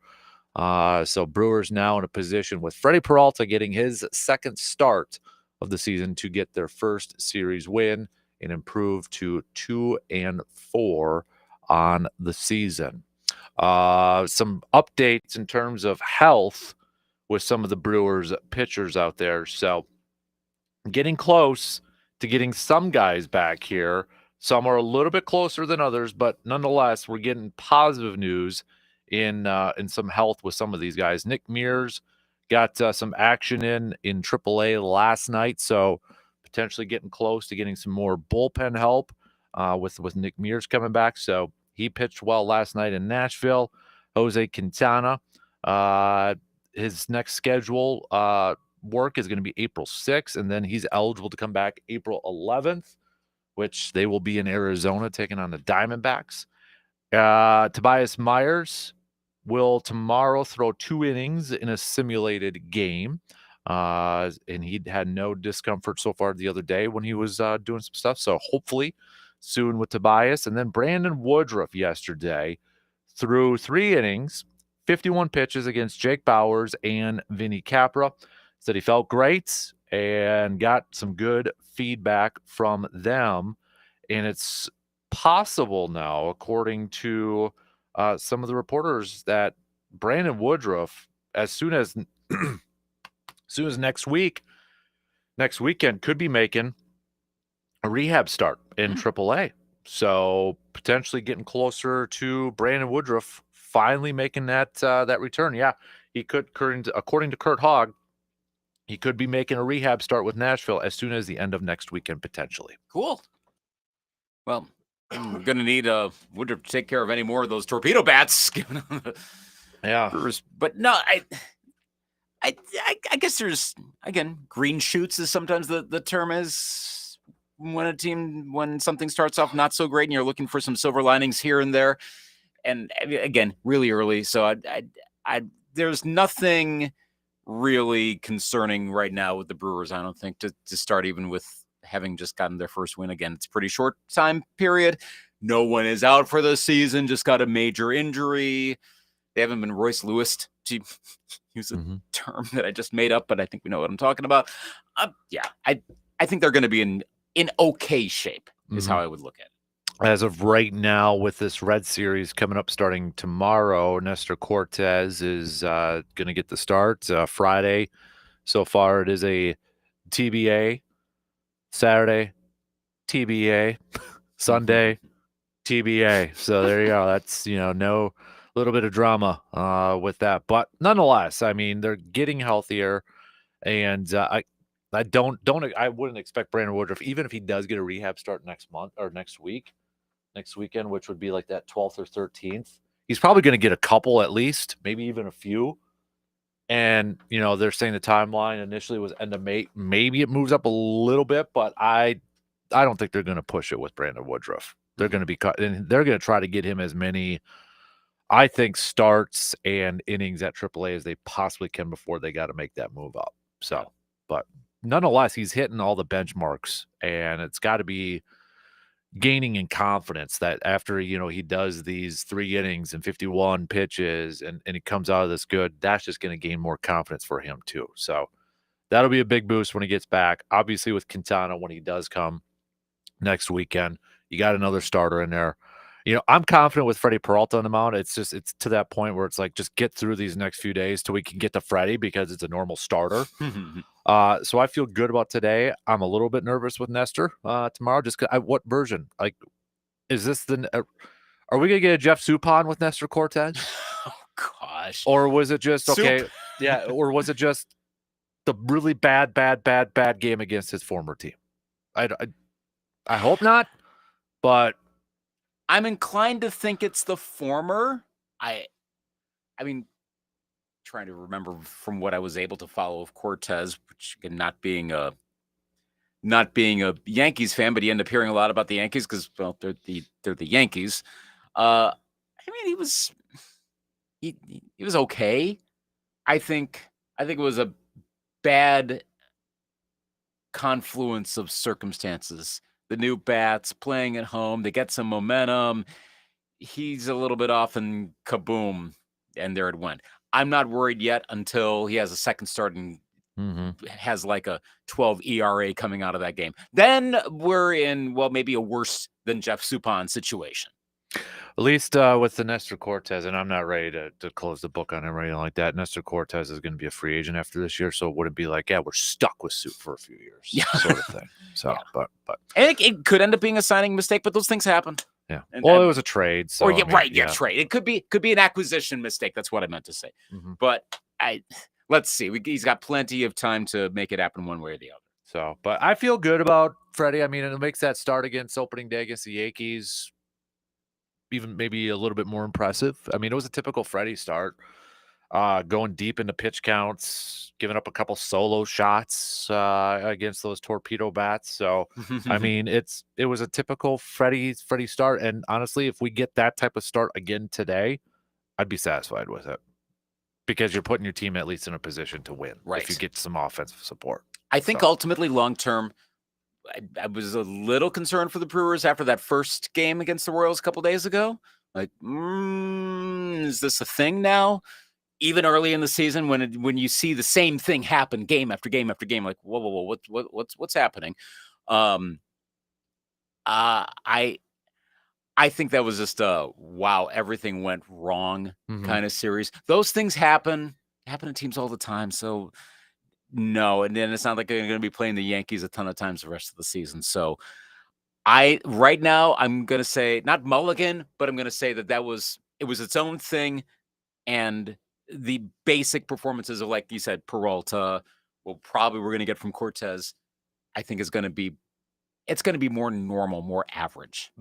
Speaker 1: So Brewers now in a position with Freddie Peralta getting his second start of the season to get their first series win and improve to 2-4 on the season. Some updates in terms of health with some of the Brewers pitchers out there. So getting close to getting some guys back here. Some are a little bit closer than others, but nonetheless, we're getting positive news in some health with some of these guys. Nick Mears got some action in AAA last night, so potentially getting close to getting some more bullpen help with Nick Mears coming back. So he pitched well last night in Nashville. Jose Quintana, his next schedule work is going to be April 6th, and then he's eligible to come back April 11th. Which they will be in Arizona taking on the Diamondbacks. Tobias Myers will tomorrow throw 2 innings in a simulated game. And he had no discomfort so far the other day when he was doing some stuff. So hopefully soon with Tobias. And then Brandon Woodruff yesterday threw 3 innings, 51 pitches against Jake Bowers and Vinny Capra. Said he felt great and got some good feedback from them. And it's possible now, according to some of the reporters, that Brandon Woodruff, as soon as next weekend, could be making a rehab start in AAA. So potentially getting closer to Brandon Woodruff finally making that return. Yeah, he could, according to Kurt Hogg, he could be making a rehab start with Nashville as soon as the end of next weekend, potentially.
Speaker 3: Cool. Well, we're going to need Woodruff to take care of any more of those torpedo bats.
Speaker 1: Yeah.
Speaker 3: But no, I guess there's, again, green shoots is sometimes the term is when something starts off not so great and you're looking for some silver linings here and there. And again, really early. So there's nothing really concerning right now with the Brewers, I don't think, to start even with having just gotten their first win. Again, it's a pretty short time period. No one is out for the season, just got a major injury. They haven't been Royce Lewis, to use a term that I just made up, but I think we know what I'm talking about. Yeah, I think they're going to be in okay shape is how I would look at it.
Speaker 1: As of right now, with this Red Series coming up starting tomorrow, Nestor Cortez is going to get the start Friday. So far, it is a TBA. Saturday, TBA. Sunday, TBA. So there you go. That's, no little bit of drama with that. But nonetheless, I mean, they're getting healthier. And I wouldn't expect Brandon Woodruff, even if he does get a rehab start next weekend, which would be like that 12th or 13th. He's probably going to get a couple at least, maybe even a few. And, they're saying the timeline initially was end of May. Maybe it moves up a little bit, but I don't think they're going to push it with Brandon Woodruff. They're going to be cut, and they're going to try to get him as many, I think, starts and innings at AAA as they possibly can before they got to make that move up. So, but nonetheless, he's hitting all the benchmarks, and it's got to be gaining in confidence that after, he does these 3 innings and 51 pitches and he comes out of this good, that's just going to gain more confidence for him too. So that'll be a big boost when he gets back. Obviously with Quintana, when he does come next weekend, you got another starter in there. I'm confident with Freddie Peralta on the mound. It's to that point where it's like, just get through these next few days till we can get to Freddie because it's a normal starter. So I feel good about today. I'm a little bit nervous with Nestor tomorrow. Just what version? Like, is this are we gonna get a Jeff Suppan with Nestor Cortez?
Speaker 3: Oh gosh.
Speaker 1: Or was it just okay?
Speaker 3: Soup.
Speaker 1: Yeah. Or was it just the really bad game against his former team? I hope not, but
Speaker 3: I'm inclined to think it's the former. I mean, trying to remember from what I was able to follow of Cortez, which again, not being a Yankees fan, but he ended up hearing a lot about the Yankees because, well, they're the Yankees. I mean, he was okay. I think it was a bad confluence of circumstances. The new bats playing at home, they get some momentum. He's a little bit off and kaboom, and there it went. I'm not worried yet until he has a second start and has like a 12 ERA coming out of that game. Then we're in, well, maybe a worse than Jeff Suppan situation.
Speaker 1: At least with the Nestor Cortez, and I'm not ready to close the book on him or anything like that. Nestor Cortez is going to be a free agent after this year, so it wouldn't be like, yeah, we're stuck with Soup for a few years, sort of thing. So, yeah. but
Speaker 3: and it could end up being a signing mistake, but those things happen.
Speaker 1: Yeah. It was a trade. So,
Speaker 3: trade. It could be an acquisition mistake. That's what I meant to say. But let's see. He's got plenty of time to make it happen one way or the other.
Speaker 1: So, but I feel good about Freddie. I mean, it makes that start against opening day against the Yankees even maybe a little bit more impressive. I mean, it was a typical Freddie start, going deep into pitch counts, giving up a couple solo shots against those torpedo bats. So, I mean, it was a typical Freddie start. And honestly, if we get that type of start again today, I'd be satisfied with it because you're putting your team at least in a position to win if you get some offensive support.
Speaker 3: I think ultimately long-term, I was a little concerned for the Brewers after that first game against the Royals a couple days ago. Like, is this a thing now? Even early in the season, when you see the same thing happen game after game after game, like, whoa, what's happening? I think that was just a wow, everything went wrong kind of series. Those things happen to teams all the time. So. No, and then it's not like they're going to be playing the Yankees a ton of times the rest of the season. So right now I'm going to say not mulligan, but I'm going to say it was its own thing. And the basic performances of, like you said, Peralta, we're going to get from Cortez, I think it's going to be more normal, more average.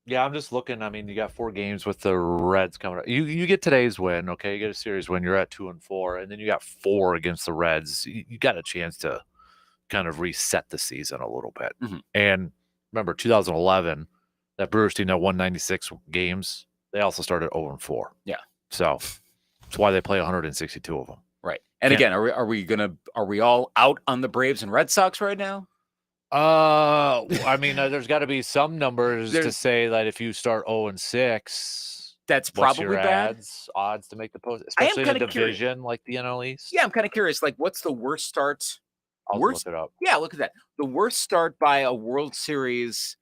Speaker 1: Yeah, I'm just looking. I mean, you got 4 games with the Reds coming up. You get today's win, okay? You get a series win. You're at 2-4, and then you got 4 against the Reds. You got a chance to kind of reset the season a little bit. And remember, 2011, that Brewers team that won 96 games, they also started 0-4. Yeah. So that's why they play 162 of them.
Speaker 3: Right. And again, are we all out on the Braves and Red Sox right now?
Speaker 1: I mean, there's got to be some numbers to say that if you start 0-6,
Speaker 3: that's probably bad.
Speaker 1: Odds to make the post, especially in a division like the NL East.
Speaker 3: Yeah, I'm kind of curious. Like, what's the worst start?
Speaker 1: I'll look it up.
Speaker 3: Yeah, look at that. The worst start by a World Series,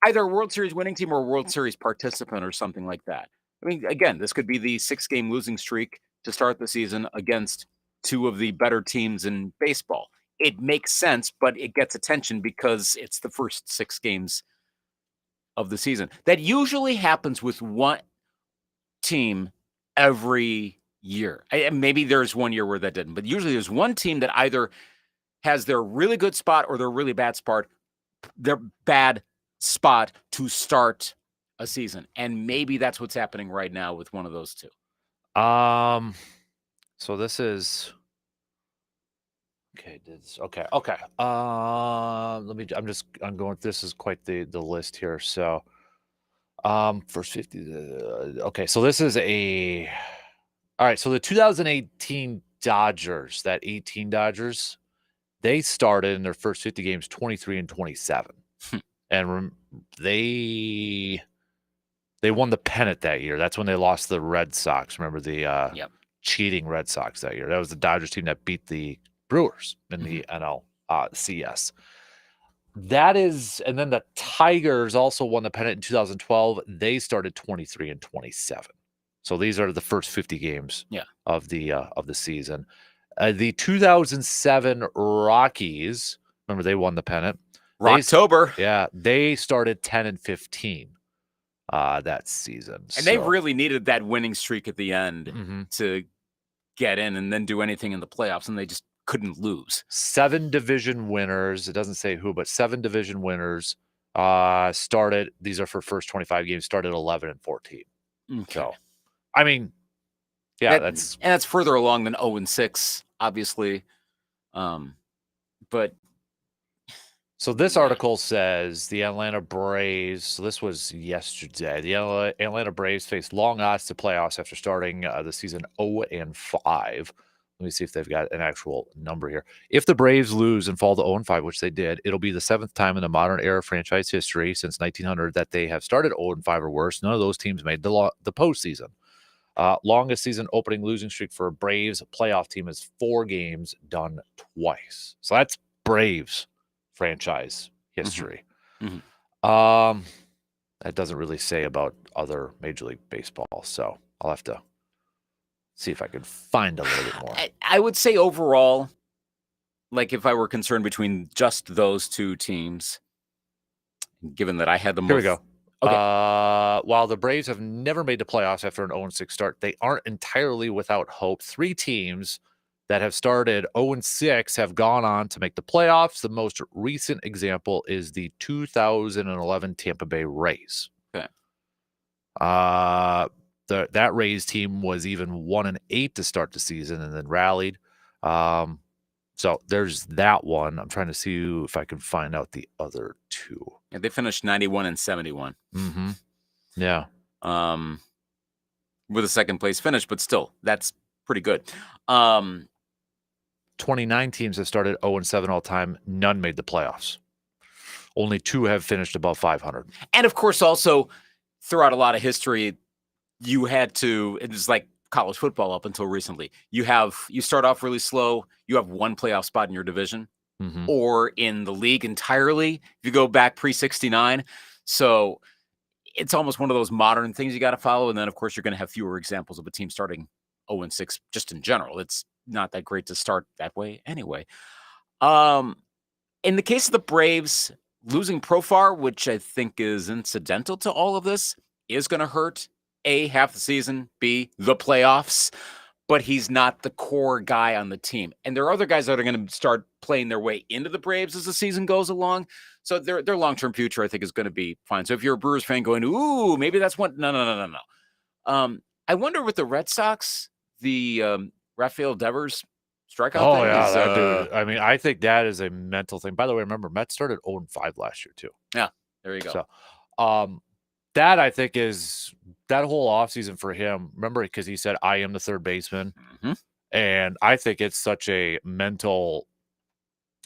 Speaker 3: either a World Series winning team or a World Series participant or something like that. I mean, again, this could be the 6-game losing streak to start the season against 2 of the better teams in baseball. It makes sense, but it gets attention because it's the first 6 games of the season. That usually happens with one team every year. Maybe there's one year where that didn't, but usually there's one team that either has their really good spot or their really bad spot, to start a season. And maybe that's what's happening right now with one of those 2.
Speaker 1: So this is... Okay. I'm going. This is quite the list here. So, first 50. Okay. So this is all right. So the 2018 Dodgers, that 18 Dodgers, they started in their first 50 games 23-27, and they won the pennant that year. That's when they lost the Red Sox. Remember the cheating Red Sox that year? That was the Dodgers team that beat the Brewers in the NL CS. That is, and then the Tigers also won the pennant in 2012. They started 23 and 27. So these are the first 50 games of the season. The 2007 Rockies, remember they won the pennant.
Speaker 3: Rocktober.
Speaker 1: They started 10 and 15 that season.
Speaker 3: And they really needed that winning streak at the end to get in and then do anything in the playoffs, and they just couldn't lose.
Speaker 1: 7 division winners. It doesn't say who, but 7 division winners started. These are for first 25 games. Started 11 and 14.
Speaker 3: Okay.
Speaker 1: So, I mean,
Speaker 3: that's further along than 0 and 6, obviously. But
Speaker 1: so this article says the Atlanta Braves. So this was yesterday. The Atlanta Braves faced long odds to playoffs after starting the season 0 and 5. Let me see if they've got an actual number here. If the Braves lose and fall to 0 and 5, which they did, it'll be the 7th time in the modern era franchise history since 1900 that they have started 0 and 5 or worse. None of those teams made the postseason. Longest season opening losing streak for a Braves playoff team is 4 games done twice. So that's Braves franchise history. That doesn't really say about other Major League Baseball. So I'll have to see if I can find a little bit more.
Speaker 3: I would say overall, like if I were concerned between just those 2 teams, given that I had the most.
Speaker 1: Here we go.
Speaker 3: Okay.
Speaker 1: While the Braves have never made the playoffs after an 0-6 start, they aren't entirely without hope. 3 teams that have started 0-6 have gone on to make the playoffs. The most recent example is the 2011 Tampa Bay Rays.
Speaker 3: Okay.
Speaker 1: That Rays team was even 1-8 to start the season and then rallied. So there's that one. I'm trying to see if I can find out the other 2.
Speaker 3: Yeah, they finished 91 and 71.
Speaker 1: Yeah.
Speaker 3: With a second place finish, but still, that's pretty good.
Speaker 1: 29 teams have started 0-7 all time. None made the playoffs. Only 2 have finished above 500.
Speaker 3: And of course, also throughout a lot of history, you had to, it was like college football up until recently. You start off really slow. You have 1 playoff spot in your division or in the league entirely. If you go back pre-69. So it's almost one of those modern things you got to follow. And then, of course, you're going to have fewer examples of a team starting 0-6 just in general. It's not that great to start that way anyway. In the case of the Braves, losing Profar, which I think is incidental to all of this, is going to hurt. A, half the season, B, the playoffs, but he's not the core guy on the team. And there are other guys that are going to start playing their way into the Braves as the season goes along. So their long-term future, I think, is going to be fine. So if you're a Brewers fan going, ooh, maybe that's one. No. I wonder with the Red Sox, the Rafael Devers strikeout thing.
Speaker 1: That dude. I mean, I think that is a mental thing. By the way, remember, Mets started 0-5 last year, too.
Speaker 3: Yeah, there you go.
Speaker 1: So, that I think is that whole offseason for him. Remember, because he said, I am the third baseman. And I think it's such a mental,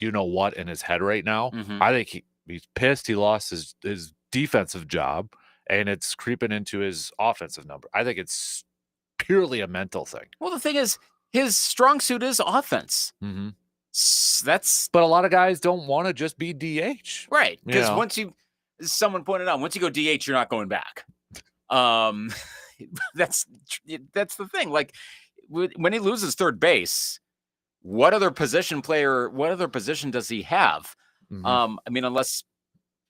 Speaker 1: you know what, in his head right now. I think he's pissed he lost his defensive job, and it's creeping into his offensive number. I think it's purely a mental thing.
Speaker 3: Well, the thing is, his strong suit is offense. But
Speaker 1: a lot of guys don't want to just be DH.
Speaker 3: Right. Because someone pointed out, once you go DH, you're not going back. That's the thing. Like when he loses third base, what other position does he have? I mean, unless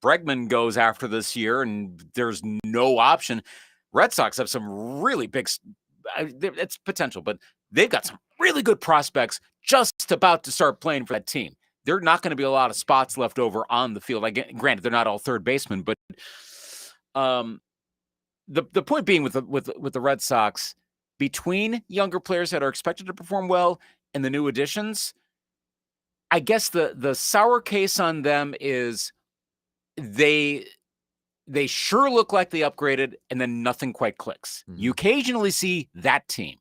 Speaker 3: Bregman goes after this year and there's no option, Red Sox have some really big, it's potential, but they've got some really good prospects just about to start playing for that team. There are not going to be a lot of spots left over on the field. Like, granted, they're not all third basemen, but the point being with the Red Sox, between younger players that are expected to perform well and the new additions, I guess the sour case on them is they sure look like they upgraded and then nothing quite clicks. You occasionally see that team.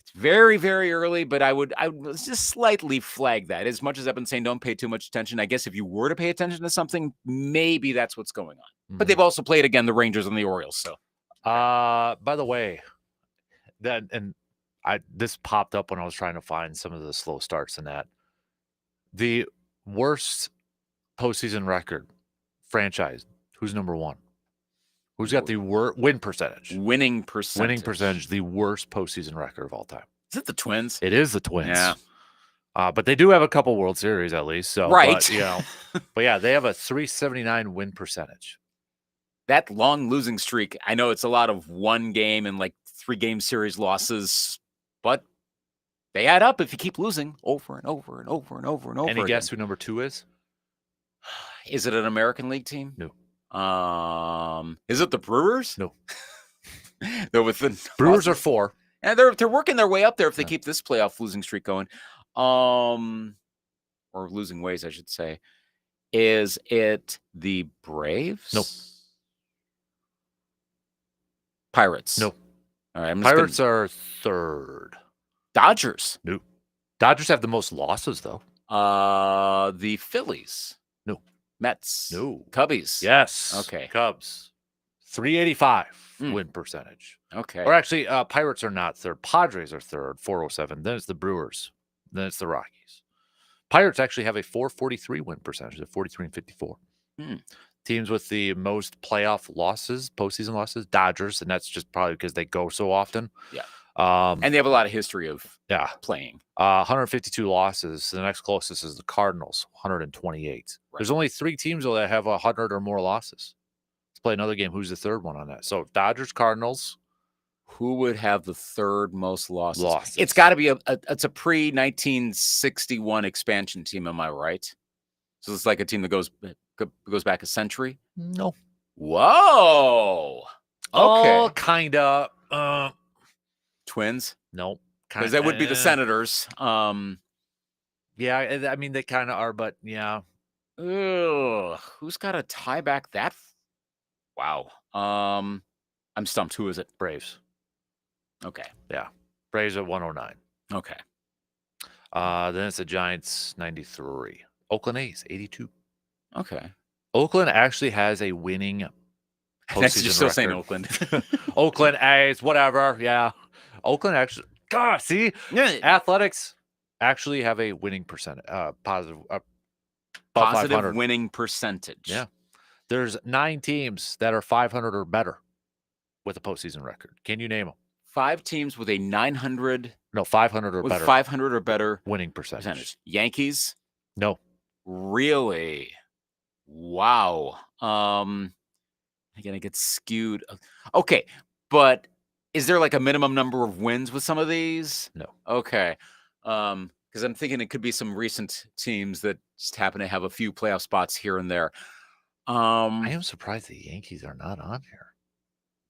Speaker 3: It's very, very early, but I would just slightly flag that. As much as I've been saying, don't pay too much attention. I guess if you were to pay attention to something, maybe that's what's going on. But they've also played, again, the Rangers and the Orioles. So,
Speaker 1: by the way, this popped up when I was trying to find some of the slow starts in that. The worst postseason record franchise. Who's number one? Who's got the win percentage?
Speaker 3: Winning percentage.
Speaker 1: Winning percentage, the worst postseason record of all time.
Speaker 3: Is it the Twins?
Speaker 1: It is the Twins.
Speaker 3: Yeah.
Speaker 1: But they do have a couple World Series at least. So,
Speaker 3: right.
Speaker 1: But yeah, they have a 379 win percentage.
Speaker 3: That long losing streak, I know it's a lot of one game and like 3-game series losses, but they add up if you keep losing over and over and over and over and over.
Speaker 1: Any
Speaker 3: again.
Speaker 1: guess who number 2 is?
Speaker 3: Is it an American League team?
Speaker 1: No.
Speaker 3: Is it the Brewers?
Speaker 1: No.
Speaker 3: They're within
Speaker 1: Brewers are 4.
Speaker 3: And they're working their way up there if they keep this playoff losing streak going. Or losing ways, I should say. Is it the Braves?
Speaker 1: No.
Speaker 3: Pirates?
Speaker 1: No.
Speaker 3: All right,
Speaker 1: Pirates are 3rd.
Speaker 3: Dodgers?
Speaker 1: No. Dodgers have the most losses, though.
Speaker 3: The Phillies?
Speaker 1: No.
Speaker 3: Mets?
Speaker 1: No.
Speaker 3: Cubbies?
Speaker 1: Yes.
Speaker 3: Okay.
Speaker 1: Cubs. 385 win percentage.
Speaker 3: Okay.
Speaker 1: Or actually, Pirates are not 3rd. Padres are 3rd, 407. Then it's the Brewers. Then it's the Rockies. Pirates actually have a 443 win percentage. They're 43 and 54. Teams with the most playoff losses, postseason losses, Dodgers, and that's just probably because they go so often.
Speaker 3: Yeah. And they have a lot of history of playing.
Speaker 1: 152 losses. The next closest is the Cardinals, 128. Right. There's only 3 teams though that have 100 or more losses. Let's play another game. Who's the 3rd one on that? So Dodgers, Cardinals.
Speaker 3: Who would have the 3rd most losses? It's got to be it's a pre-1961 expansion team. Am I right? So it's like a team that goes back a century.
Speaker 1: No.
Speaker 3: Whoa. Okay.
Speaker 1: Oh, kind of.
Speaker 3: Twins?
Speaker 1: No.
Speaker 3: Because that would be the Senators.
Speaker 1: Yeah, I mean, they kind of are, but yeah.
Speaker 3: Ugh, who's got a tie back that? Wow. I'm stumped. Who is it?
Speaker 1: Braves.
Speaker 3: Okay.
Speaker 1: Yeah. Braves at 109.
Speaker 3: Okay.
Speaker 1: Then it's the Giants, 93. Oakland A's, 82.
Speaker 3: Okay.
Speaker 1: Oakland actually has a winning postseason
Speaker 3: You're still
Speaker 1: record.
Speaker 3: saying Oakland.
Speaker 1: Oakland A's, whatever. Yeah. Oakland actually, God, see?
Speaker 3: Yeah.
Speaker 1: Athletics actually have a winning percentage, positive
Speaker 3: winning percentage.
Speaker 1: Yeah. There's 9 teams that are 500 or better with a postseason record. Can you name them?
Speaker 3: 5 teams with a 900.
Speaker 1: No, 500 or
Speaker 3: with
Speaker 1: better.
Speaker 3: 500 or better
Speaker 1: winning percentage.
Speaker 3: Yankees?
Speaker 1: No.
Speaker 3: Really? Wow. I'm gonna get skewed. Okay, but is there like a minimum number of wins with some of these?
Speaker 1: No.
Speaker 3: Okay. Because I'm thinking it could be some recent teams that just happen to have a few playoff spots here and there.
Speaker 1: I am surprised the Yankees are not on here.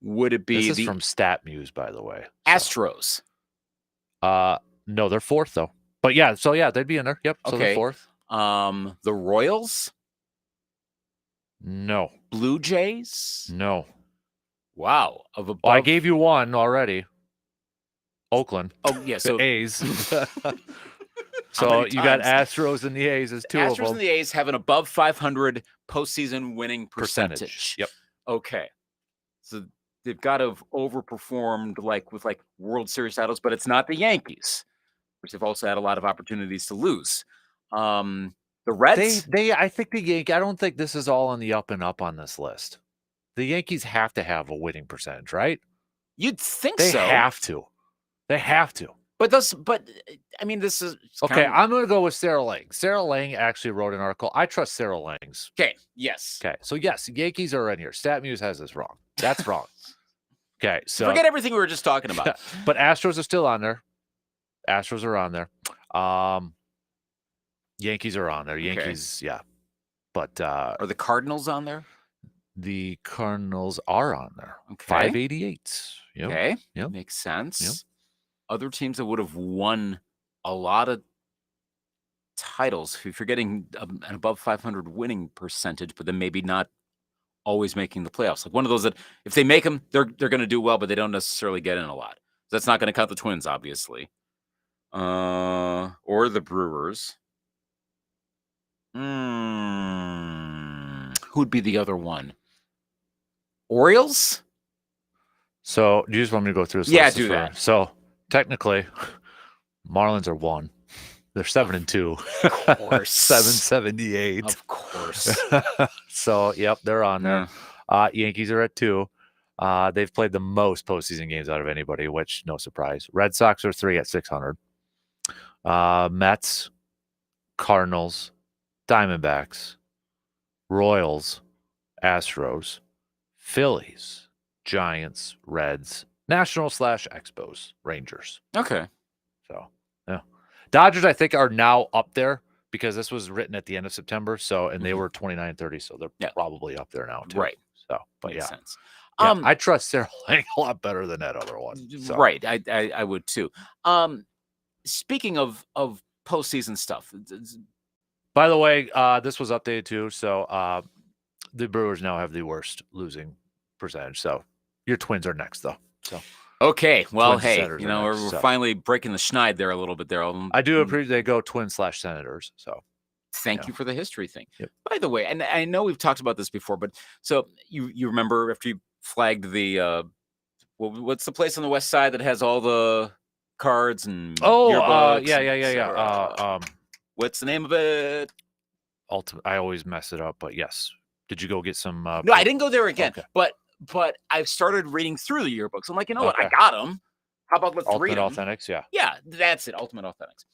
Speaker 3: Would it be
Speaker 1: this is from StatMuse, by the way?
Speaker 3: Astros?
Speaker 1: No, they're 4th though. But yeah, so yeah, they'd be in there. Yep. So
Speaker 3: okay.
Speaker 1: they're 4th.
Speaker 3: The Royals?
Speaker 1: No.
Speaker 3: Blue Jays?
Speaker 1: No.
Speaker 3: Wow.
Speaker 1: Well, I gave you one already. Oakland.
Speaker 3: Oh yeah, so
Speaker 1: the A's. So you got Astros and the A's as 2 of them.
Speaker 3: Astros and the A's have an above 500 postseason winning percentage.
Speaker 1: Yep.
Speaker 3: Okay. So they've got to have overperformed with World Series titles, but it's not the Yankees, which have also had a lot of opportunities to lose. The Reds?
Speaker 1: I think the Yankees, I don't think this is all on the up and up on this list. The Yankees have to have a winning percentage, right?
Speaker 3: You'd think
Speaker 1: so.
Speaker 3: They
Speaker 1: have to. They have to.
Speaker 3: But I mean, this is
Speaker 1: okay. I'm going to go with Sarah Lang. Sarah Lang actually wrote an article. I trust Sarah Lang's.
Speaker 3: Okay. Yes.
Speaker 1: Okay. So yes, Yankees are in here. StatMuse has this wrong. That's wrong. Okay. So
Speaker 3: forget everything we were just talking about.
Speaker 1: But Astros are still on there. Astros are on there. Yankees are on there. Yankees, yeah. But
Speaker 3: are the Cardinals on there?
Speaker 1: The Cardinals are on there.
Speaker 3: Okay.
Speaker 1: 588. Yep.
Speaker 3: Okay.
Speaker 1: Yep.
Speaker 3: Makes sense.
Speaker 1: Yep.
Speaker 3: Other teams that would have won a lot of titles, if you're getting an above 500 winning percentage, but then maybe not always making the playoffs. Like one of those that if they make them, they're going to do well, but they don't necessarily get in a lot. So that's not going to count the Twins, obviously. Or the Brewers. Who'd be the other one? Orioles?
Speaker 1: So do you just want me to go through this?
Speaker 3: Yeah, do that.
Speaker 1: So technically, Marlins are 1. They're 7-2.
Speaker 3: Of course.
Speaker 1: 778.
Speaker 3: Of course.
Speaker 1: So, yep, they're on there.
Speaker 3: Yeah.
Speaker 1: Yankees are at 2. They've played the most postseason games out of anybody, which no surprise. Red Sox are 3 at 600. Mets, Cardinals, Diamondbacks, Royals, Astros, Phillies, Giants, Reds, Nationals/Expos, Rangers.
Speaker 3: Okay.
Speaker 1: So, yeah. Dodgers, I think, are now up there because this was written at the end of September. So, and they were 29-30. So they're probably up there now, too.
Speaker 3: Right.
Speaker 1: So, but
Speaker 3: Makes
Speaker 1: yeah.
Speaker 3: sense.
Speaker 1: Yeah, I trust Sarah Lang a lot better than that other one. So.
Speaker 3: Right. I would too. Speaking of postseason stuff.
Speaker 1: By the way, this was updated too. So the Brewers now have the worst losing percentage. So your Twins are next, though. So
Speaker 3: okay, well,
Speaker 1: Twins
Speaker 3: hey,
Speaker 1: Senators
Speaker 3: you
Speaker 1: are
Speaker 3: know,
Speaker 1: next,
Speaker 3: we're
Speaker 1: so.
Speaker 3: finally breaking the schneid there a little bit there.
Speaker 1: I do appreciate they go Twins/Senators. So
Speaker 3: thank you for the history thing.
Speaker 1: Yep.
Speaker 3: By the way, and I know we've talked about this before, but so you remember after you flagged the what's the place on the west side that has all the cards and yearbooks
Speaker 1: yeah.
Speaker 3: What's the name of it?
Speaker 1: I always mess it up, but yes. Did you go get some?
Speaker 3: No, I didn't go there again.
Speaker 1: Okay.
Speaker 3: But I've started reading through the yearbooks. I'm like, you know what? I
Speaker 1: Okay.
Speaker 3: got them. How about let's read
Speaker 1: Ultimate
Speaker 3: them?
Speaker 1: Authentics, yeah.
Speaker 3: Yeah, that's it. Ultimate Authentics.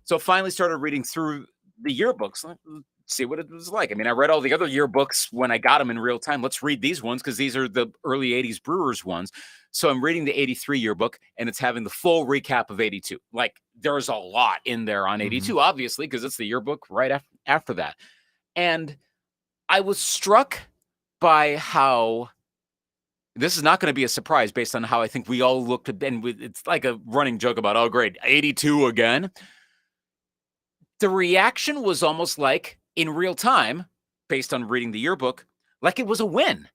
Speaker 3: So finally started reading through the yearbooks. Let's see what it was like. I mean, I read all the other yearbooks when I got them in real time. Let's read these ones because these are the early 80s Brewers ones. So I'm reading the 83 yearbook and it's having the full recap of 82. Like there's a lot in there on 82, obviously, because it's the yearbook right after that. And I was struck by how this is not going to be a surprise based on how I think we all looked at, and it's like a running joke about, oh, great, 82 again. The reaction was almost like in real time, based on reading the yearbook, like it was a win.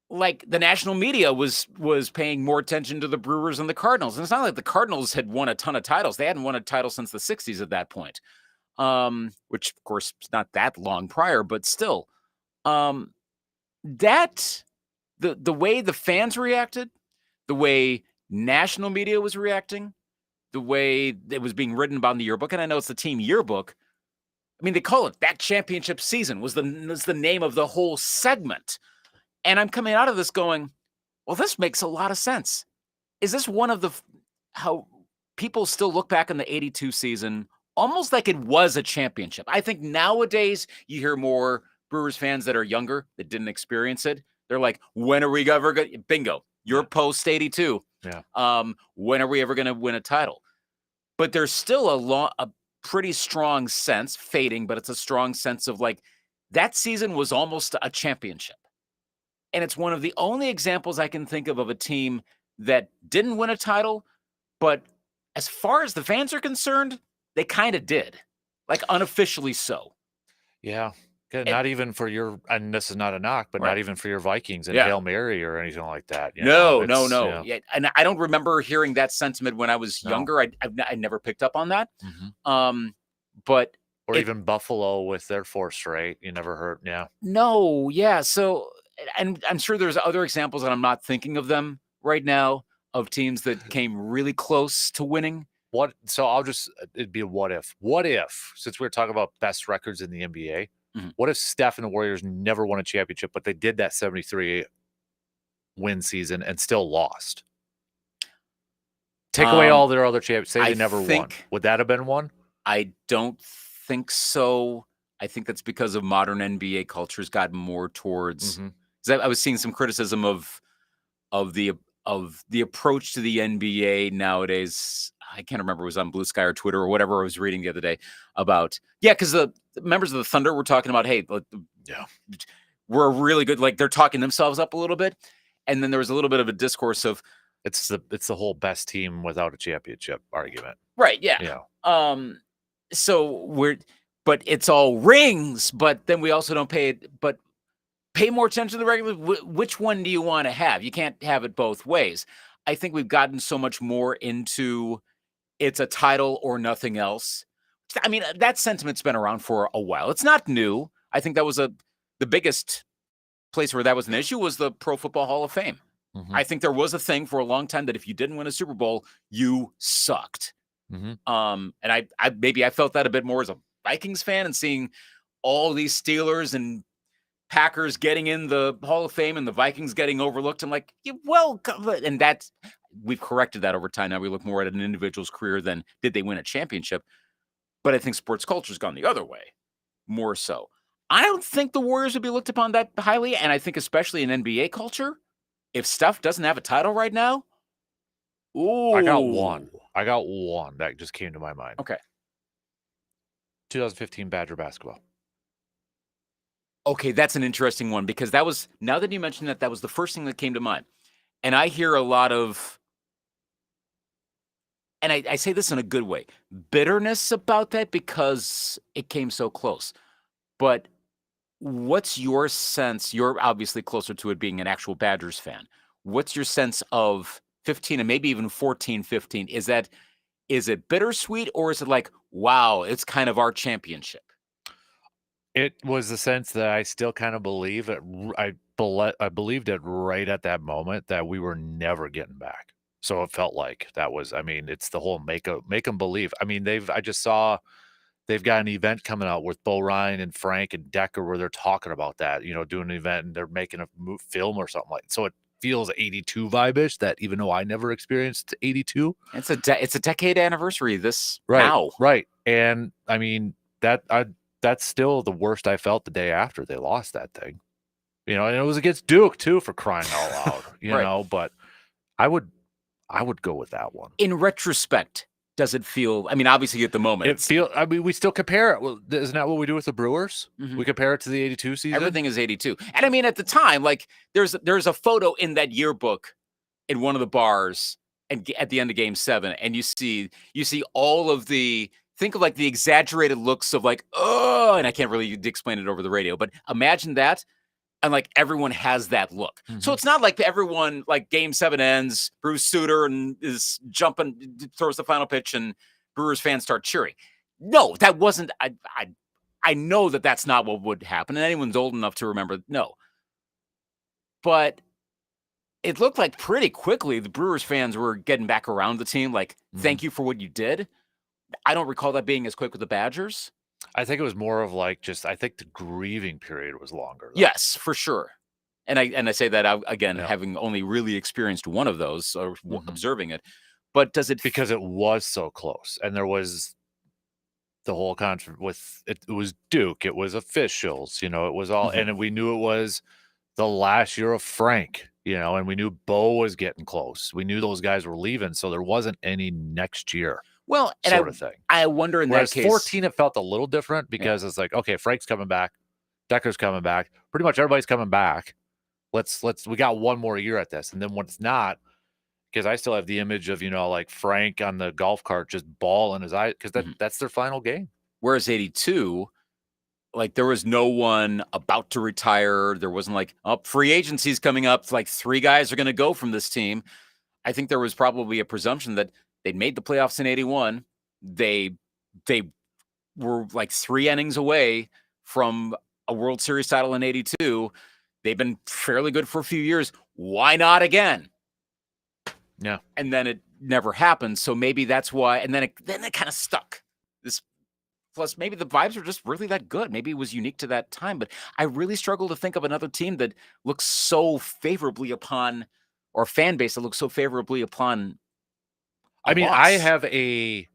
Speaker 3: Like the national media was paying more attention to the Brewers and the Cardinals. And it's not like the Cardinals had won a ton of titles. They hadn't won a title since the 60s at that point, which, of course, is not that long prior, but still. That the way the fans reacted, the way national media was reacting, the way it was being written about in the yearbook, and I know it's the team yearbook. I mean, they call it that championship season was the name of the whole segment. And I'm coming out of this going, well, this makes a lot of sense. Is this one of the how people still look back on the 82 season almost like it was a championship? I think nowadays you hear more Brewers fans that are younger that didn't experience it. They're like, when are we ever going to bingo? You're post 82.
Speaker 1: Yeah.
Speaker 3: When are we ever going to win a title? But there's still a pretty strong sense, fading, but it's a strong sense of like that season was almost a championship. And it's one of the only examples I can think of a team that didn't win a title, but as far as the fans are concerned, they kind of did, like unofficially so.
Speaker 1: Yeah. Not even for your, and this is not a knock, but not even for your Vikings and
Speaker 3: Yeah.
Speaker 1: Hail Mary or anything like that.
Speaker 3: No.
Speaker 1: Yeah.
Speaker 3: And I don't remember hearing that sentiment when I was younger. I never picked up on that. But
Speaker 1: or even Buffalo with their 4th straight, you never heard. Yeah.
Speaker 3: No. Yeah. So, and I'm sure there's other examples, and I'm not thinking of them right now, of teams that came really close to winning.
Speaker 1: So it'd be a what if, since we're talking about best records in the NBA, what if Steph and the Warriors never won a championship, but they did that 73 win season and still lost? Take away all their other championships. Say they never won. Would that have been one?
Speaker 3: I don't think so. I think that's because of modern NBA culture's gotten more towards. I was seeing some criticism of the approach to the NBA nowadays. I can't remember, it was on Blue Sky or Twitter or whatever I was reading the other day about, because the members of the Thunder were talking about, hey, we're really good. Like they're talking themselves up a little bit. And then there was a little bit of a discourse of
Speaker 1: it's the whole best team without a championship argument.
Speaker 3: Right. Yeah. But it's all rings, but then we also don't pay more attention to the regular. Which one do you want to have? You can't have it both ways. I think we've gotten so much more into it's a title or nothing else. I mean, that sentiment's been around for a while. It's not new. I think that was the biggest place where that was an issue was the Pro Football Hall of Fame. I think there was a thing for a long time that if you didn't win a Super Bowl, you sucked. And I maybe I felt that a bit more as a Vikings fan, and seeing all these Steelers and Packers getting in the Hall of Fame and the Vikings getting overlooked. I'm like, and that's, we've corrected that over time. Now we look more at an individual's career than did they win a championship. But I think sports culture's gone the other way, more so. I don't think the Warriors would be looked upon that highly, and I think especially in NBA culture, if Steph doesn't have a title right now, ooh.
Speaker 1: I got one that just came to my mind.
Speaker 3: Okay.
Speaker 1: 2015 Badger basketball.
Speaker 3: Okay, that's an interesting one, because that was, now that you mentioned that, that was the first thing that came to mind. And I hear a lot of, and I say this in a good way, bitterness about that because it came so close. But what's your sense? You're obviously closer to it being an actual Badgers fan. What's your sense of 15 and maybe even 14-15? Is it bittersweet, or is it like, wow, it's kind of our championship?
Speaker 1: It was the sense that I still kind of believe it. I believed it right at that moment that we were never getting back. So it felt like that was, I mean, it's the whole make them believe. I mean, I just saw they've got an event coming out with Bo Ryan and Frank and Decker where they're talking about that, doing an event, and they're making a film or something like that. So it feels 82 vibe-ish, that even though I never experienced 82.
Speaker 3: It's a decade anniversary
Speaker 1: right,
Speaker 3: now. Right.
Speaker 1: And I mean, that's still the worst I felt the day after they lost that thing. And it was against Duke too, for crying out loud,
Speaker 3: right.
Speaker 1: But I would go with that one.
Speaker 3: In retrospect, does it feel, I mean, obviously at the moment,
Speaker 1: we still compare it. Well, isn't that what we do with the Brewers? Mm-hmm. We compare it to the 82 season.
Speaker 3: Everything is 82. And I mean, at the time, like there's a photo in that yearbook in one of the bars and at the end of Game 7, and you see all of the, think of like the exaggerated looks of like, oh, and I can't really explain it over the radio, but imagine that. And like everyone has that look. Mm-hmm. So it's not like everyone, like Game 7 ends, Bruce Sutter and is jumping, throws the final pitch, and Brewers fans start cheering. No, that wasn't, I know that that's not what would happen. And anyone's old enough to remember, no. But it looked like pretty quickly the Brewers fans were getting back around the team. Like, thank you for what you did. I don't recall that being as quick with the Badgers.
Speaker 1: I think it was more of like I think the grieving period was longer, though.
Speaker 3: Yes, for sure. And I say that again, having only really experienced one of those or observing it. But does it,
Speaker 1: because it was so close, and there was the whole controversy with it was Duke, it was officials, it was all, and we knew it was the last year of Frank, and we knew Bo was getting close. We knew those guys were leaving, so there wasn't any next year.
Speaker 3: Well, and
Speaker 1: sort of thing.
Speaker 3: I wonder in
Speaker 1: Whereas
Speaker 3: that case,
Speaker 1: 14, it felt a little different because it's like, okay, Frank's coming back, Decker's coming back, pretty much everybody's coming back. We got one more year at this, and then when it's not, because I still have the image of like Frank on the golf cart just ball in his eye, because that's their final game.
Speaker 3: Whereas 82, like there was no one about to retire. There wasn't like, free agency's coming up. Like 3 guys are going to go from this team. I think there was probably a presumption that they'd made the playoffs in 81. They were like 3 innings away from a World Series title in 82. They've been fairly good for a few years. Why not again?
Speaker 1: Yeah.
Speaker 3: And then it never happened. So maybe that's why. And then it kind of stuck. Plus, maybe the vibes are just really that good. Maybe it was unique to that time. But I really struggle to think of another team that looks so favorably upon, or fan base that looks so favorably upon.
Speaker 1: I mean, I have and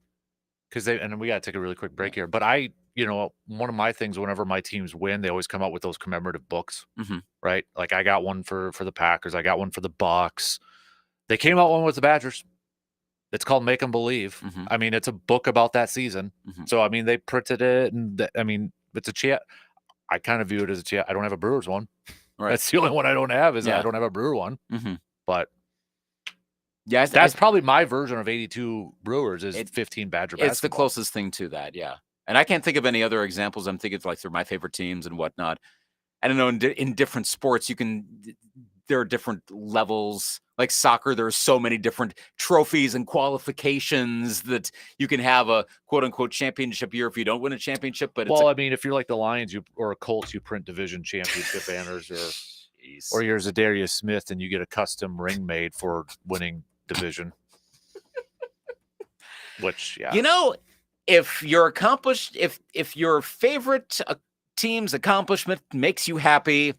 Speaker 1: we got to take a really quick break here, but one of my things, whenever my teams win, they always come out with those commemorative books, right? Like I got one for the Packers. I got one for the Bucks. They came out one with the Badgers. It's called Make 'Em Believe. I mean, it's a book about that season. So, I mean, they printed it, and I mean, it's a chat. I kind of view it as a chat. I don't have a Brewers one. Right. That's the only one I don't have I don't have a Brewer one. But yeah, that's probably my version of 82 Brewers is 15 Badger basketball.
Speaker 3: It's the closest thing to that, yeah. And I can't think of any other examples. I'm thinking like they're my favorite teams and whatnot. I don't know, in different sports, there are different levels. Like soccer, there are so many different trophies and qualifications that you can have a quote-unquote championship year if you don't win a championship. But
Speaker 1: I mean, if you're like the Lions or a Colts, you print division championship banners, or you're Zadarius Smith and you get a custom ring made for winning division. Which, yeah.
Speaker 3: You know, if you're accomplished, if your favorite team's accomplishment makes you happy,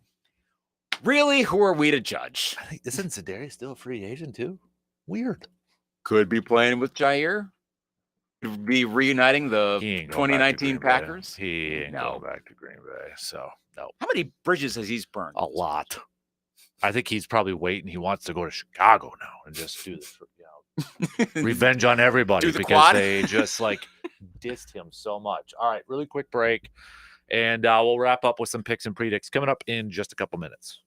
Speaker 3: really, who are we to judge?
Speaker 1: I think isn't Za'Darius still a free agent too? Weird.
Speaker 3: Could be playing with Jair. Could be reuniting the
Speaker 1: He ain't going back to
Speaker 3: 2019
Speaker 1: Green Bay.
Speaker 3: Packers.
Speaker 1: He ain't
Speaker 3: No.
Speaker 1: going back to Green Bay. So no,
Speaker 3: How many bridges has he burned?
Speaker 1: a lot. I think he's probably waiting. He wants to go to Chicago now and just do this, revenge on everybody
Speaker 3: Do the
Speaker 1: because
Speaker 3: quad.
Speaker 1: they just dissed him so much. All right, really quick break, and we'll wrap up with some picks and predicts coming up in just a couple minutes.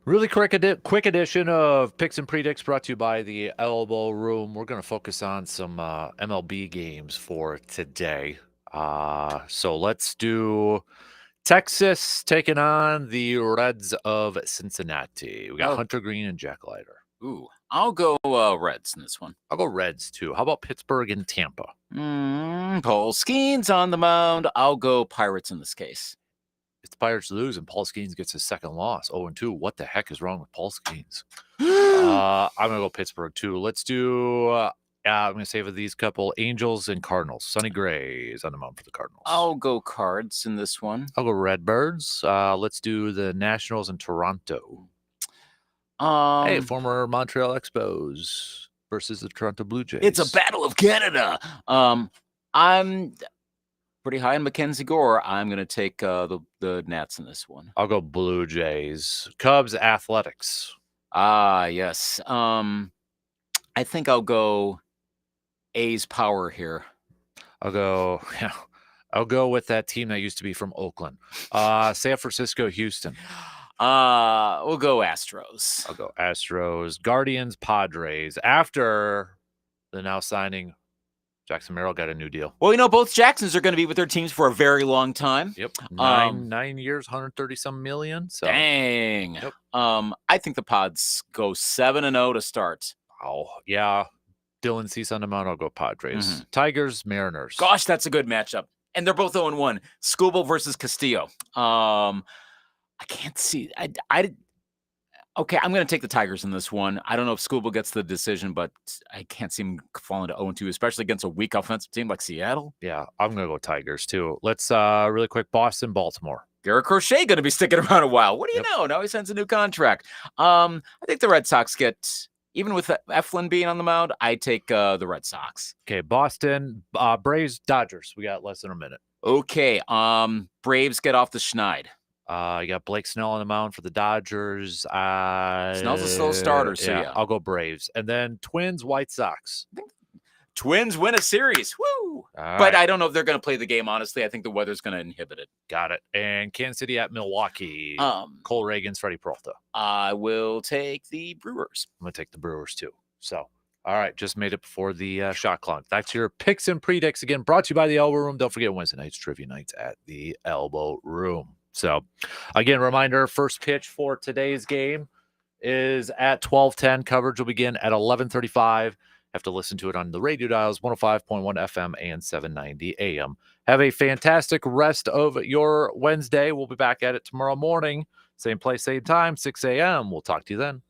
Speaker 1: Really quick edition of Picks and Predicts brought to you by the Elbow Room. We're going to focus on some MLB games for today. So let's do Texas taking on the Reds of Cincinnati. We got Hunter Green and Jack Leiter.
Speaker 3: Ooh, I'll go Reds in this one.
Speaker 1: I'll go Reds too. How about Pittsburgh and Tampa?
Speaker 3: Paul Skeens on the mound. I'll go Pirates in this case.
Speaker 1: If the Pirates lose and Paul Skeens gets his second loss, 0-2, what the heck is wrong with Paul Skeens? I'm going to go Pittsburgh too. Let's do, I'm going to save these couple, Angels and Cardinals. Sonny Gray is on the mound for the Cardinals.
Speaker 3: I'll go Cards in this one.
Speaker 1: I'll go Redbirds. Let's do the Nationals and Toronto. Hey, former Montreal Expos. versus the Toronto Blue Jays.
Speaker 3: It's a battle of Canada. I'm pretty high on Mackenzie Gore. I'm going to take the Nats in this one.
Speaker 1: I'll go Blue Jays. Cubs Athletics.
Speaker 3: Yes. I think I'll go A's Power here.
Speaker 1: I'll go with that team that used to be from Oakland. San Francisco, Houston.
Speaker 3: We'll go Astros.
Speaker 1: I'll go Astros. Guardians, Padres. After the now signing, Jackson Merrill got a new deal.
Speaker 3: Well, both Jacksons are going to be with their teams for a very long time.
Speaker 1: Yep. 9 years, 130-some million. So.
Speaker 3: Dang.
Speaker 1: Yep.
Speaker 3: I think the Pods go 7-0 to start.
Speaker 1: Oh, yeah. Dylan Cease on the mound. I'll go Padres. Tigers, Mariners.
Speaker 3: Gosh, that's a good matchup. And they're both 0-1. Skubal versus Castillo. I can't see. Okay, I'm going to take the Tigers in this one. I don't know if Skubal gets the decision, but I can't see him falling to 0-2, especially against a weak offensive team like Seattle.
Speaker 1: Yeah, I'm going to go Tigers, too. Let's really quick, Boston, Baltimore.
Speaker 3: Garrett Crochet going to be sticking around a while. What do you know? Now he signs a new contract. I think the Red Sox get, even with Eflin being on the mound, I take the Red Sox.
Speaker 1: Okay, Boston, Braves, Dodgers. We got less than a minute.
Speaker 3: Okay, Braves get off the schneid.
Speaker 1: You got Blake Snell on the mound for the Dodgers.
Speaker 3: Snell's a slow starter, so yeah.
Speaker 1: I'll go Braves. And then Twins, White Sox.
Speaker 3: Twins win a series. Woo! But I don't know if they're going to play the game, honestly. I think the weather's going to inhibit it.
Speaker 1: Got it. And Kansas City at Milwaukee. Cole Reagans, Freddie Peralta.
Speaker 3: I will take the Brewers.
Speaker 1: I'm going to take the Brewers, too. So, all right, just made it before the shot clock. That's your picks and predicts. Again, brought to you by the Elbow Room. Don't forget Wednesday nights, trivia nights at the Elbow Room. So, again, reminder, first pitch for today's game is at 12:10. Coverage will begin at 11:35. Have to listen to it on the radio dials, 105.1 FM and 790 AM. Have a fantastic rest of your Wednesday. We'll be back at it tomorrow morning. Same place, same time, 6 a.m. We'll talk to you then.